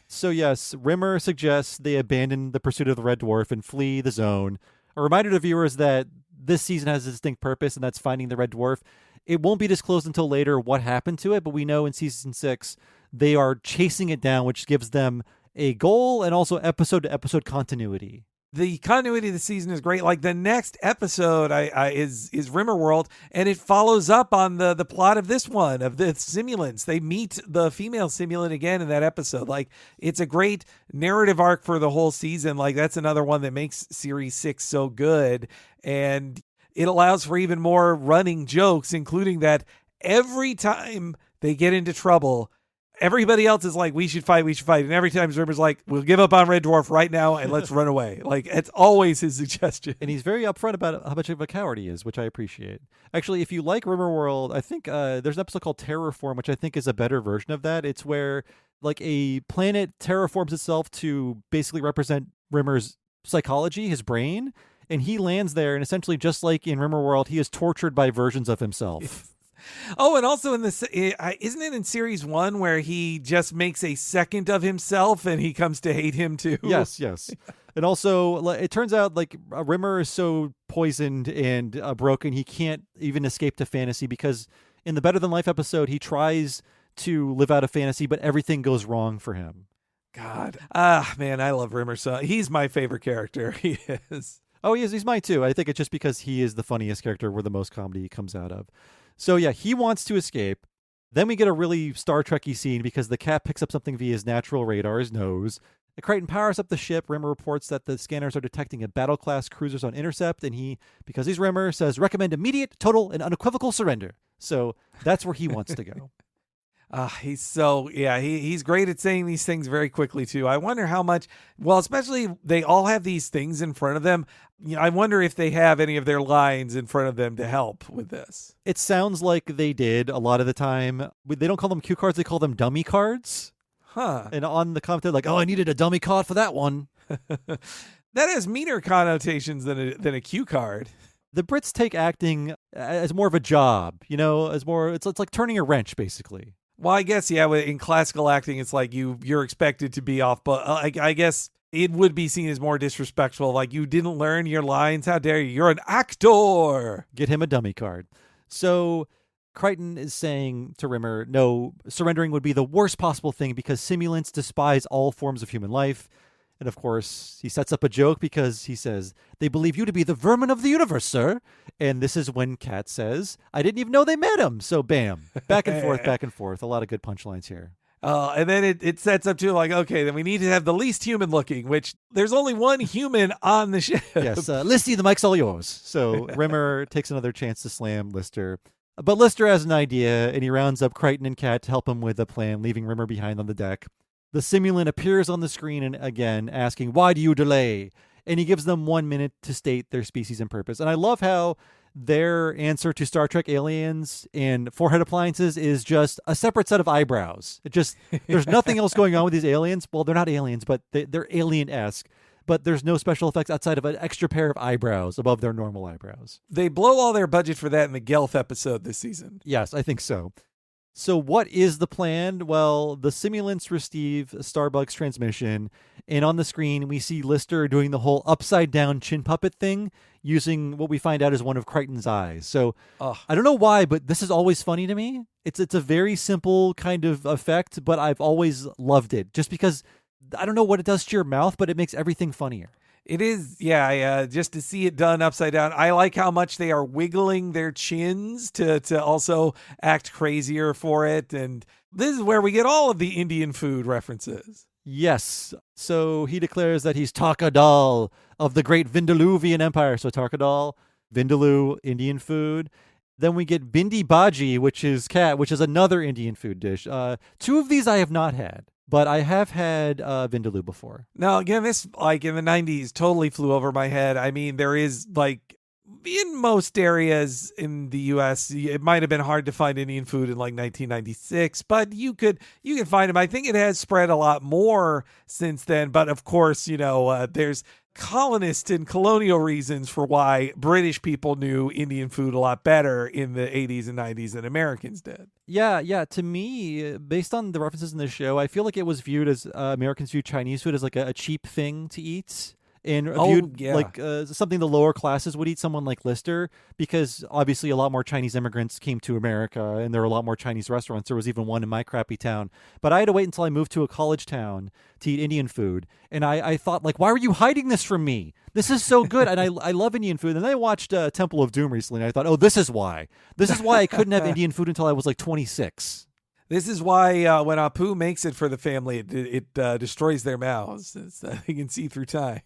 So yes, Rimmer suggests they abandon the pursuit of the Red Dwarf and flee the zone. A reminder to viewers that this season has a distinct purpose, and that's finding the Red Dwarf. It won't be disclosed until later what happened to it, but we know in season 6 they are chasing it down, which gives them a goal and also episode-to-episode continuity. The continuity of the season is great. Like the next episode is Rimmerworld, and it follows up on the plot of this one, of the simulants. They meet the female simulant again in that episode. Like, it's a great narrative arc for the whole season. Like, that's another one that makes Series 6 so good. And it allows for even more running jokes, including that every time they get into trouble, everybody else is like, we should fight. And every time Rimmer's like, we'll give up on Red Dwarf right now and let's run away. Like, it's always his suggestion. And he's very upfront about how much of a coward he is, which I appreciate. Actually, if you like Rimmerworld, I think there's an episode called Terraform, which I think is a better version of that. It's where like a planet terraforms itself to basically represent Rimmer's psychology, his brain. And he lands there, and essentially, just like in Rimmerworld, he is tortured by versions of himself. Oh, and also in this, isn't it in Series 1 where he just makes a second of himself and he comes to hate him too? Yes. And also, it turns out like Rimmer is so poisoned and broken, he can't even escape to fantasy because in the Better Than Life episode, he tries to live out a fantasy, but everything goes wrong for him. God. Man, I love Rimmer so. He's my favorite character. He is. Oh, he's mine too. I think it's just because he is the funniest character where the most comedy comes out of. So yeah, he wants to escape. Then we get a really Star Trek-y scene because the cat picks up something via his natural radar, his nose. Crichton powers up the ship. Rimmer reports that the scanners are detecting a battle-class cruisers on intercept, and he, because he's Rimmer, says recommend immediate, total, and unequivocal surrender. So that's where he wants to go. He's great at saying these things very quickly too. I wonder how much, well, especially they all have these things in front of them. You know, I wonder if they have any of their lines in front of them to help with this. It sounds like they did a lot of the time. They don't call them cue cards, they call them dummy cards. Huh. And on the comment, they're like, oh, I needed a dummy card for that one. That has meaner connotations than a cue card. The Brits take acting as more of a job, you know, it's like turning a wrench, basically. Well, I guess, yeah, in classical acting, it's like you're expected to be off, but I guess it would be seen as more disrespectful. Like, you didn't learn your lines. How dare you? You're an actor. Get him a dummy card. So Crichton is saying to Rimmer, no, surrendering would be the worst possible thing because simulants despise all forms of human life. And of course, he sets up a joke because he says, they believe you to be the vermin of the universe, sir. And this is when Kat says, I didn't even know they met him. So bam, back and forth. A lot of good punchlines here. And then it sets up to like, okay, then we need to have the least human looking, which there's only one human on the ship. Yes, Listy, the mic's all yours. So Rimmer takes another chance to slam Lister. But Lister has an idea, and he rounds up Crichton and Kat to help him with a plan, leaving Rimmer behind on the deck. The simulant appears on the screen and again asking, why do you delay? And he gives them 1 minute to state their species and purpose. And I love how their answer to Star Trek aliens and forehead appliances is just a separate set of eyebrows. There's nothing else going on with these aliens. Well, they're not aliens, but they're alien-esque. but there's no special effects outside of an extra pair of eyebrows above their normal eyebrows. They blow all their budget for that in the GELF episode this season. Yes, I think so. So what is the plan? Well, the simulants receive Starbuck's transmission, and on the screen we see Lister doing the whole upside-down chin puppet thing using what we find out is one of Crichton's eyes. So I don't know why, but this is always funny to me. It's a very simple kind of effect, but I've always loved it just because I don't know what it does to your mouth, but it makes everything funnier. It is, just to see it done upside down. I like how much they are wiggling their chins to also act crazier for it. And this is where we get all of the Indian food references. Yes. So he declares that he's Takadal of the great Vindaluvian Empire. So Takadal, Vindaloo, Indian food. Then we get Bindi Bhaji, which is cat, which is another Indian food dish. 2 of these I have not had. But I have had Vindaloo before. Now, again, this, like, in the 90s, totally flew over my head. I mean, there is, like, in most areas in the U.S., it might have been hard to find Indian food in, like, 1996, but you can find them. I think it has spread a lot more since then. But, of course, there's colonist and colonial reasons for why British people knew Indian food a lot better in the 80s and 90s than Americans did. Yeah. To me, based on the references in the show, I feel like it was viewed as Americans view Chinese food as like a cheap thing to eat. And viewed like something the lower classes would eat, someone like Lister, because obviously a lot more Chinese immigrants came to America and there were a lot more Chinese restaurants. There was even one in my crappy town. But I had to wait until I moved to a college town to eat Indian food. And I thought, like, why were you hiding this from me? This is so good. And I love Indian food. And then I watched Temple of Doom recently and I thought, oh, this is why. This is why I couldn't have Indian food until I was like 26. This is why when Apu makes it for the family, it destroys their mouths. They can see through time.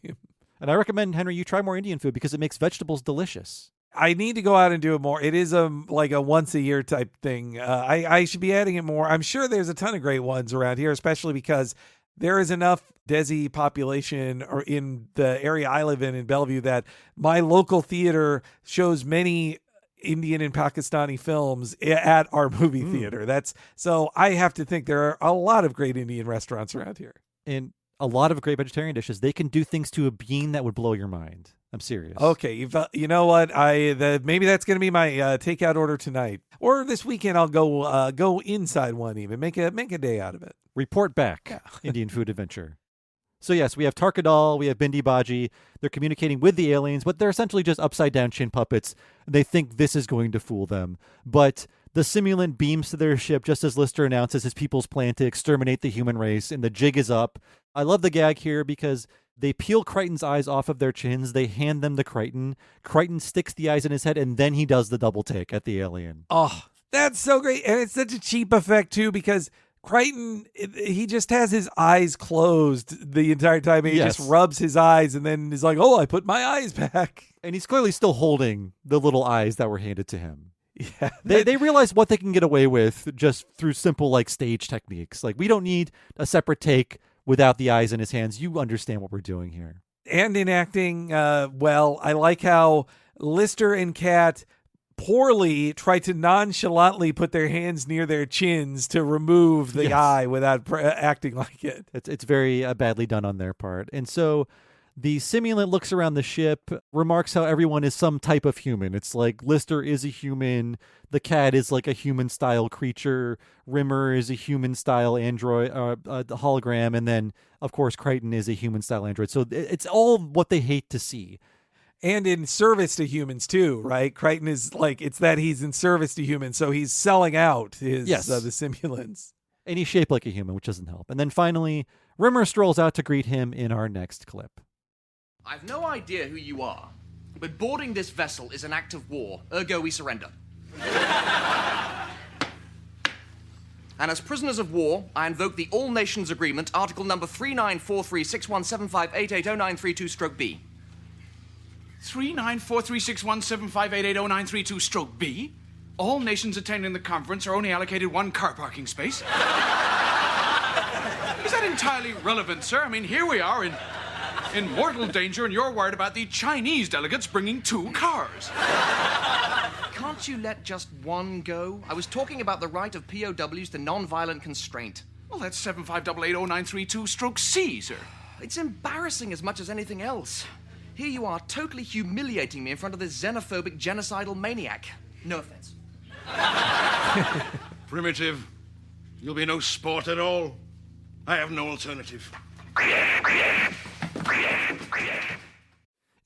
And I recommend, Henry, you try more Indian food because it makes vegetables delicious. I need to go out and do it more. It is like a once a year type thing. I should be adding it more. I'm sure there's a ton of great ones around here, especially because there is enough Desi population or in the area I live in Bellevue that my local theater shows many Indian and Pakistani films at our movie theater. So I have to think there are a lot of great Indian restaurants around here. And a lot of great vegetarian dishes. They can do things to a bean that would blow your mind. I'm serious. Okay, you know what? Maybe that's going to be my takeout order tonight, or this weekend. I'll go inside one, even make a day out of it. Report back, Indian food adventure. So yes, we have Tarkadal, we have Bindi Bhaji. They're communicating with the aliens, but they're essentially just upside down chin puppets. They think this is going to fool them, but the simulant beams to their ship just as Lister announces his people's plan to exterminate the human race, and the jig is up. I love the gag here because they peel Crichton's eyes off of their chins. They hand them to Crichton. Crichton sticks the eyes in his head, and then he does the double take at the alien. Oh, that's so great. And it's such a cheap effect, too, because Crichton, he just has his eyes closed the entire time. He just rubs his eyes and then is like, oh, I put my eyes back. And he's clearly still holding the little eyes that were handed to him. Yeah, they realize what they can get away with just through simple like stage techniques. Like, we don't need a separate take without the eyes in his hands. You understand what we're doing here. And in acting, well, I like how Lister and Kat poorly try to nonchalantly put their hands near their chins to remove the eye without acting like it. It's very badly done on their part. And so the simulant looks around the ship, remarks how everyone is some type of human. It's like Lister is a human, the cat is like a human-style creature, Rimmer is a human-style android, hologram, and then, of course, Crichton is a human-style android. So it's all what they hate to see. And in service to humans, too, right? Crichton is like, it's that he's in service to humans, so he's selling out the simulants. And he's shaped like a human, which doesn't help. And then finally, Rimmer strolls out to greet him in our next clip. I've no idea who you are, but boarding this vessel is an act of war, ergo we surrender. And as prisoners of war, I invoke the All Nations Agreement, Article number 39436175880932-B. 39436175880932-B? All nations attending the conference are only allocated one car parking space? Is that entirely relevant, sir? I mean, here we are in mortal danger, and you're worried about the Chinese delegates bringing 2 cars. Can't you let just one go? I was talking about the right of POWs to non-violent constraint. Well, that's 75880932-C, sir. It's embarrassing as much as anything else. Here you are, totally humiliating me in front of this xenophobic, genocidal maniac. No offense. Primitive. You'll be no sport at all. I have no alternative.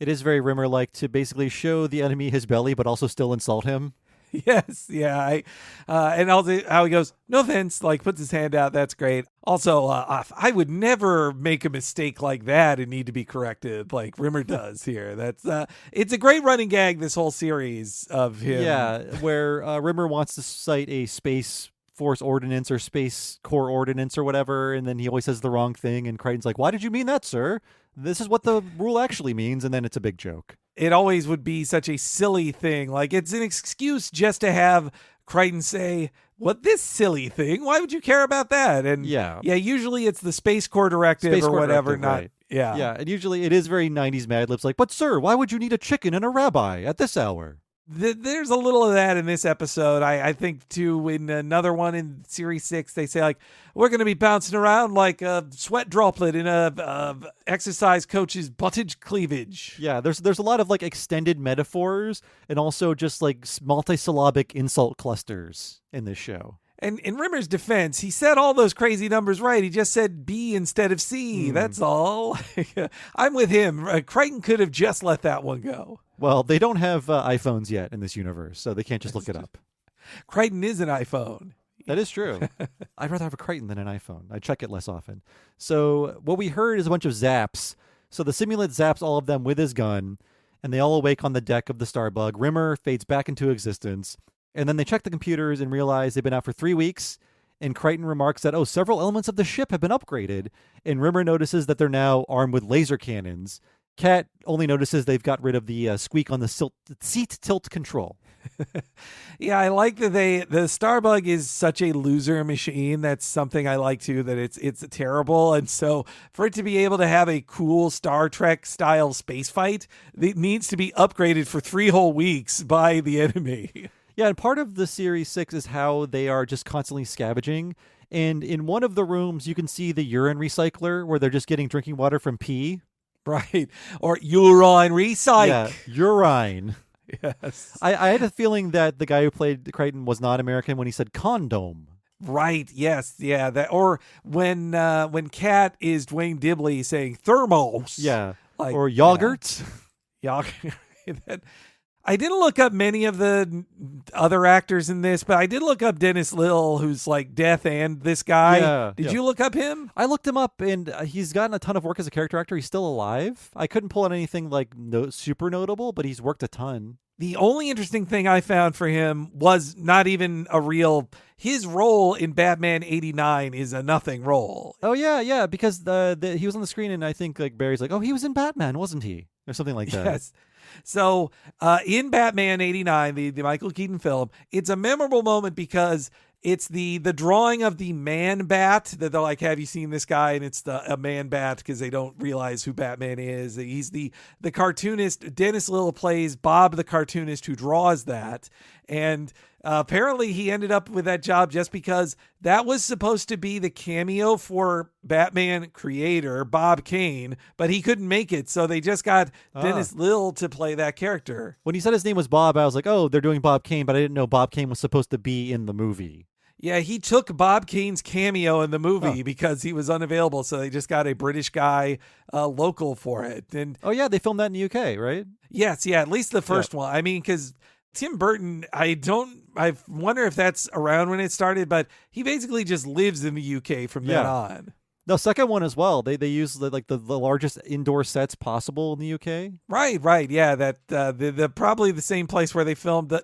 It is very Rimmer-like to basically show the enemy his belly, but also still insult him. Yes, yeah. And also how he goes, no offense, like puts his hand out. That's great. Also, I would never make a mistake like that and need to be corrected like Rimmer does here. That's it's a great running gag, this whole series of him. Yeah, where Rimmer wants to cite a Space Force ordinance or Space Corps ordinance or whatever, and then he always says the wrong thing, and Crichton's like, why did you mean that, sir? This is what the rule actually means, and then it's a big joke. It always would be such a silly thing. Like, it's an excuse just to have Crichton say, what, this silly thing? Why would you care about that? And yeah, usually it's the Space Corps directive or whatever. Right. Yeah, and usually it is very 90s Mad Libs, like, but sir, why would you need a chicken and a rabbi at this hour? There's a little of that in this episode. I think, too, in another one in Series 6, they say, like, we're going to be bouncing around like a sweat droplet in a exercise coach's buttage cleavage. Yeah, there's a lot of, like, extended metaphors and also just, like, multisyllabic insult clusters in this show. And in Rimmer's defense, he said all those crazy numbers right. He just said B instead of C. That's all. I'm with him. Crichton could have just let that one go. Well, they don't have iPhones yet in this universe, so they can't just look it up. Crichton is an iPhone. That is true. I'd rather have a Crichton than an iPhone. I check it less often. So what we heard is a bunch of zaps. So the simulant zaps all of them with his gun, and they all awake on the deck of the Starbug. Rimmer fades back into existence, and then they check the computers and realize they've been out for 3 weeks, and Crichton remarks that, several elements of the ship have been upgraded, and Rimmer notices that they're now armed with laser cannons. Kat only notices they've got rid of the squeak on the seat tilt control. Yeah, I like that the Starbug is such a loser machine. That's something I like too, that it's terrible. And so for it to be able to have a cool Star Trek style space fight, it needs to be upgraded for 3 whole weeks by the enemy. Yeah, and part of the Series 6 is how they are just constantly scavenging. And in one of the rooms, you can see the urine recycler where they're just getting drinking water from pee. Right. Or urine recycle. Yeah, urine. Yes. I had a feeling that the guy who played Crichton was not American when he said condom. Right. Yes. Yeah. That. Or when Kat is Dwayne Dibley saying thermos. Yeah. Like, or yogurt. Yeah. Yogurt. I didn't look up many of the other actors in this, but I did look up Dennis Lill, who's like Death and this guy. Yeah, did you look up him? I looked him up, and he's gotten a ton of work as a character actor. He's still alive. I couldn't pull out anything like super notable, but he's worked a ton. The only interesting thing I found for him was not even a real... His role in Batman 89 is a nothing role. Oh, yeah, because he was on the screen, and I think like Barry's like, he was in Batman, wasn't he? Or something like that. Yes. So in Batman 89, the Michael Keaton film, it's a memorable moment because it's the drawing of the man bat that they're like, have you seen this guy? And it's a man bat because they don't realize who Batman is. He's the cartoonist. Dennis Lill plays Bob the cartoonist who draws that. And apparently he ended up with that job just because that was supposed to be the cameo for Batman creator Bob Kane, but he couldn't make it. So they just got Dennis Lill to play that character. When he said his name was Bob, I was like, they're doing Bob Kane, but I didn't know Bob Kane was supposed to be in the movie. Yeah, he took Bob Kane's cameo in the movie because he was unavailable. So they just got a British guy local for it. And they filmed that in the UK, right? Yes. Yeah. At least the first one. I mean, because Tim Burton, I wonder if that's around when it started, but he basically just lives in the UK from then on. The second one as well. They use the largest indoor sets possible in the UK. Right. Yeah, that the probably the same place where they filmed this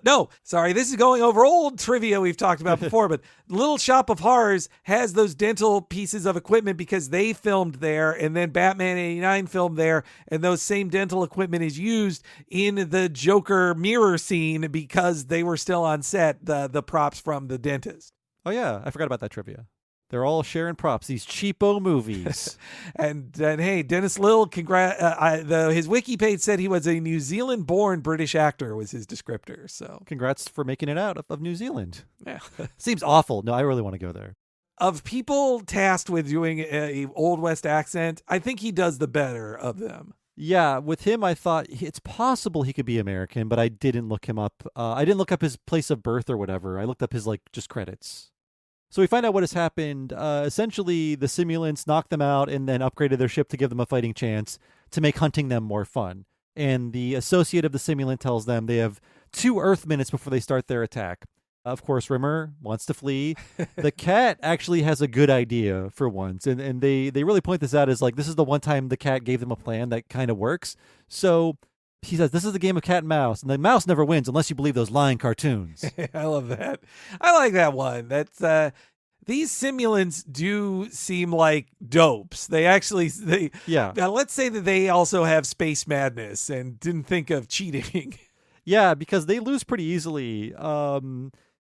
is going over old trivia we've talked about before, but Little Shop of Horrors has those dental pieces of equipment because they filmed there, and then Batman 89 filmed there, and those same dental equipment is used in the Joker mirror scene because they were still on set, the props from the dentist. Oh yeah, I forgot about that trivia. They're all sharing props, these cheapo movies. and hey, Dennis Lill, his wiki page said he was a New Zealand-born British actor was his descriptor. So congrats for making it out of New Zealand. Yeah. Seems awful. No, I really want to go there. Of people tasked with doing a Old West accent, I think he does the better of them. Yeah, with him, I thought it's possible he could be American, but I didn't look him up. I didn't look up his place of birth or whatever. I looked up his, just credits. So we find out what has happened. Essentially, the simulants knocked them out and then upgraded their ship to give them a fighting chance to make hunting them more fun. And the associate of the simulant tells them they have 2 Earth minutes before they start their attack. Of course, Rimmer wants to flee. The cat actually has a good idea for once. And they really point this out as this is the one time the cat gave them a plan that kind of works. So he says, this is the game of cat and mouse. And the mouse never wins unless you believe those lying cartoons. I love that. I like that one. That's these simulants do seem like dopes. Now let's say that they also have space madness and didn't think of cheating. Yeah, because they lose pretty easily.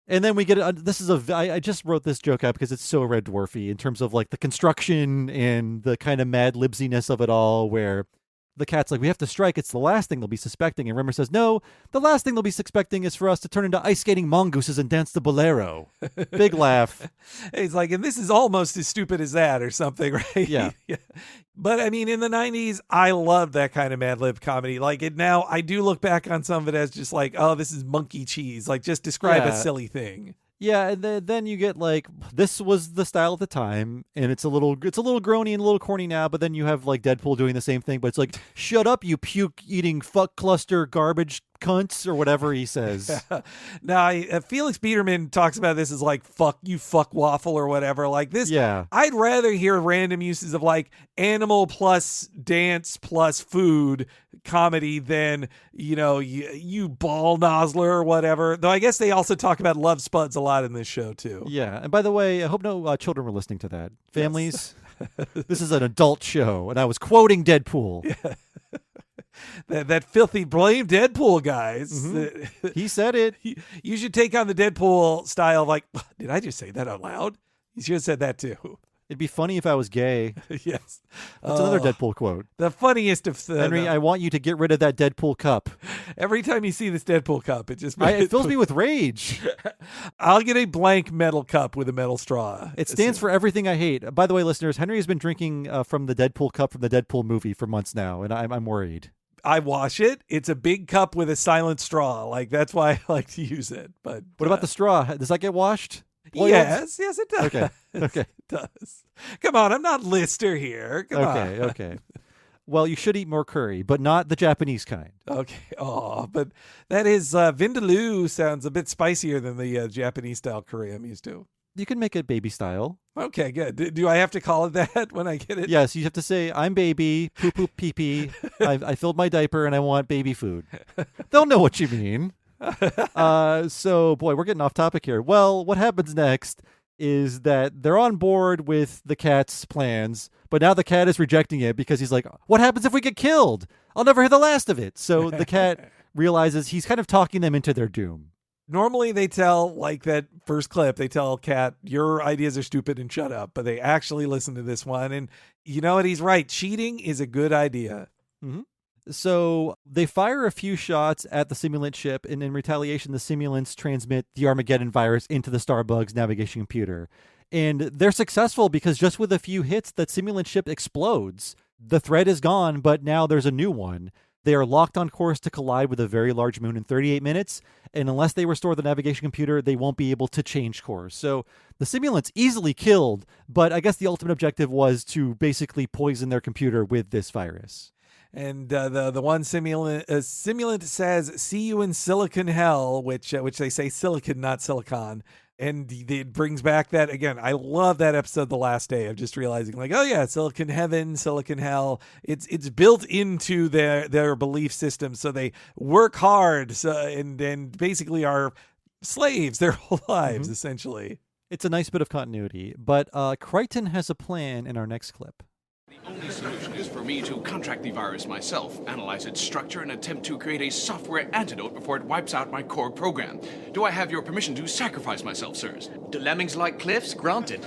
And then we get I just wrote this joke out because it's so Red Dwarfy in terms of the construction and the kind of mad libsiness of it all, where the cat's like, we have to strike. It's the last thing they'll be suspecting. And Rimmer says, no, the last thing they'll be suspecting is for us to turn into ice skating mongooses and dance the bolero. Big laugh. He's like, and this is almost as stupid as that or something, right? Yeah. But I mean, in the 90s, I loved that kind of Mad Lib comedy. Now I do look back on some of it as just oh, this is monkey cheese. Just describe a silly thing. Yeah, and then you get this was the style at the time, and it's a little groany and a little corny now. But then you have Deadpool doing the same thing, but it's shut up, you puke eating fuck cluster garbage cunts or whatever he says. Now Felix Biederman talks about this as fuck you fuck waffle or whatever this. Yeah, I'd rather hear random uses of animal plus dance plus food comedy than you ball nozzler or whatever. Though I guess they also talk about love spuds a lot in this show too. Yeah, and by the way, I hope no children were listening to that. Families, yes. This is an adult show, and I was quoting Deadpool. Yeah. That filthy blame Deadpool, guys. Mm-hmm. He said it. You should take on the Deadpool style of did I just say that out loud? You should have said that too. It'd be funny if I was gay. Yes. That's another Deadpool quote. The funniest of Henry, I want you to get rid of that Deadpool cup. Every time you see this Deadpool cup, it fills me with rage. I'll get a blank metal cup with a metal straw. It stands for everything I hate. By the way, listeners, Henry has been drinking from the Deadpool cup from the Deadpool movie for months now, and I'm worried. I wash it. It's a big cup with a silent straw. That's why I like to use it. But what about the straw? Does that get washed? Yes, it does. Okay. It does. Come on, I'm not Lister here. Come on. Okay. Well, you should eat more curry, but not the Japanese kind. Okay. Oh, but that is Vindaloo sounds a bit spicier than the Japanese style curry I'm used to. You can make it baby style. Okay, good. Do I have to call it that when I get it? Yes, you have to say, I'm baby, poo poo pee pee. I filled my diaper and I want baby food. They'll know what you mean. So, boy, we're getting off topic here. Well, what happens next is that they're on board with the cat's plans, but now the cat is rejecting it because he's like, what happens if we get killed? I'll never hear the last of it. So the cat realizes he's kind of talking them into their doom. Normally they tell, that first clip, they tell Cat, your ideas are stupid and shut up. But they actually listen to this one. And you know what? He's right. Cheating is a good idea. Mm-hmm. So they fire a few shots at the simulant ship. And in retaliation, the simulants transmit the Armageddon virus into the Starbug's navigation computer. And they're successful because just with a few hits, that simulant ship explodes. The threat is gone, but now there's a new one. They are locked on course to collide with a very large moon in 38 minutes, and unless they restore the navigation computer, they won't be able to change course. So the simulants easily killed, but I guess the ultimate objective was to basically poison their computer with this virus. And the one simulant says, see you in Silicon Hell, which they say silicon, not silicon. And it brings back that, again, I love that episode, The Last Day, of just realizing, oh yeah, Silicon Heaven, Silicon Hell. It's built into their belief system. So they work hard and basically are slaves their whole lives, essentially. It's a nice bit of continuity. But Crichton has a plan in our next clip. The only solution is for me to contract the virus myself, analyze its structure, and attempt to create a software antidote before it wipes out my core program. Do I have your permission to sacrifice myself, sirs? Do lemmings like cliffs? Granted.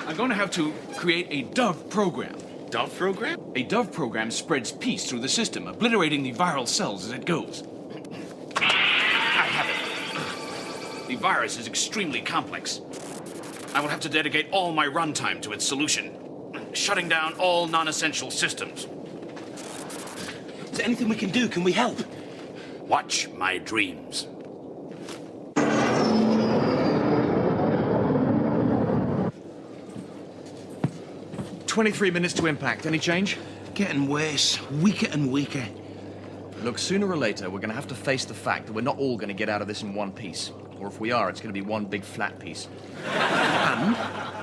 I'm going to have to create a Dove program. Dove program? A Dove program spreads peace through the system, obliterating the viral cells as it goes. I have it. The virus is extremely complex. I will have to dedicate all my runtime to its solution, shutting down all non-essential systems. Is there anything we can do? Can we help? Watch my dreams. "23 minutes to impact. Any change?" Getting worse. Weaker and weaker. Look, sooner or later, we're going to have to face the fact that we're not all going to get out of this in one piece. Or if we are, it's going to be one big flat piece. And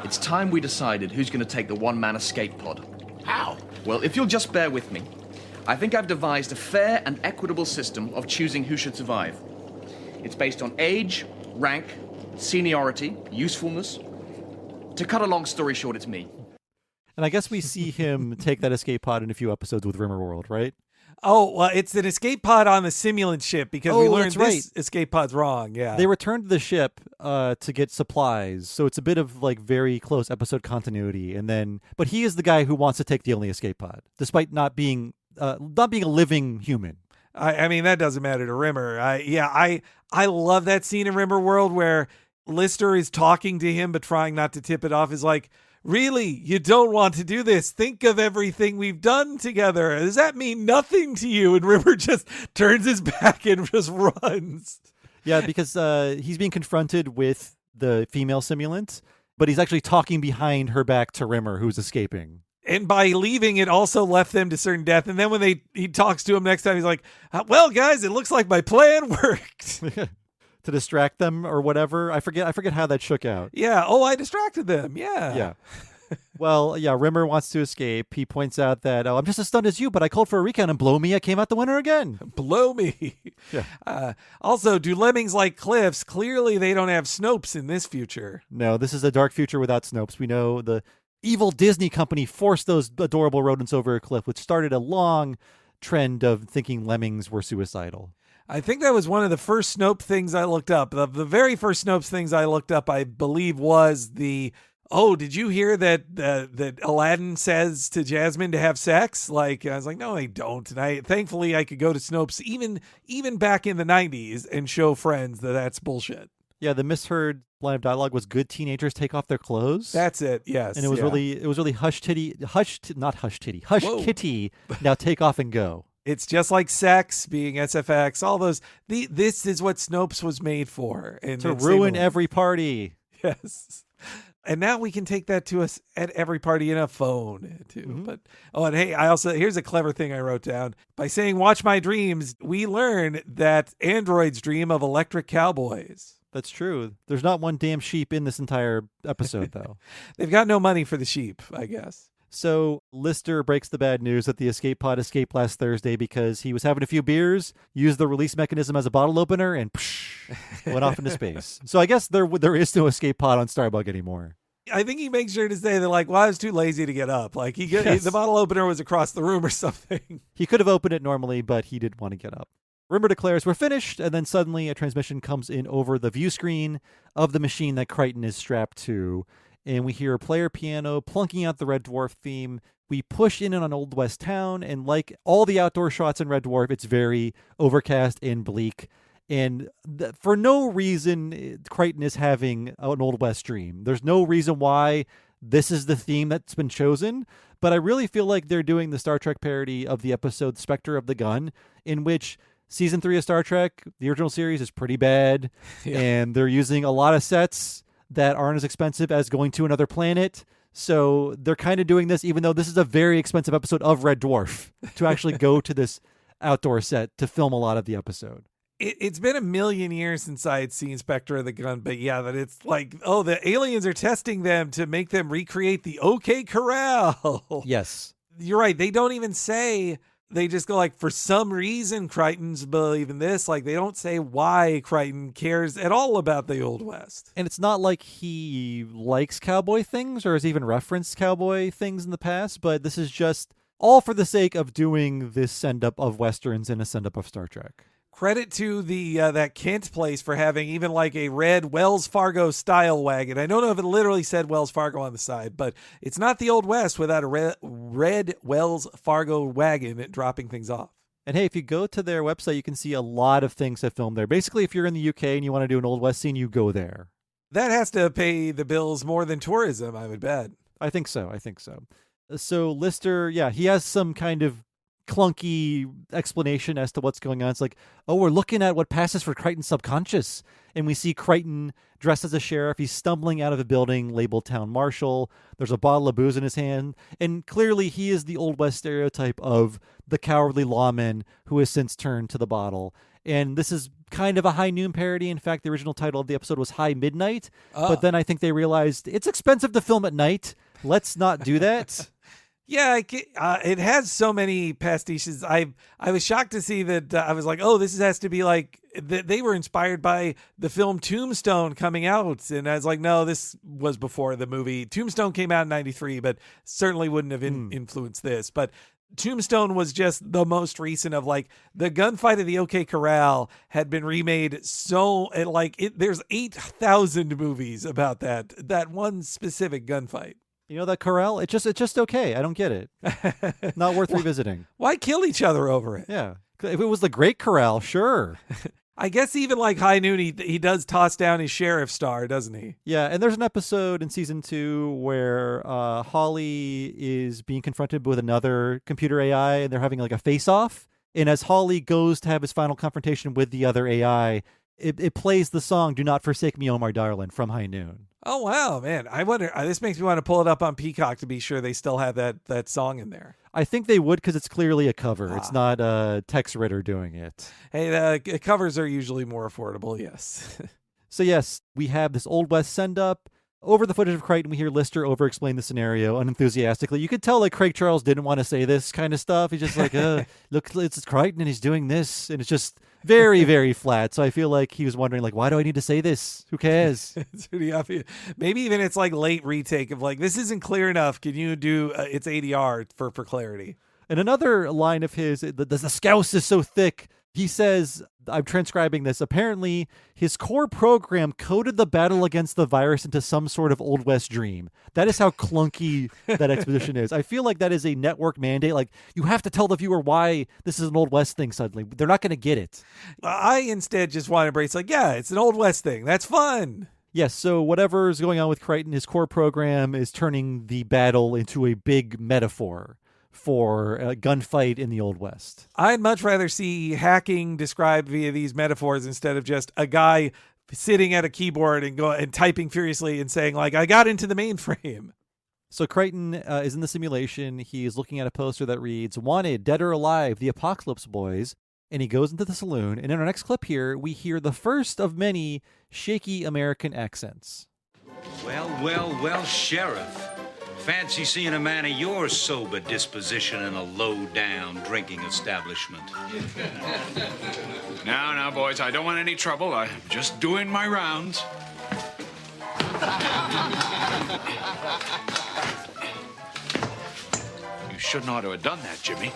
it's time we decided who's going to take the one-man escape pod. How? Well, if you'll just bear with me, I think I've devised a fair and equitable system of choosing who should survive. It's based on age, rank, seniority, usefulness. To cut a long story short, it's me. And I guess we see him take that escape pod in a few episodes with Rimmerworld, right? Oh, well, it's an escape pod on the simulant ship because we learned this escape pod's wrong. Yeah. They returned to the ship to get supplies. So it's a bit of like very close episode continuity. But he is the guy who wants to take the only escape pod, despite not being a living human. I mean, that doesn't matter to Rimmer. I love that scene in Rimmerworld where Lister is talking to him, but trying not to tip it off, is like, really, you don't want to do this. Think of everything we've done together. Does that mean nothing to you? And Rimmer just turns his back and just runs. Yeah, because he's being confronted with the female simulant, but he's actually talking behind her back to Rimmer, who's escaping. And by leaving, it also left them to certain death. And then when he talks to him next time, he's like, well, guys, it looks like my plan worked. To distract them or whatever. I forget how that shook out. Yeah. Oh, I distracted them. Yeah. Yeah. Well, yeah, Rimmer wants to escape. He points out that, I'm just as stunned as you, but I called for a recount and blow me, I came out the winner again. Blow me. Yeah. Also, do lemmings like cliffs? Clearly, they don't have Snopes in this future. No, this is a dark future without Snopes. We know the evil Disney company forced those adorable rodents over a cliff, which started a long trend of thinking lemmings were suicidal. I think that was one of the first Snope things I looked up. The very first Snopes things I looked up, I believe, was did you hear that Aladdin says to Jasmine to have sex? Like, I was like, no, they don't. And thankfully I could go to Snopes even back in the 90s and show friends that that's bullshit. Yeah, the misheard line of dialogue was good teenagers take off their clothes. That's it, yes. And it was really hush kitty, now take off and go. It's just like sex, being SFX, all those. This is what Snopes was made for. And to ruin every party. Yes. And now we can take that to us at every party in a phone, too. Mm-hmm. But and hey, here's a clever thing I wrote down. By saying watch my dreams, we learn that androids dream of electric cowboys. That's true. There's not one damn sheep in this entire episode, though. They've got no money for the sheep, I guess. So Lister breaks the bad news that the escape pod escaped last Thursday because he was having a few beers, used the release mechanism as a bottle opener, and went off into space. So I guess there is no escape pod on Starbug anymore. I think he makes sure to say that, like, well, I was too lazy to get up. Like, the bottle opener was across the room or something. He could have opened it normally, but he didn't want to get up. Rimmer declares we're finished, and then suddenly a transmission comes in over the view screen of the machine that Crichton is strapped to. And we hear a player piano plunking out the Red Dwarf theme. We push in on Old West Town, and like all the outdoor shots in Red Dwarf, it's very overcast and bleak. And for no reason, Crichton is having an Old West dream. There's no reason why this is the theme that's been chosen, but I really feel like they're doing the Star Trek parody of the episode Spectre of the Gun, in which Season 3 of Star Trek, the original series, is pretty bad, and they're using a lot of sets that aren't as expensive as going to another planet. So they're kind of doing this, even though this is a very expensive episode of Red Dwarf, to actually go to this outdoor set to film a lot of the episode. It's been a million years since I had seen Spectre of the Gun, but yeah, that it's like, oh, the aliens are testing them to make them recreate the OK Corral. Yes. You're right. They don't even say, they just go like, for some reason, Crichton's believing this. Like, they don't say why Crichton cares at all about the Old West. And it's not like he likes cowboy things or has even referenced cowboy things in the past, but this is just all for the sake of doing this send-up of Westerns and a send-up of Star Trek. Credit to the that Kent place for having even like a red Wells Fargo style wagon. I don't know if it literally said Wells Fargo on the side, but it's not the Old West without a red Wells Fargo wagon dropping things off. And hey, if you go to their website, you can see a lot of things that film there. Basically, if you're in the UK and you want to do an Old West scene, you go there. That has to pay the bills more than tourism, I would bet. I think so. So Lister, yeah, he has some kind of clunky explanation as to what's going on. It's like, oh, we're looking at what passes for Crichton's subconscious. And we see Crichton dressed as a sheriff. He's stumbling out of a building labeled Town Marshal. There's a bottle of booze in his hand. And clearly he is the Old West stereotype of the cowardly lawman who has since turned to the bottle. And this is kind of a High Noon parody. In fact, the original title of the episode was High Midnight. But then I think they realized it's expensive to film at night. Let's not do that. Yeah, it has so many pastiches. I was shocked to see that. I was like, oh, this has to be like they were inspired by the film Tombstone coming out, and I was like, no, this was before the movie. Tombstone came out in '93, but certainly wouldn't have influenced this. But Tombstone was just the most recent of like the gunfight of the OK Corral had been remade. So there's 8,000 movies about that one specific gunfight. You know, that corral, it's just okay. I don't get it. Not worth revisiting. Why kill each other over it? Yeah. If it was the Great Corral, sure. I guess even like High Noon, he does toss down his sheriff star, doesn't he? Yeah, and there's an episode in season 2 where Holly is being confronted with another computer AI, and they're having like a face-off. And as Holly goes to have his final confrontation with the other AI, it plays the song "Do Not Forsake Me, Oh My Darling" from High Noon. Oh, wow, man. I wonder, this makes me want to pull it up on Peacock to be sure they still have that song in there. I think they would because it's clearly a cover. It's not Tex Ritter doing it. Hey, covers are usually more affordable, yes. So yes, we have this Old West send-up. Over the footage of Crichton, we hear Lister over-explain the scenario unenthusiastically. You could tell like Craig Charles didn't want to say this kind of stuff. He's just like, look, it's Crichton and he's doing this. And it's just very, very flat. So I feel like he was wondering, like, why do I need to say this? Who cares? It's pretty obvious. Maybe even it's like late retake of like, this isn't clear enough. Can you do it's ADR for clarity? And another line of his, the scouse is so thick. He says, I'm transcribing this, apparently his core program coded the battle against the virus into some sort of Old West dream. That is how clunky that exposition is. I feel like that is a network mandate. Like, you have to tell the viewer why this is an Old West thing suddenly. They're not going to get it. I instead just want to embrace like, yeah, it's an Old West thing. That's fun. Yes, so whatever's going on with Crichton, his core program is turning the battle into a big metaphor for a gunfight in the Old West. I'd much rather see hacking described via these metaphors instead of just a guy sitting at a keyboard and typing furiously and saying like, I got into the mainframe. So Crichton is in the simulation. He is looking at a poster that reads, "Wanted, dead or alive, the Apocalypse Boys." And he goes into the saloon. And in our next clip here, we hear the first of many shaky American accents. Well, Sheriff. Fancy seeing a man of your sober disposition in a low-down drinking establishment. Now, boys, I don't want any trouble. I'm just doing my rounds. You shouldn't ought to have done that, Jimmy.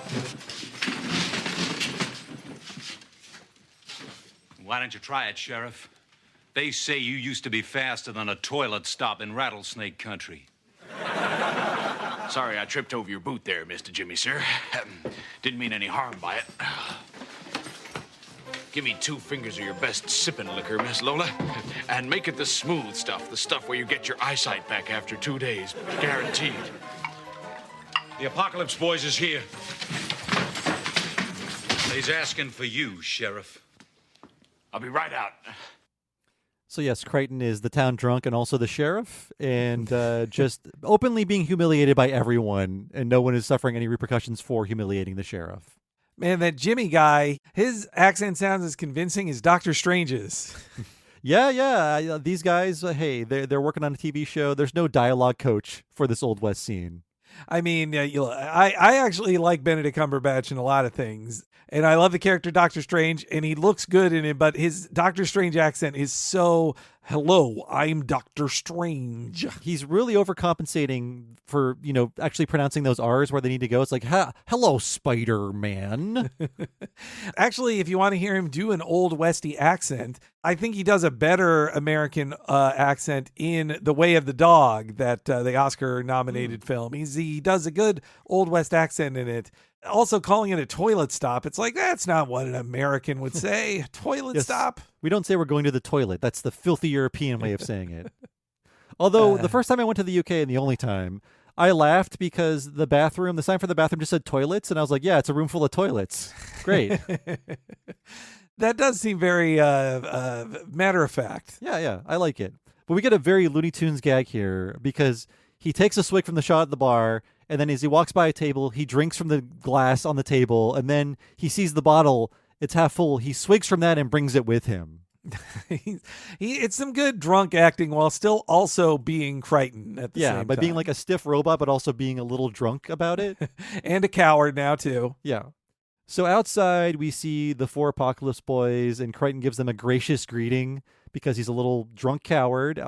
Why don't you try it, Sheriff? They say you used to be faster than a toilet stop in rattlesnake country. Sorry I tripped over your boot there, Mr. Jimmy, sir. Didn't mean any harm by it. Give me 2 fingers of your best sipping liquor, Miss Lola. And make it the smooth stuff, the stuff where you get your eyesight back after 2 days. Guaranteed. The Apocalypse Boys is here. He's asking for you, Sheriff. I'll be right out. So yes, Crichton is the town drunk and also the sheriff, and just openly being humiliated by everyone, and no one is suffering any repercussions for humiliating the sheriff. Man, that Jimmy guy, his accent sounds as convincing as Doctor Strange's. Yeah. These guys, hey, they're working on a TV show. There's no dialogue coach for this Old West scene. I mean, I actually like Benedict Cumberbatch in a lot of things. And I love the character Doctor Strange, and he looks good in it, but his Doctor Strange accent is so, hello, I'm Doctor Strange. He's really overcompensating for, actually pronouncing those R's where they need to go. It's like, hello, Spider-Man. Actually, if you want to hear him do an Old Westy accent, I think he does a better American accent in The Way of the Dog, that the Oscar-nominated film. He does a good Old West accent in it. Also calling it a toilet stop, it's like, that's not what an American would say. Toilet stop? We don't say we're going to the toilet. That's the filthy European way of saying it. Although the first time I went to the UK and the only time, I laughed because the sign for the bathroom just said toilets. And I was like, yeah, it's a room full of toilets. Great. That does seem very matter of fact. Yeah, I like it. But we get a very Looney Tunes gag here because he takes a swig from the shot at the bar, and then as he walks by a table, he drinks from the glass on the table, and then he sees the bottle, it's half full. He swigs from that and brings it with him. It's some good drunk acting while still also being Crichton at the same time. Yeah, by being like a stiff robot, but also being a little drunk about it. And a coward now, too. Yeah. So outside, we see the 4 Apocalypse Boys, and Crichton gives them a gracious greeting because he's a little drunk coward.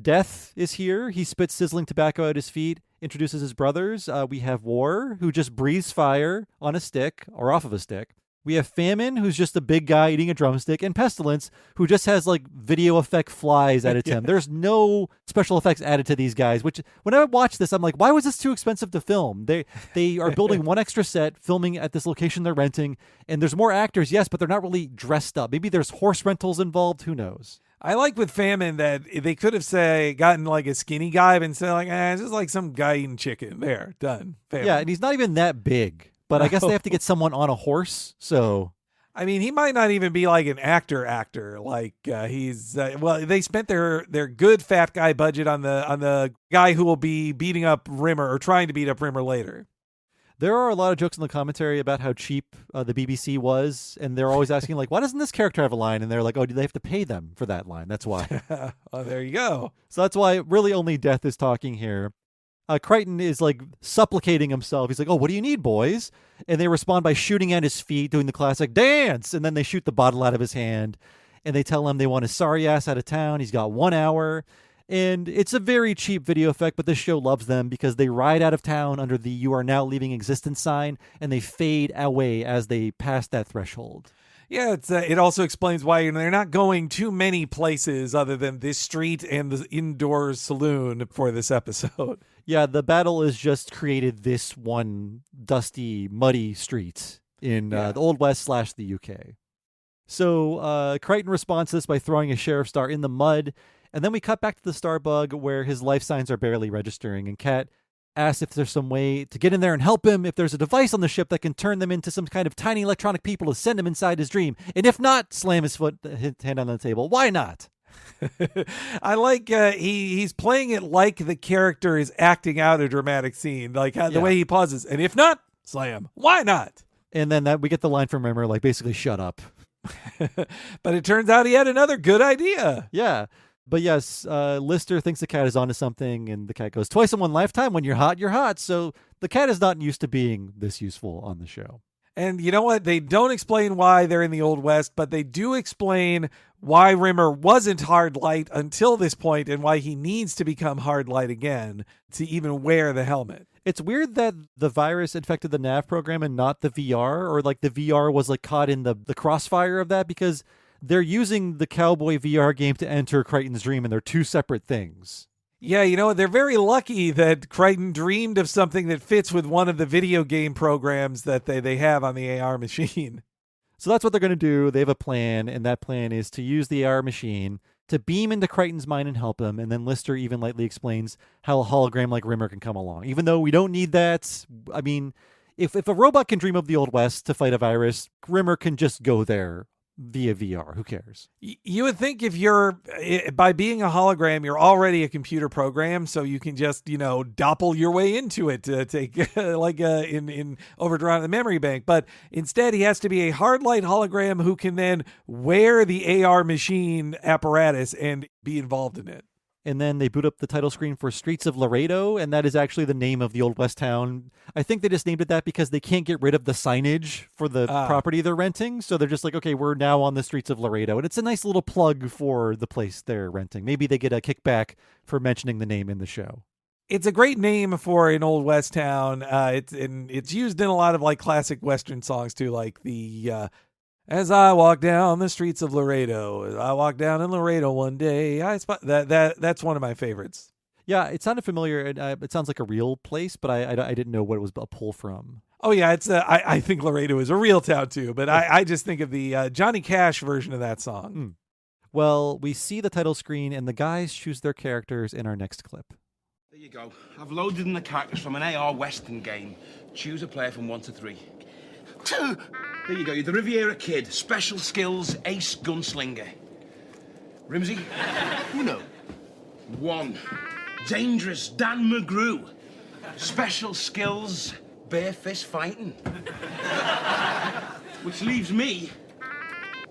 Death is here. He spits sizzling tobacco at his feet, introduces his brothers. We have War, who just breathes fire on a stick, or off of a stick. We have Famine, who's just a big guy eating a drumstick, and Pestilence, who just has like video effect flies added to him. There's no special effects added to these guys, which when I watch this, I'm like, why was this too expensive to film? They are building one extra set, filming at this location they're renting, and there's more actors, yes, but they're not really dressed up. Maybe there's horse rentals involved. Who knows? I like with Famine that they could have gotten like a skinny guy and said like, it's just like some guy eating chicken. There, done. Famine. Yeah, and he's not even that big. But I guess they have to get someone on a horse, so... I mean, he might not even be like an actor. Like he's they spent their good fat guy budget on the guy who will be beating up Rimmer or trying to beat up Rimmer later. There are a lot of jokes in the commentary about how cheap the BBC was, and they're always asking like, why doesn't this character have a line? And they're like, oh, do they have to pay them for that line? That's why. Oh, there you go. So that's why really only Death is talking here. Crichton is like supplicating himself. He's like, oh, what do you need, boys? And they respond by shooting at his feet, doing the classic dance. And then they shoot the bottle out of his hand. And they tell him they want his sorry ass out of town. He's got 1 hour. And it's a very cheap video effect, but this show loves them because they ride out of town under the "you are now leaving existence" sign, and they fade away as they pass that threshold. Yeah, it also explains why they're not going too many places other than this street and the indoor saloon for this episode. Yeah, the battle is just created this one dusty, muddy street in the Old West / the UK. So Crichton responds to this by throwing a sheriff star in the mud, and then we cut back to the Starbug where his life signs are barely registering, and Kat asks if there's some way to get in there and help him, if there's a device on the ship that can turn them into some kind of tiny electronic people to send him inside his dream. And if not, slam his hand on the table. Why not? I like he's playing it like the character is acting out a dramatic scene, like the way he pauses. And if not, slam. Why not? And then we get the line from Rimmer, like basically shut up. But it turns out he had another good idea. Yeah. But yes, Lister thinks the cat is onto something, and the cat goes, twice in one lifetime. When you're hot, you're hot. So the cat is not used to being this useful on the show. And you know what? They don't explain why they're in the Old West, but they do explain why Rimmer wasn't hard light until this point and why he needs to become hard light again to even wear the helmet. It's weird that the virus infected the nav program and not the VR, or like the VR was like caught in the crossfire of that, because they're using the cowboy VR game to enter Crichton's dream, and they're two separate things. Yeah, you know, they're very lucky that Crichton dreamed of something that fits with one of the video game programs that they have on the AR machine. So that's what they're going to do. They have a plan, and that plan is to use the AR machine to beam into Crichton's mind and help him. And then Lister even lightly explains how a hologram like Rimmer can come along. Even though we don't need that, I mean, if a robot can dream of the Old West to fight a virus, Rimmer can just go there via VR. Who cares? You would think if you're, by being a hologram, you're already a computer program, so you can just, doppel your way into it to take in overdraw the memory bank. But instead, he has to be a hard light hologram who can then wear the AR machine apparatus and be involved in it. And then they boot up the title screen for Streets of Laredo, and that is actually the name of the Old West town. I think they just named it that because they can't get rid of the signage for the property they're renting. So they're just like, okay, we're now on the Streets of Laredo. And it's a nice little plug for the place they're renting. Maybe they get a kickback for mentioning the name in the show. It's a great name for an Old West town. It's used in a lot of like classic Western songs too, like the... As I walk down the streets of Laredo, as I walk down in Laredo one day, I spot that's one of my favorites. Yeah, it sounded familiar. It sounds like a real place, but I didn't know what it was a pull from. Oh, yeah, it's I think Laredo is a real town, too, but I just think of the Johnny Cash version of that song. Well, we see the title screen, and the guys choose their characters in our next clip. There you go. I've loaded in the characters from an AR Western game. Choose a player from 1 to 3. 2! There you go. You're the Riviera Kid. Special skills, ace gunslinger. Rimsey? Uno. 1. Dangerous Dan McGrew. Special skills, bare fist fighting. Which leaves me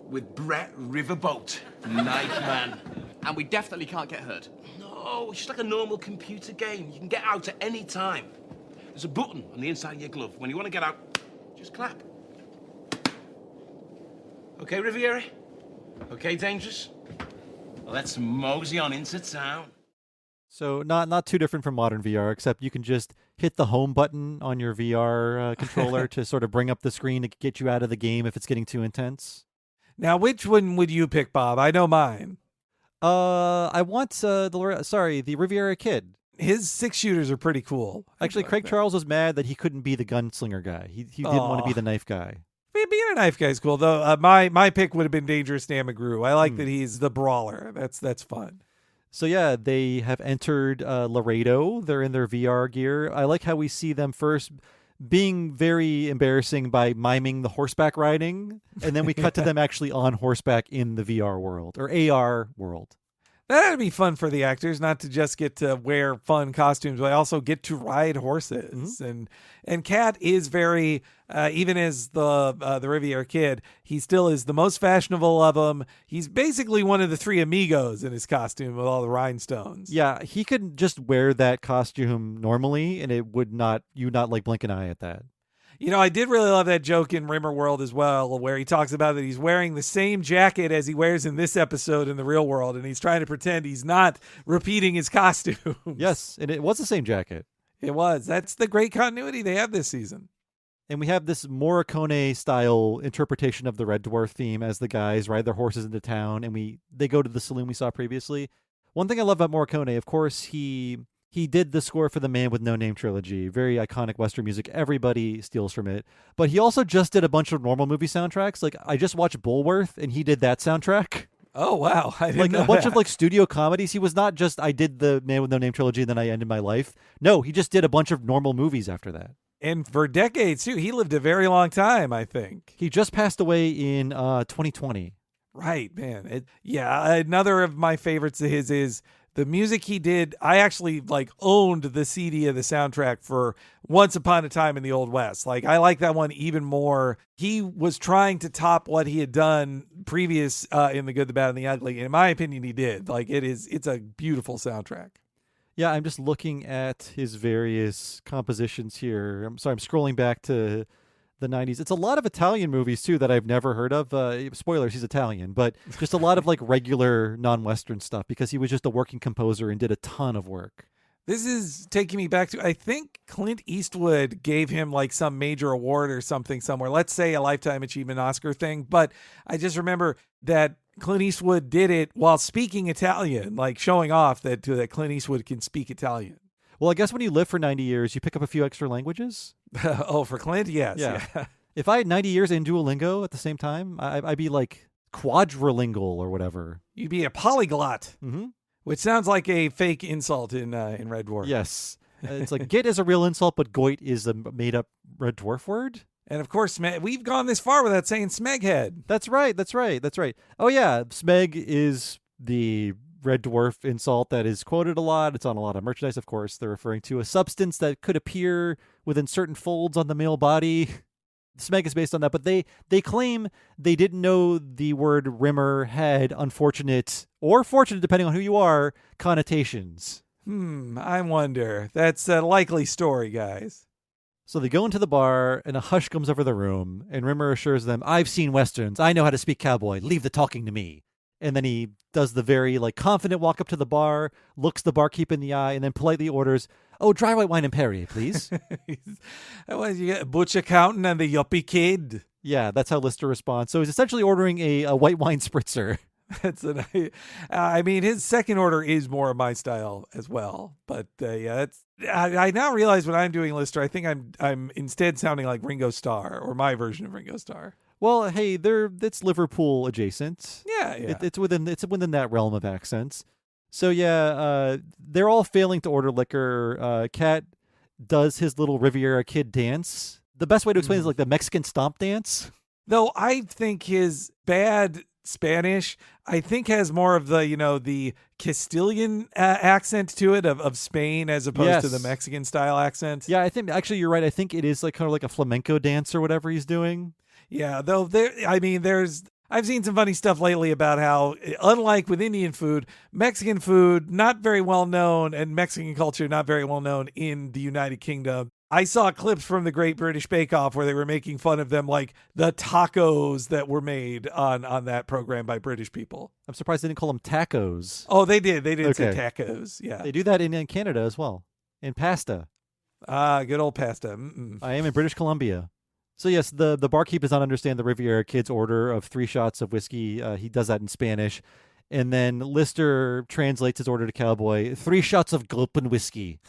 with Brett Riverboat, knife man. And we definitely can't get hurt. No, it's just like a normal computer game. You can get out at any time. There's a button on the inside of your glove. When you want to get out, just clap. Okay, Riviera? Okay, Dangerous? Let's mosey on into town. So not too different from modern VR, except you can just hit the home button on your VR controller to sort of bring up the screen to get you out of the game if it's getting too intense. Now, which one would you pick, Bob? I know mine. I want the Riviera Kid. His 6-shooters are pretty cool. Actually, Craig Charles was mad that he couldn't be the gunslinger guy. He didn't want to be the knife guy. Being a knife guy is cool, though. My pick would have been Dangerous Dan McGrew. I like that he's the brawler. That's fun. So yeah, they have entered Laredo. They're in their VR gear. I like how we see them first being very embarrassing by miming the horseback riding, and then we cut to them actually on horseback in the VR world, or AR world. That'd be fun for the actors, not to just get to wear fun costumes, but also get to ride horses. And Cat is very, even as the Riviera Kid, he still is the most fashionable of them. He's basically one of the 3 amigos in his costume with all the rhinestones. Yeah, he could just wear that costume normally, and it would not like blink an eye at that. You know, I did really love that joke in Rimmer World as well, where he talks about that he's wearing the same jacket as he wears in this episode in the real world, and he's trying to pretend he's not repeating his costume. Yes, and it was the same jacket. It was. That's the great continuity they have this season. And we have this Morricone-style interpretation of the Red Dwarf theme as the guys ride their horses into town, and they go to the saloon we saw previously. One thing I love about Morricone, of course, he did the score for the Man with No Name trilogy, very iconic Western music. Everybody steals from it. But he also just did a bunch of normal movie soundtracks. Like, I just watched Bulworth, and he did that soundtrack. Oh, wow. I didn't know a bunch that. of studio comedies. He was not just, I did the Man with No Name trilogy, and then I ended my life. No, he just did a bunch of normal movies after that. And for decades, too. He lived a very long time, I think. He just passed away in 2020. Right, man. Another of my favorites of his is the music he did. I actually owned the CD of the soundtrack for Once Upon a Time in the Old West. I like that one even more. He was trying to top what he had done previous in The Good, the Bad, and the Ugly. In my opinion, he did. It's a beautiful soundtrack. Yeah, I'm just looking at his various compositions here. I'm scrolling back to the 90s. It's a lot of Italian movies, too, that I've never heard of. Spoilers, he's Italian. But just a lot of regular non-Western stuff because he was just a working composer and did a ton of work. This is taking me back to, I think Clint Eastwood gave him some major award or something somewhere. Let's say a Lifetime Achievement Oscar thing. But I just remember that Clint Eastwood did it while speaking Italian, showing off that Clint Eastwood can speak Italian. Well, I guess when you live for 90 years, you pick up a few extra languages. Oh, for Clint? Yes. Yeah. If I had 90 years in Duolingo at the same time, I'd be quadrilingual or whatever. You'd be a polyglot, mm-hmm. Which sounds like a fake insult in Red Dwarf. Yes. It's git is a real insult, but goit is a made-up Red Dwarf word. And of course, we've gone this far without saying smeghead. That's right. Oh, yeah. Smeg is the Red Dwarf insult that is quoted a lot. It's on a lot of merchandise, of course. They're referring to a substance that could appear within certain folds on the male body. Smeg is based on that, but they claim they didn't know the word rimmer had unfortunate or fortunate, depending on who you are, connotations. I wonder. That's a likely story, guys. So they go into the bar, and a hush comes over the room, and Rimmer assures them, I've seen Westerns. I know how to speak cowboy. Leave the talking to me. And then he does the very confident walk up to the bar, looks the barkeep in the eye, and then politely orders, "Oh, dry white wine and Perrier, please." What, you got Butch Accountant and the Yuppie Kid? Yeah, that's how Lister responds. So he's essentially ordering a white wine spritzer. I mean, his second order is more of my style as well. But yeah, I now realize when I'm doing Lister, I think I'm instead sounding like Ringo Starr, or my version of Ringo Starr. Well, hey, it's Liverpool adjacent. Yeah. It's within that realm of accents. So yeah, they're all failing to order liquor. Cat does his little Riviera Kid dance. The best way to explain it is like the Mexican stomp dance. Though I think his bad Spanish, I think, has more of the, the Castilian accent to it of Spain as opposed to the Mexican style accent. Yeah, I think actually you're right. I think it is like kind of like a flamenco dance or whatever he's doing. Yeah, though I've seen some funny stuff lately about how, unlike with Indian food, Mexican food, not very well known, and Mexican culture, not very well known in the United Kingdom. I saw clips from the Great British Bake Off where they were making fun of them, like the tacos that were made on that program by British people. I'm surprised they didn't call them tacos. Oh, they did. They did say tacos. Yeah. They do that in Canada as well. In pasta. Good old pasta. I am in British Columbia. So yes, the barkeep does not understand the Riviera Kid's order of 3 shots of whiskey. He does that in Spanish. And then Lister translates his order to Cowboy, 3 shots of Gunmen whiskey.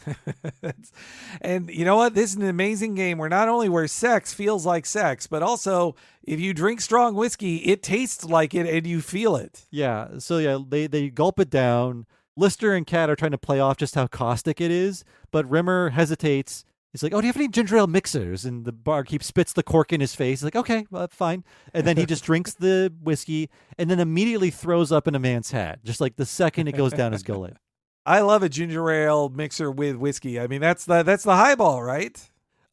And you know what? This is an amazing game where not only where sex feels like sex, but also if you drink strong whiskey, it tastes like it and you feel it. Yeah. So yeah, they gulp it down. Lister and Cat are trying to play off just how caustic it is, but Rimmer hesitates. He's like, oh, do you have any ginger ale mixers? And the barkeep spits the cork in his face. He's like, okay, well, fine. And then he just drinks the whiskey and then immediately throws up in a man's hat, just like the second it goes down his gullet. I love a ginger ale mixer with whiskey. I mean, that's the highball, right?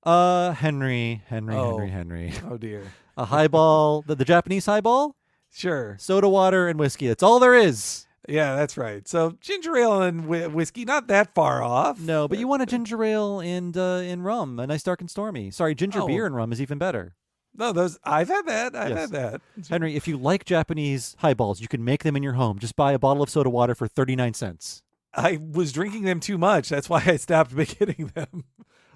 Henry. Oh, dear. A highball, the Japanese highball? Sure. Soda water and whiskey. That's all there is. Yeah, that's right. So ginger ale and whiskey, not that far off. No, but you want a ginger ale and rum, a nice dark and stormy. Sorry, ginger beer and rum is even better. No, I've had that. I've had that. Henry, if you like Japanese highballs, you can make them in your home. Just buy a bottle of soda water for 39 cents. I was drinking them too much. That's why I stopped getting them.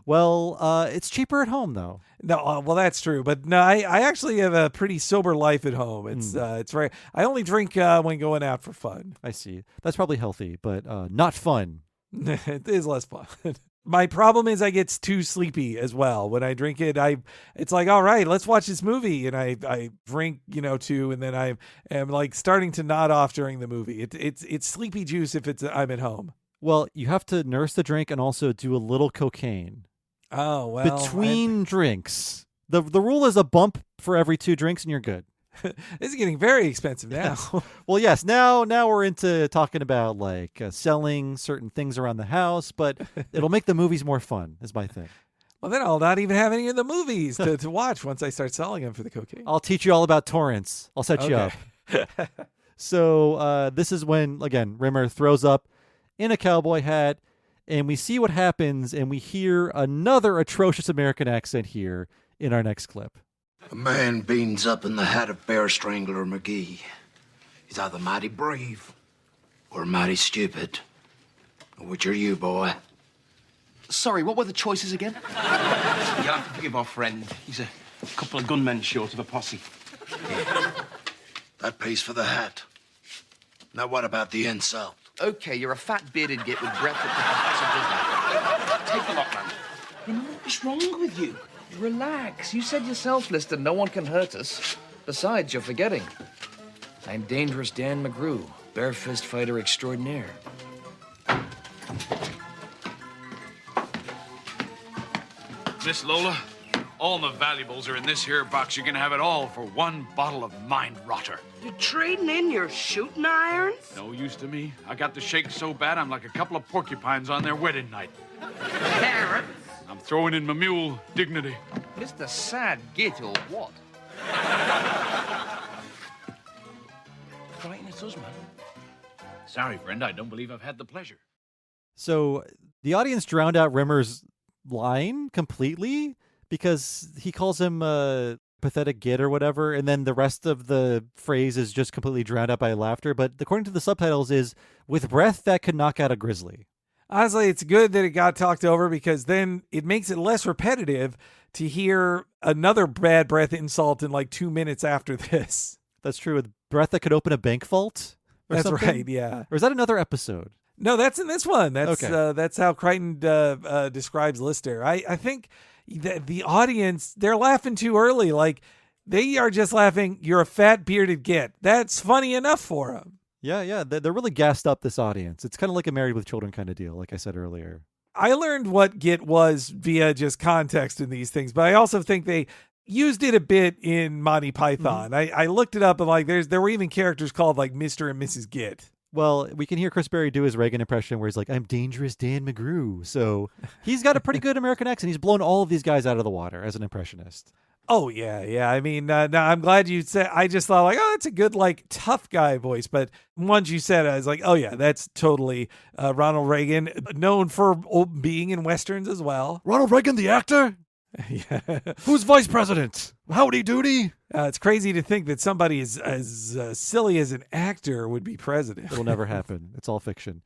Well, it's cheaper at home, though. No, well, that's true. But no, I actually have a pretty sober life at home. It's very. I only drink when going out for fun. I see. That's probably healthy, but not fun. It is less fun. My problem is I get too sleepy as well. When I drink it, it's like, all right, let's watch this movie. And I drink, 2, and then I am like starting to nod off during the movie. It's sleepy juice if I'm at home. Well, you have to nurse the drink and also do a little cocaine. Oh, well. Between drinks. The rule is a bump for every 2 drinks and you're good. This is getting very expensive now. Well, yes. Now we're into talking about like selling certain things around the house, but it'll make the movies more fun is my thing. Well, then I'll not even have any of the movies to watch once I start selling them for the cocaine. I'll teach you all about torrents. I'll set you up. So this is when, again, Rimmer throws up in a cowboy hat. And we see what happens, and we hear another atrocious American accent here in our next clip. A man beans up in the hat of Bear Strangler McGee. He's either mighty brave or mighty stupid. Which are you, boy? Sorry, what were the choices again? You'll have to forgive our friend. He's a couple of gunmen short of a posse. That pays for the hat. Now what about the insult? Okay, you're a fat bearded git with breath that Take the lot, man. What is wrong with you? Relax. You said yourself, Lister, no one can hurt us. Besides, you're forgetting. I'm Dangerous Dan McGrew, bare fist fighter extraordinaire. Miss Lola, all the valuables are in this here box. You're gonna have it all for 1 bottle of mind rotter. You're trading in your shooting irons? No use to me. I got the shake so bad I'm like a couple of porcupines on their wedding night. Carrots? I'm throwing in my mule dignity. Mr. Sad Git or what? Frighten us, man. Sorry, friend, I don't believe I've had the pleasure. So the audience drowned out Rimmer's line completely because he calls him a pathetic git or whatever, and then the rest of the phrase is just completely drowned out by laughter. But according to the subtitles is, with breath that could knock out a grizzly. Honestly, it's good that it got talked over because then it makes it less repetitive to hear another bad breath insult in like 2 minutes after this. That's true. With breath that could open a bank vault. That's something? right. Yeah. Or is that another episode? No, that's in this one. That's Okay. That's how Crichton describes Lister. I think the audience, they're laughing too early. Like, they are just laughing, you're a fat bearded git. That's funny enough for them. Yeah. They're really gassed up, this audience. It's kind of like a Married with Children kind of deal, like I said earlier. I learned what git was via just context in these things, but I also think they used it a bit in Monty Python. I looked it up and like there were even characters called like Mr. and Mrs. Git. Well, we can hear Chris Berry do his Reagan impression where he's like, I'm dangerous Dan McGrew. So he's got a pretty good American accent. He's blown all of these guys out of the water as an impressionist. Oh, yeah. I mean, no, I'm glad you said, I just thought like, oh, that's a good, like, tough guy voice. But once you said it, I was like, oh, yeah, that's totally Ronald Reagan, known for being in Westerns as well. Ronald Reagan, the actor? Yeah. Who's vice president? Howdy doody. It's crazy to think that somebody as silly as an actor would be president. It'll never happen. It's all fiction.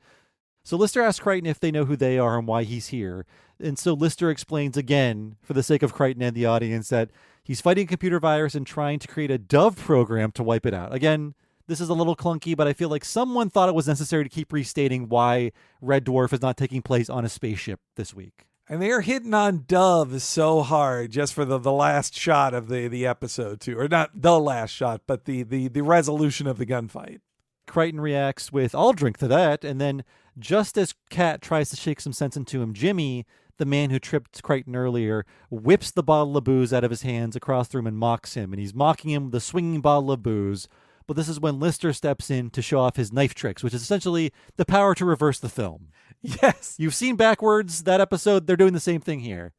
So Lister asks Crichton if they know who they are and why he's here. And so Lister explains again, for the sake of Crichton and the audience, that he's fighting a computer virus and trying to create a Dove program to wipe it out. Again, this is a little clunky, but I feel like someone thought it was necessary to keep restating why Red Dwarf is not taking place on a spaceship this week. And they are hitting on Dove so hard just for the last shot of the episode, too. Or not the last shot, but the resolution of the gunfight. Crichton reacts with, I'll drink to that. And then just as Kat tries to shake some sense into him, Jimmy, the man who tripped Crichton earlier, whips the bottle of booze out of his hands across the room and mocks him. And he's mocking him with a swinging bottle of booze. But this is when Lister steps in to show off his knife tricks, which is essentially the power to reverse the film. Yes. You've seen Backwards, that episode. They're doing the same thing here.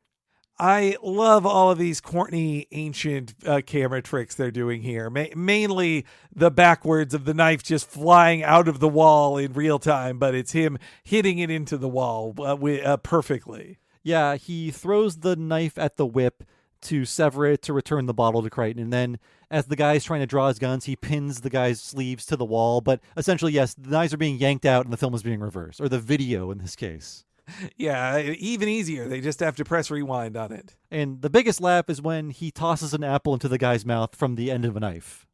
I love all of these corny, ancient camera tricks they're doing here. Mainly the backwards of the knife just flying out of the wall in real time, but it's him hitting it into the wall perfectly. Yeah, he throws the knife at the whip to sever it to return the bottle to Crichton. And then as the guy's trying to draw his guns, he pins the guy's sleeves to the wall. But essentially, yes, the knives are being yanked out and the film is being reversed, or the video in this case. Yeah, even easier. They just have to press rewind on it. And the biggest laugh is when he tosses an apple into the guy's mouth from the end of a knife.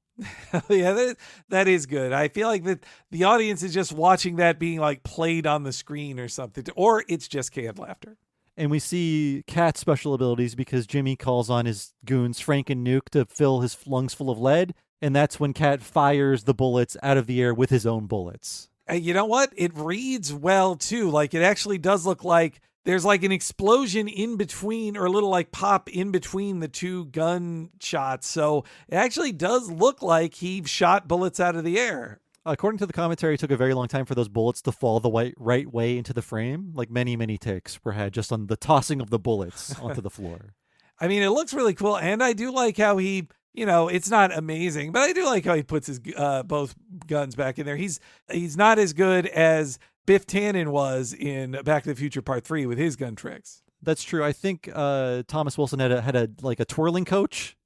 Yeah, that is good. I feel like that the audience is just watching that being like played on the screen or something, or it's just canned laughter. And we see Kat's special abilities because Jimmy calls on his goons, Frank and Nuke, to fill his lungs full of lead. And that's when Kat fires the bullets out of the air with his own bullets. You know what? It reads well, too. Like, it actually does look like there's like an explosion in between, or a little like pop in between the two gun shots. So it actually does look like he shot bullets out of the air. According to the commentary, it took a very long time for those bullets to fall the right way into the frame. Like many, many takes were had just on the tossing of the bullets onto the floor. I mean, it looks really cool. And I do like how he, you know, it's not amazing, but I do like how he puts his both guns back in there. He's not as good as Biff Tannen was in Back to the Future Part 3 with his gun tricks. That's true. I think Thomas Wilson had a twirling coach.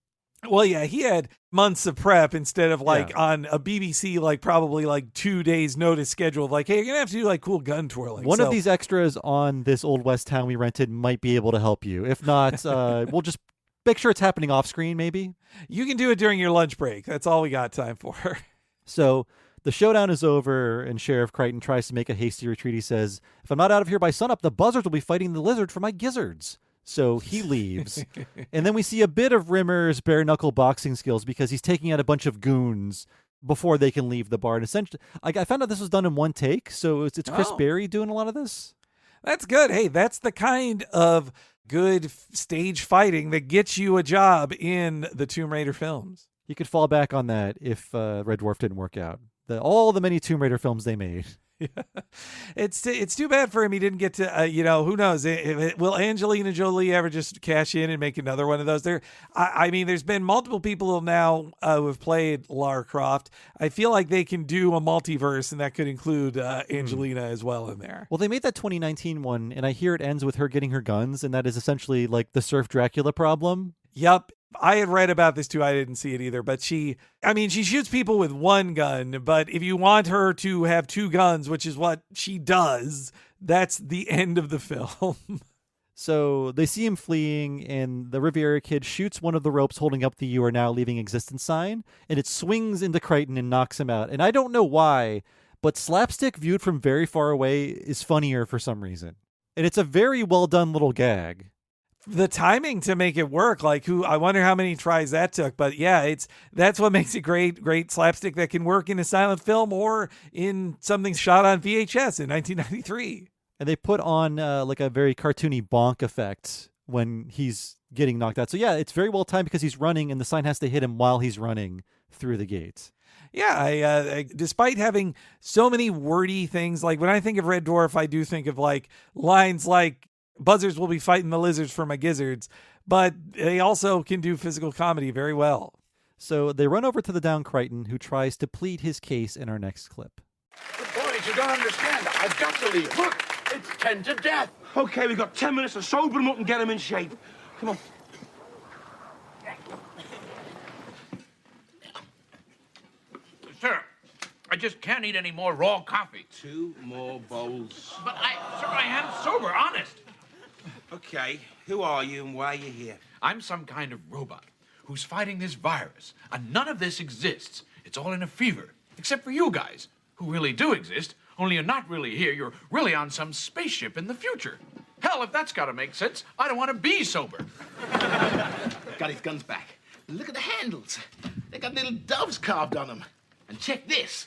Well, yeah, he had months of prep instead of on a BBC, like probably like 2 days notice schedule of like, hey, you're going to have to do like cool gun twirling. One of these extras on this Old West town we rented might be able to help you. If not, we'll just make sure it's happening off screen, maybe. You can do it during your lunch break. That's all we got time for. So the showdown is over, and Sheriff Crichton tries to make a hasty retreat. He says, if I'm not out of here by sunup, the buzzards will be fighting the lizard for my gizzards. So he leaves. And then we see a bit of Rimmer's bare-knuckle boxing skills because he's taking out a bunch of goons before they can leave the bar. And essentially, I found out this was done in one take, so it's Chris Berry doing a lot of this. That's good. Hey, that's the kind of good stage fighting that gets you a job in the Tomb Raider films. You could fall back on that if Red Dwarf didn't work out. All the many Tomb Raider films they made. Yeah. It's too bad for him. He didn't get to, who knows? Will Angelina Jolie ever just cash in and make another one of those? I mean, there's been multiple people now who have played Lara Croft. I feel like they can do a multiverse, and that could include Angelina as well in there. Well, they made that 2019 one, and I hear it ends with her getting her guns, and that is essentially like the Surf Dracula problem. Yep. I had read about this too. I didn't see it either, but she shoots people with one gun, but if you want her to have two guns, which is what she does, that's the end of the film. So they see him fleeing, and the Riviera kid shoots one of the ropes holding up the "You are now leaving existence" sign, and it swings into Crichton and knocks him out. And I don't know why, but slapstick viewed from very far away is funnier for some reason. And it's a very well done little gag. The timing to make it work, I wonder how many tries that took. But yeah, that's what makes it great slapstick that can work in a silent film or in something shot on VHS in 1993. And they put on like a very cartoony bonk effect when he's getting knocked out. So yeah, it's very well timed because he's running and the sign has to hit him while he's running through the gates. Yeah, I despite having so many wordy things, like when I think of Red Dwarf, I do think of like lines like "Buzzards will be fighting the lizards for my gizzards," but they also can do physical comedy very well. So they run over to the down Crichton, who tries to plead his case in our next clip. Boys, you don't understand. I've got to leave. Look, it's 10 to death. Okay, we've got 10 minutes to sober him up and get him in shape. Come on. Sir, I just can't eat any more raw coffee. 2 more bowls. But sir, I am sober, honest. Okay, who are you and why are you here? I'm some kind of robot who's fighting this virus, and none of this exists. It's all in a fever, except for you guys, who really do exist, only you're not really here. You're really on some spaceship in the future. Hell, if that's got to make sense, I don't want to be sober. Got his guns back. Look at the handles. They got little doves carved on them. And check this.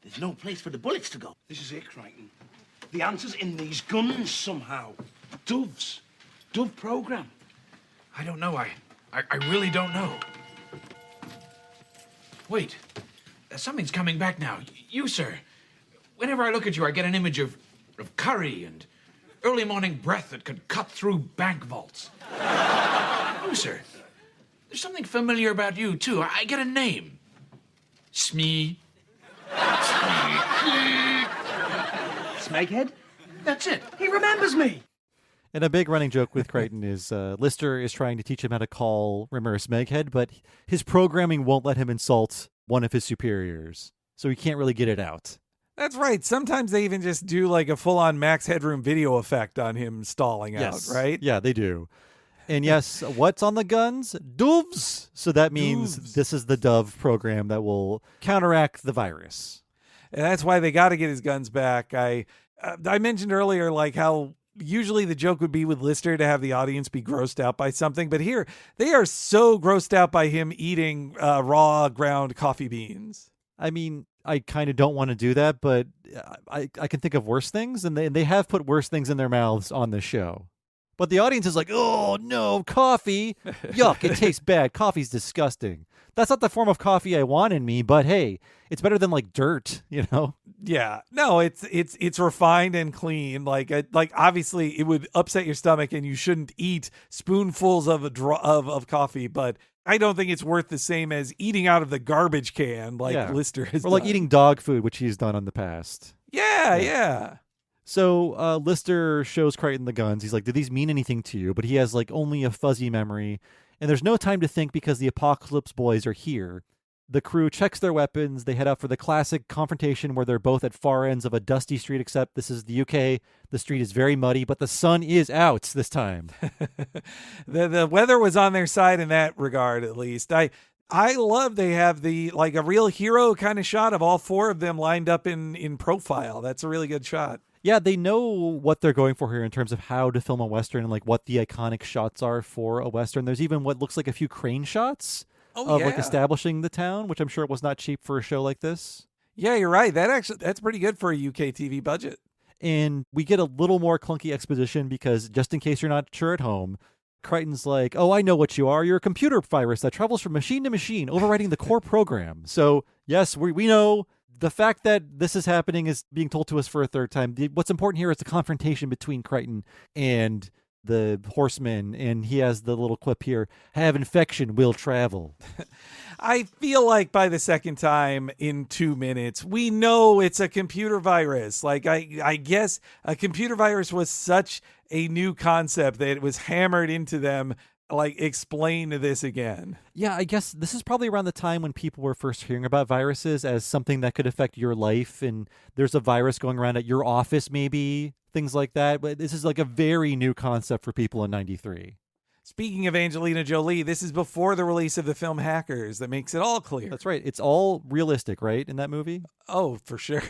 There's no place for the bullets to go. This is it, Crichton. The answer's in these guns somehow. Doves. Dove program. I don't know. I really don't know. Wait. Something's coming back now. You, sir. Whenever I look at you, I get an image of curry and early morning breath that could cut through bank vaults. You, sir. There's something familiar about you, too. I get a name. Smee. Smeghead? That's it. He remembers me. And a big running joke with Crichton is Lister is trying to teach him how to call Rimmer a smeghead, but his programming won't let him insult one of his superiors, so he can't really get it out. That's right. Sometimes they even just do like a full-on Max Headroom video effect on him stalling Yes. out, right? Yeah, they do. And yes, what's on the guns? Doves. So that means this is the Dove program that will counteract the virus. And that's why they got to get his guns back. I mentioned earlier like how usually the joke would be with Lister to have the audience be grossed out by something, but here they are so grossed out by him eating raw ground coffee beans. I mean, I kind of don't want to do that, but I can think of worse things, and they have put worse things in their mouths on this show. But the audience is like, oh, no, coffee. Yuck, it tastes bad. Coffee's disgusting. That's not the form of coffee I want in me, but hey, it's better than like dirt, you know? Yeah. No, it's refined and clean. Like obviously it would upset your stomach and you shouldn't eat spoonfuls of coffee, but I don't think it's worth the same as eating out of the garbage can like Lister has Or like done. eating dog food, which he's done in the past. Yeah. So Lister shows Crichton the guns. He's like, did these mean anything to you? But he has like only a fuzzy memory. And there's no time to think because the Apocalypse Boys are here. The crew checks their weapons. They head out for the classic confrontation where they're both at far ends of a dusty street, except this is the UK. The street is very muddy, but the sun is out this time. The weather was on their side in that regard, at least. I love they have the like a real hero kind of shot of all four of them lined up in profile. That's a really good shot. Yeah, they know what they're going for here in terms of how to film a Western and like what the iconic shots are for a Western. There's even what looks like a few crane shots like establishing the town, which I'm sure was not cheap for a show like this. Yeah, you're right. That's pretty good for a UK TV budget. And we get a little more clunky exposition because just in case you're not sure at home, Crichton's like, oh, I know what you are. You're a computer virus that travels from machine to machine, overwriting the core program. So yes, we know. The fact that this is happening is being told to us for a third time. What's important here is the confrontation between Crichton and the horseman, and he has the little clip here, have infection, will travel. I feel like by the second time in 2 minutes, we know it's a computer virus. Like, I guess a computer virus was such a new concept that it was hammered into them explain this again. Yeah, I guess this is probably around the time when people were first hearing about viruses as something that could affect your life. And there's a virus going around at your office, maybe, things like that. But this is like a very new concept for people in 93. Speaking of Angelina Jolie, this is before the release of the film Hackers. That makes it all clear. That's right. It's all realistic, right, in that movie? Oh, for sure.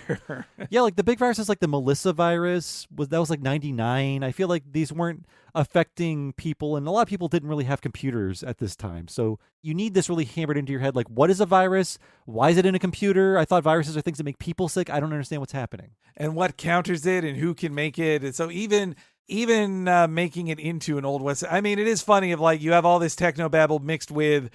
Yeah, like the big viruses like the Melissa virus, that was like 99. I feel like these weren't affecting people, and a lot of people didn't really have computers at this time. So you need this really hammered into your head, like, what is a virus? Why is it in a computer? I thought viruses are things that make people sick. I don't understand what's happening. And what counters it and who can make it. And so even making it into an Old West. I mean, it is funny of like you have all this technobabble mixed with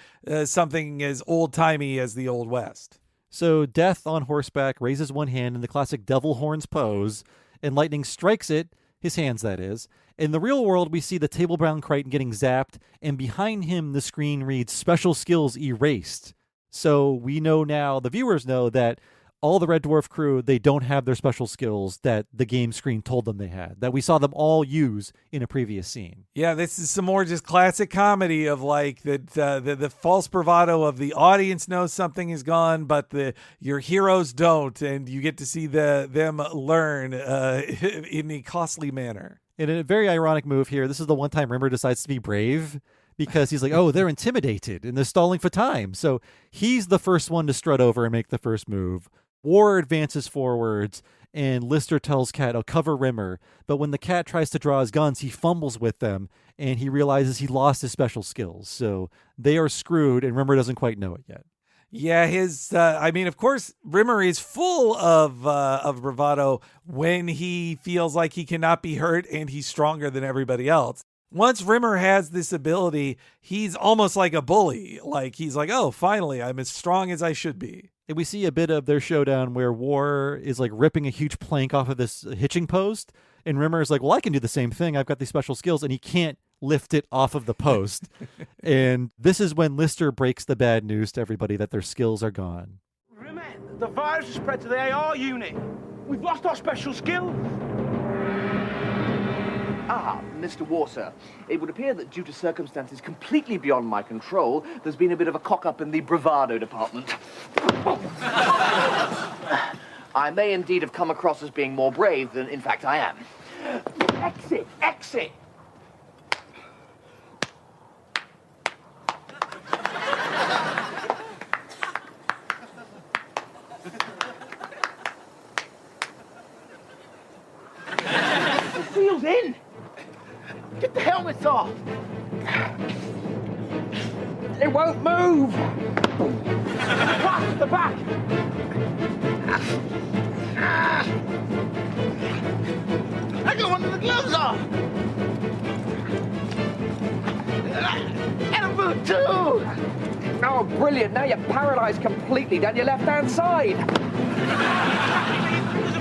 something as old-timey as the Old West. So Death on horseback raises one hand in the classic devil horns pose, and lightning strikes it, his hands that is. In the real world, we see the Table Brown Crichton getting zapped, and behind him the screen reads special skills erased. So we know now, the viewers know that all the Red Dwarf crew, they don't have their special skills that the game screen told them they had, that we saw them all use in a previous scene. Yeah, this is some more just classic comedy of like the false bravado of the audience knows something is gone, but your heroes don't, and you get to see them learn in a costly manner. In a very ironic move here, this is the one time Rimmer decides to be brave, because he's like, oh, they're intimidated and they're stalling for time. So he's the first one to strut over and make the first move. War advances forwards, and Lister tells Cat, "I'll cover Rimmer." But when the Cat tries to draw his guns, he fumbles with them, and he realizes he lost his special skills. So they are screwed, and Rimmer doesn't quite know it yet. Yeah, of course, Rimmer is full of bravado when he feels like he cannot be hurt and he's stronger than everybody else. Once Rimmer has this ability, he's almost like a bully. Like, he's like, oh, finally, I'm as strong as I should be. And we see a bit of their showdown where War is like ripping a huge plank off of this hitching post. And Rimmer is like, well, I can do the same thing. I've got these special skills. And he can't lift it off of the post. And this is when Lister breaks the bad news to everybody that their skills are gone. Rimmer, the virus has spread to the AR unit. We've lost our special skills. Ah, Mr. War, sir. It would appear that due to circumstances completely beyond my control, there's been a bit of a cock-up in the bravado department. I may indeed have come across as being more brave than, in fact, I am. Exit! Exit! The seal's in! Get the helmets off! It won't move! Watch the back! I got one of the gloves off! And a boot too! Oh, brilliant. Now you're paralyzed completely down your left-hand side.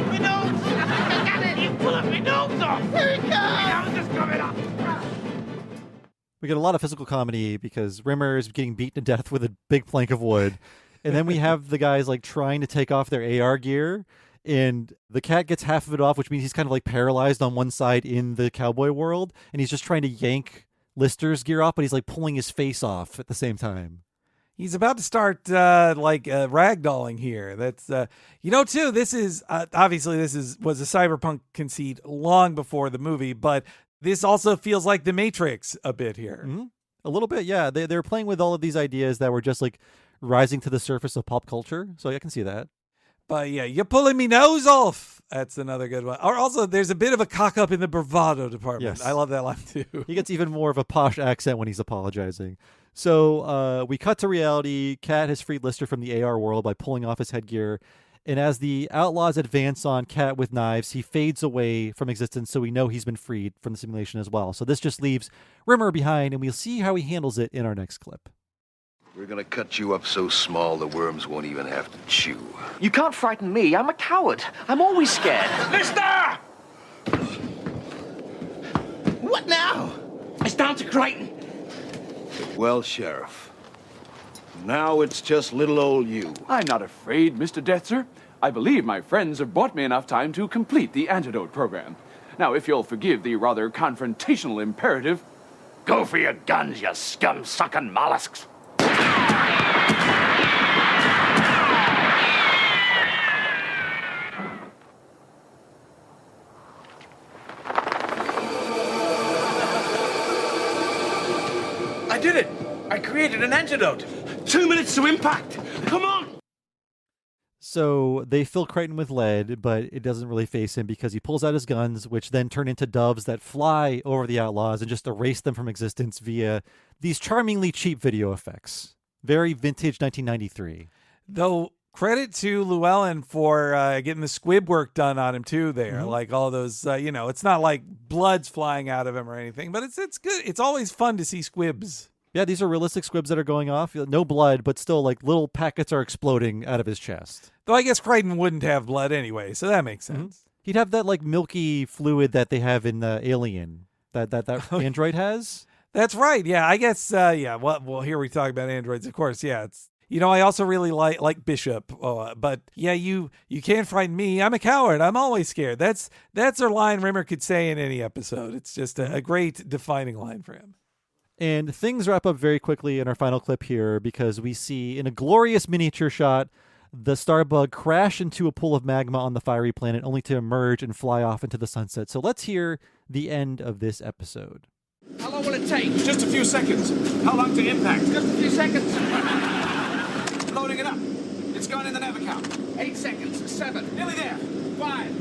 My nose! I got it! You pull my nose off! Here it comes! I'm just coming up! We get a lot of physical comedy because Rimmer is getting beaten to death with a big plank of wood. And then we have the guys like trying to take off their AR gear, and the Cat gets half of it off, which means he's kind of like paralyzed on one side in the cowboy world. And he's just trying to yank Lister's gear off, but he's like pulling his face off at the same time. He's about to start ragdolling here. That's too. This is obviously was a cyberpunk conceit long before the movie, but this also feels like The Matrix a bit here. Mm-hmm. A little bit, yeah. They're playing with all of these ideas that were just like rising to the surface of pop culture. So I can see that. But yeah, you're pulling me nose off. That's another good one. Or also, there's a bit of a cock up in the bravado department. Yes. I love that line too. He gets even more of a posh accent when he's apologizing. So we cut to reality. Cat has freed Lister from the AR world by pulling off his headgear. And as the outlaws advance on Cat with knives, he fades away from existence, so we know he's been freed from the simulation as well. So this just leaves Rimmer behind, and we'll see how he handles it in our next clip. We're gonna cut you up so small the worms won't even have to chew. You can't frighten me. I'm a coward. I'm always scared. Mister! What now? It's down to Crichton. Well, Sheriff, now it's just little old you. I'm not afraid, Mr. Detzer. I believe my friends have bought me enough time to complete the antidote program. Now, if you'll forgive the rather confrontational imperative, Go for your guns, you scum-sucking mollusks. I did it! I created an antidote! 2 minutes to impact! Come on! So they fill Crichton with lead, but it doesn't really face him because he pulls out his guns, which then turn into doves that fly over the outlaws and just erase them from existence via these charmingly cheap video effects. Very vintage 1993. Though, credit to Llewellyn for getting the squib work done on him, too, there. Mhm. Like all those, it's not like blood's flying out of him or anything, but it's good. It's always fun to see squibs. Yeah, these are realistic squibs that are going off. No blood, but still, like, little packets are exploding out of his chest. Though I guess Crichton wouldn't have blood anyway, so that makes sense. He'd have that, like, milky fluid that they have in Alien, that android has. That's right. Yeah, I guess, Well, here we talk about androids, of course. Yeah, it's... I also really like Bishop, but yeah, you can't frighten me. I'm a coward. I'm always scared. That's a line Rimmer could say in any episode. It's just a great defining line for him. And things wrap up very quickly in our final clip here because we see, in a glorious miniature shot, the Starbug crash into a pool of magma on the fiery planet only to emerge and fly off into the sunset. So let's hear the end of this episode. How long will it take? Just a few seconds. How long to impact? Just a few seconds. Loading it up. It's gone in the nav account. 8 seconds. 7. Nearly there. 5,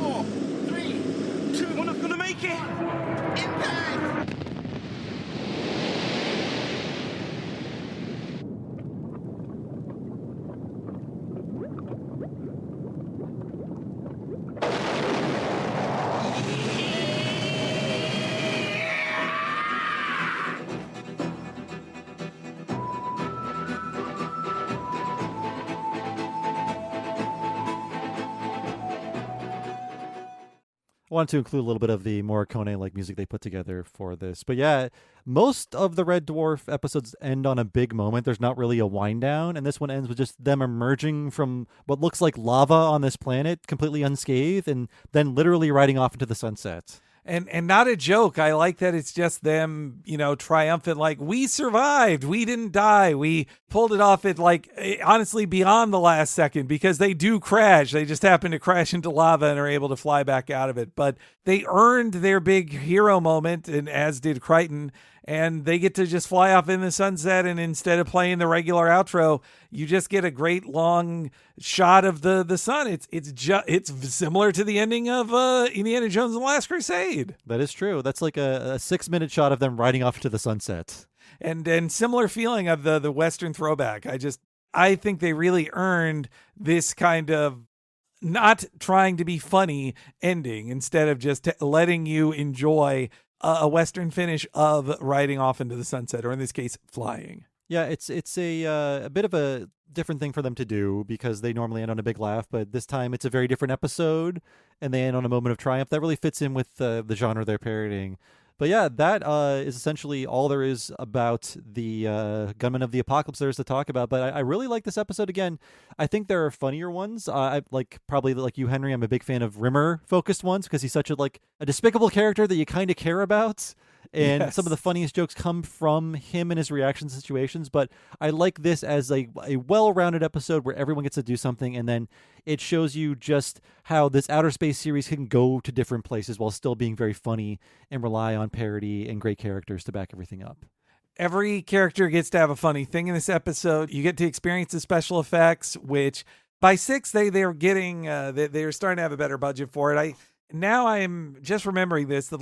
4, 3, 2. We're not gonna make it. Impact! I wanted to include a little bit of the Morricone-like music they put together for this. But yeah, most of the Red Dwarf episodes end on a big moment. There's not really a wind down, and this one ends with just them emerging from what looks like lava on this planet, completely unscathed, and then literally riding off into the sunset. And not a joke. I like that it's just them, triumphant, like, we survived. We didn't die. We pulled it off at, honestly, beyond the last second, because they do crash. They just happen to crash into lava and are able to fly back out of it. But they earned their big hero moment, and as did Crichton, and they get to just fly off in the sunset, and instead of playing the regular outro, you just get a great long shot of the sun. It's similar to the ending of Indiana Jones and the Last Crusade. That is true. That's like a 6-minute shot of them riding off to the sunset. And similar feeling of the Western throwback. I think they really earned this kind of not trying to be funny ending instead of just letting you enjoy a Western finish of riding off into the sunset, or in this case, flying. Yeah, it's a bit of a different thing for them to do because they normally end on a big laugh, but this time it's a very different episode, and they end on a moment of triumph. That really fits in with the genre they're parodying. But yeah, that is essentially all there is about the Gunmen of the Apocalypse there is to talk about. But I really like this episode. Again, I think there are funnier ones. Probably like you, Henry, I'm a big fan of Rimmer-focused ones because he's such a despicable character that you kind of care about. And Some of the funniest jokes come from him and his reaction to situations. But I like this as a well-rounded episode where everyone gets to do something, and then it shows you just how this outer space series can go to different places while still being very funny and rely on parody and great characters to back everything up. Every character gets to have a funny thing in this episode. You get to experience the special effects, which by 6 they're getting they're starting to have a better budget for it. Now I'm just remembering this, that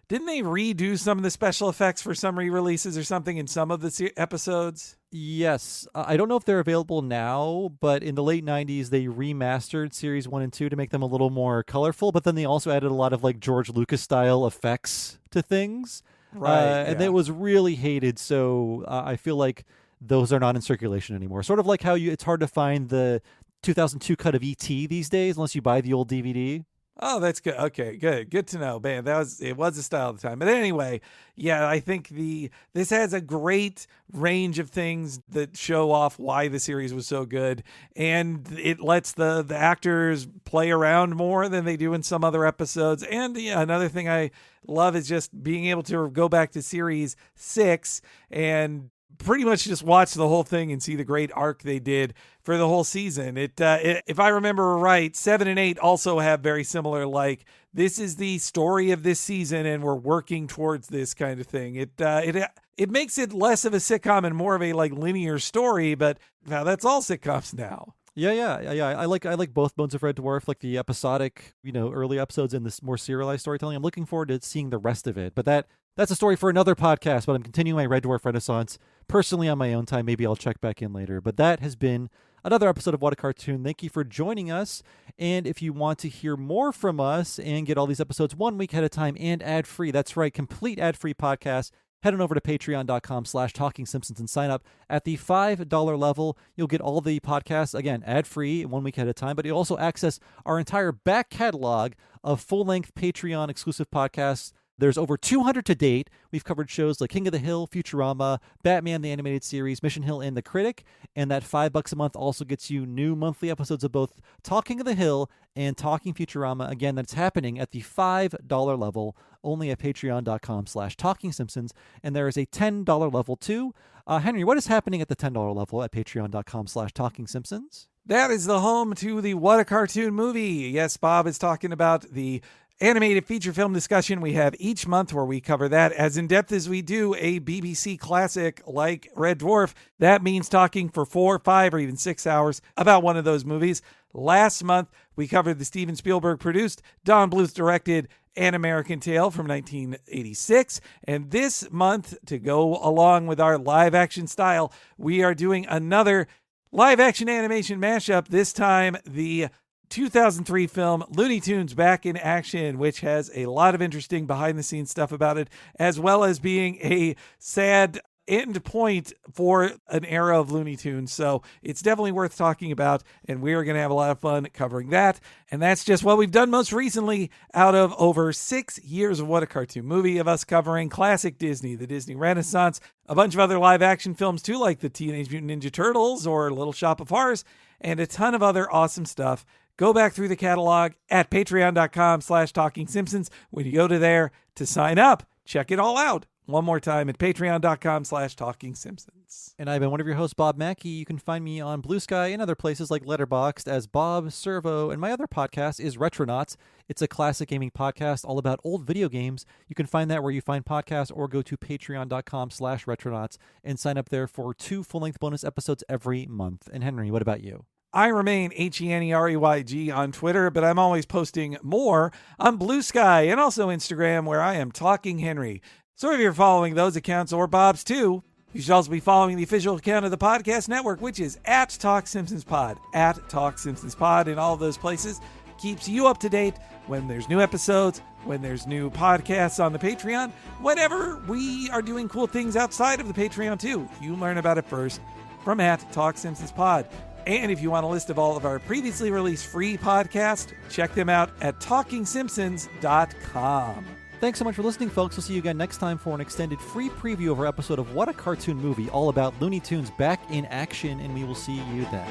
didn't they redo some of the special effects for some re-releases or something in some of the episodes? Yes. I don't know if they're available now, but in the late 90s, they remastered series 1 and 2 to make them a little more colorful, but then they also added a lot of George Lucas style effects to things. Right. And it was really hated. So I feel like those are not in circulation anymore. Sort of like how it's hard to find the 2002 cut of E.T. these days, unless you buy the old DVD. Oh, that's good. Okay, good to know, man. It was a style of the time. But anyway, yeah, I think this has a great range of things that show off why the series was so good, and it lets the actors play around more than they do in some other episodes. And yeah, another thing I love is just being able to go back to series 6 and pretty much just watch the whole thing and see the great arc they did for the whole season. If I remember right, 7 and 8 also have very similar, like, this is the story of this season and we're working towards this kind of thing. It makes it less of a sitcom and more of a like linear story, but now that's all sitcoms now. Yeah. I like both modes of Red Dwarf, like the episodic, early episodes and this more serialized storytelling. I'm looking forward to seeing the rest of it, but that's a story for another podcast. But I'm continuing my Red Dwarf Renaissance personally on my own time. Maybe I'll check back in later. But that has been another episode of What a Cartoon. Thank you for joining us. And if you want to hear more from us and get all these episodes 1 week ahead of time and ad-free, that's right, complete ad-free podcast, head on over to patreon.com/TalkingSimpsons and sign up at the $5 level. You'll get all the podcasts, again, ad-free 1 week ahead of time, but you'll also access our entire back catalog of full-length Patreon exclusive podcasts. There's over 200 to date. We've covered shows like King of the Hill, Futurama, Batman the Animated Series, Mission Hill, and The Critic. And that $5 a month also gets you new monthly episodes of both Talking of the Hill and Talking Futurama. Again, that's happening at the $5 level, only at patreon.com/TalkingSimpsons. And there is a $10 level too. Henry, what is happening at the $10 level at patreon.com/TalkingSimpsons? That is the home to the What a Cartoon movie. Yes, Bob is talking about the animated feature film discussion we have each month, where we cover that as in depth as we do a BBC classic like Red Dwarf. That means talking for 4, 5, or even 6 hours about one of those movies. Last month, we covered the Steven Spielberg produced, Don Bluth directed An American Tail from 1986. And this month, to go along with our live action style, we are doing another live action animation mashup, this time the 2003 film Looney Tunes Back in Action, which has a lot of interesting behind-the-scenes stuff about it, as well as being a sad end point for an era of Looney Tunes. So it's definitely worth talking about, and we are going to have a lot of fun covering that. And that's just what we've done most recently out of over 6 years of What a Cartoon Movie, of us covering classic Disney, the Disney Renaissance, a bunch of other live-action films too, like the Teenage Mutant Ninja Turtles or Little Shop of Horrors, and a ton of other awesome stuff. Go back through the catalog at patreon.com/TalkingSimpsons. When you go to there to sign up, check it all out. One more time at patreon.com/TalkingSimpsons. And I've been one of your hosts, Bob Mackey. You can find me on Blue Sky and other places like Letterboxd as Bob Servo. And my other podcast is Retronauts. It's a classic gaming podcast all about old video games. You can find that where you find podcasts, or go to patreon.com/Retronauts and sign up there for 2 full-length bonus episodes every month. And Henry, what about you? I remain HENREYG on Twitter, but I'm always posting more on Blue Sky and also Instagram, where I am Talking Henry. So if you're following those accounts, or Bob's too, you should also be following the official account of the podcast network, which is at Talk Simpsons Pod. At Talk Simpsons Pod in all of those places. Keeps you up to date when there's new episodes, when there's new podcasts on the Patreon, whenever we are doing cool things outside of the Patreon too. You learn about it first from at Talk Simpsons Pod. And if you want a list of all of our previously released free podcasts, check them out at TalkingSimpsons.com. Thanks so much for listening, folks. We'll see you again next time for an extended free preview of our episode of What a Cartoon Movie, all about Looney Tunes Back in Action, and we will see you then.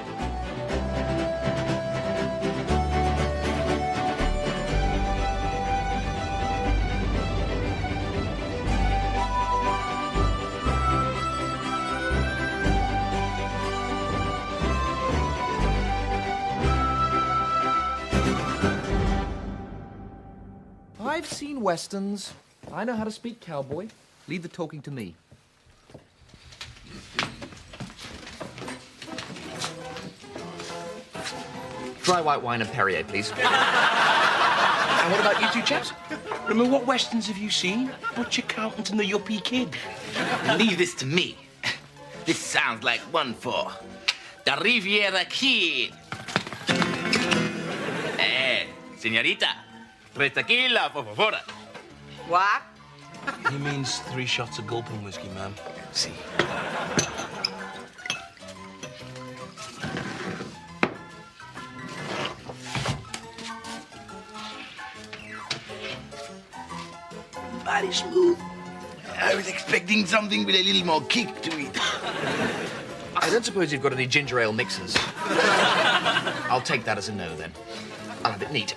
I've seen westerns. I know how to speak cowboy. Leave the talking to me. Dry white wine and Perrier, please. And what about you two chaps? Remember, what westerns have you seen? Butcher Carpenter and the Yuppie Kid. Leave this to me. This sounds like one for the Riviera Kid. Señorita, 3 tequila, por favor. What? He means 3 shots of gulping whiskey, ma'am. See. mighty smooth. I was expecting something with a little more kick to it. I don't suppose you've got any ginger ale mixers. I'll take that as a no, then. I'll have it neat.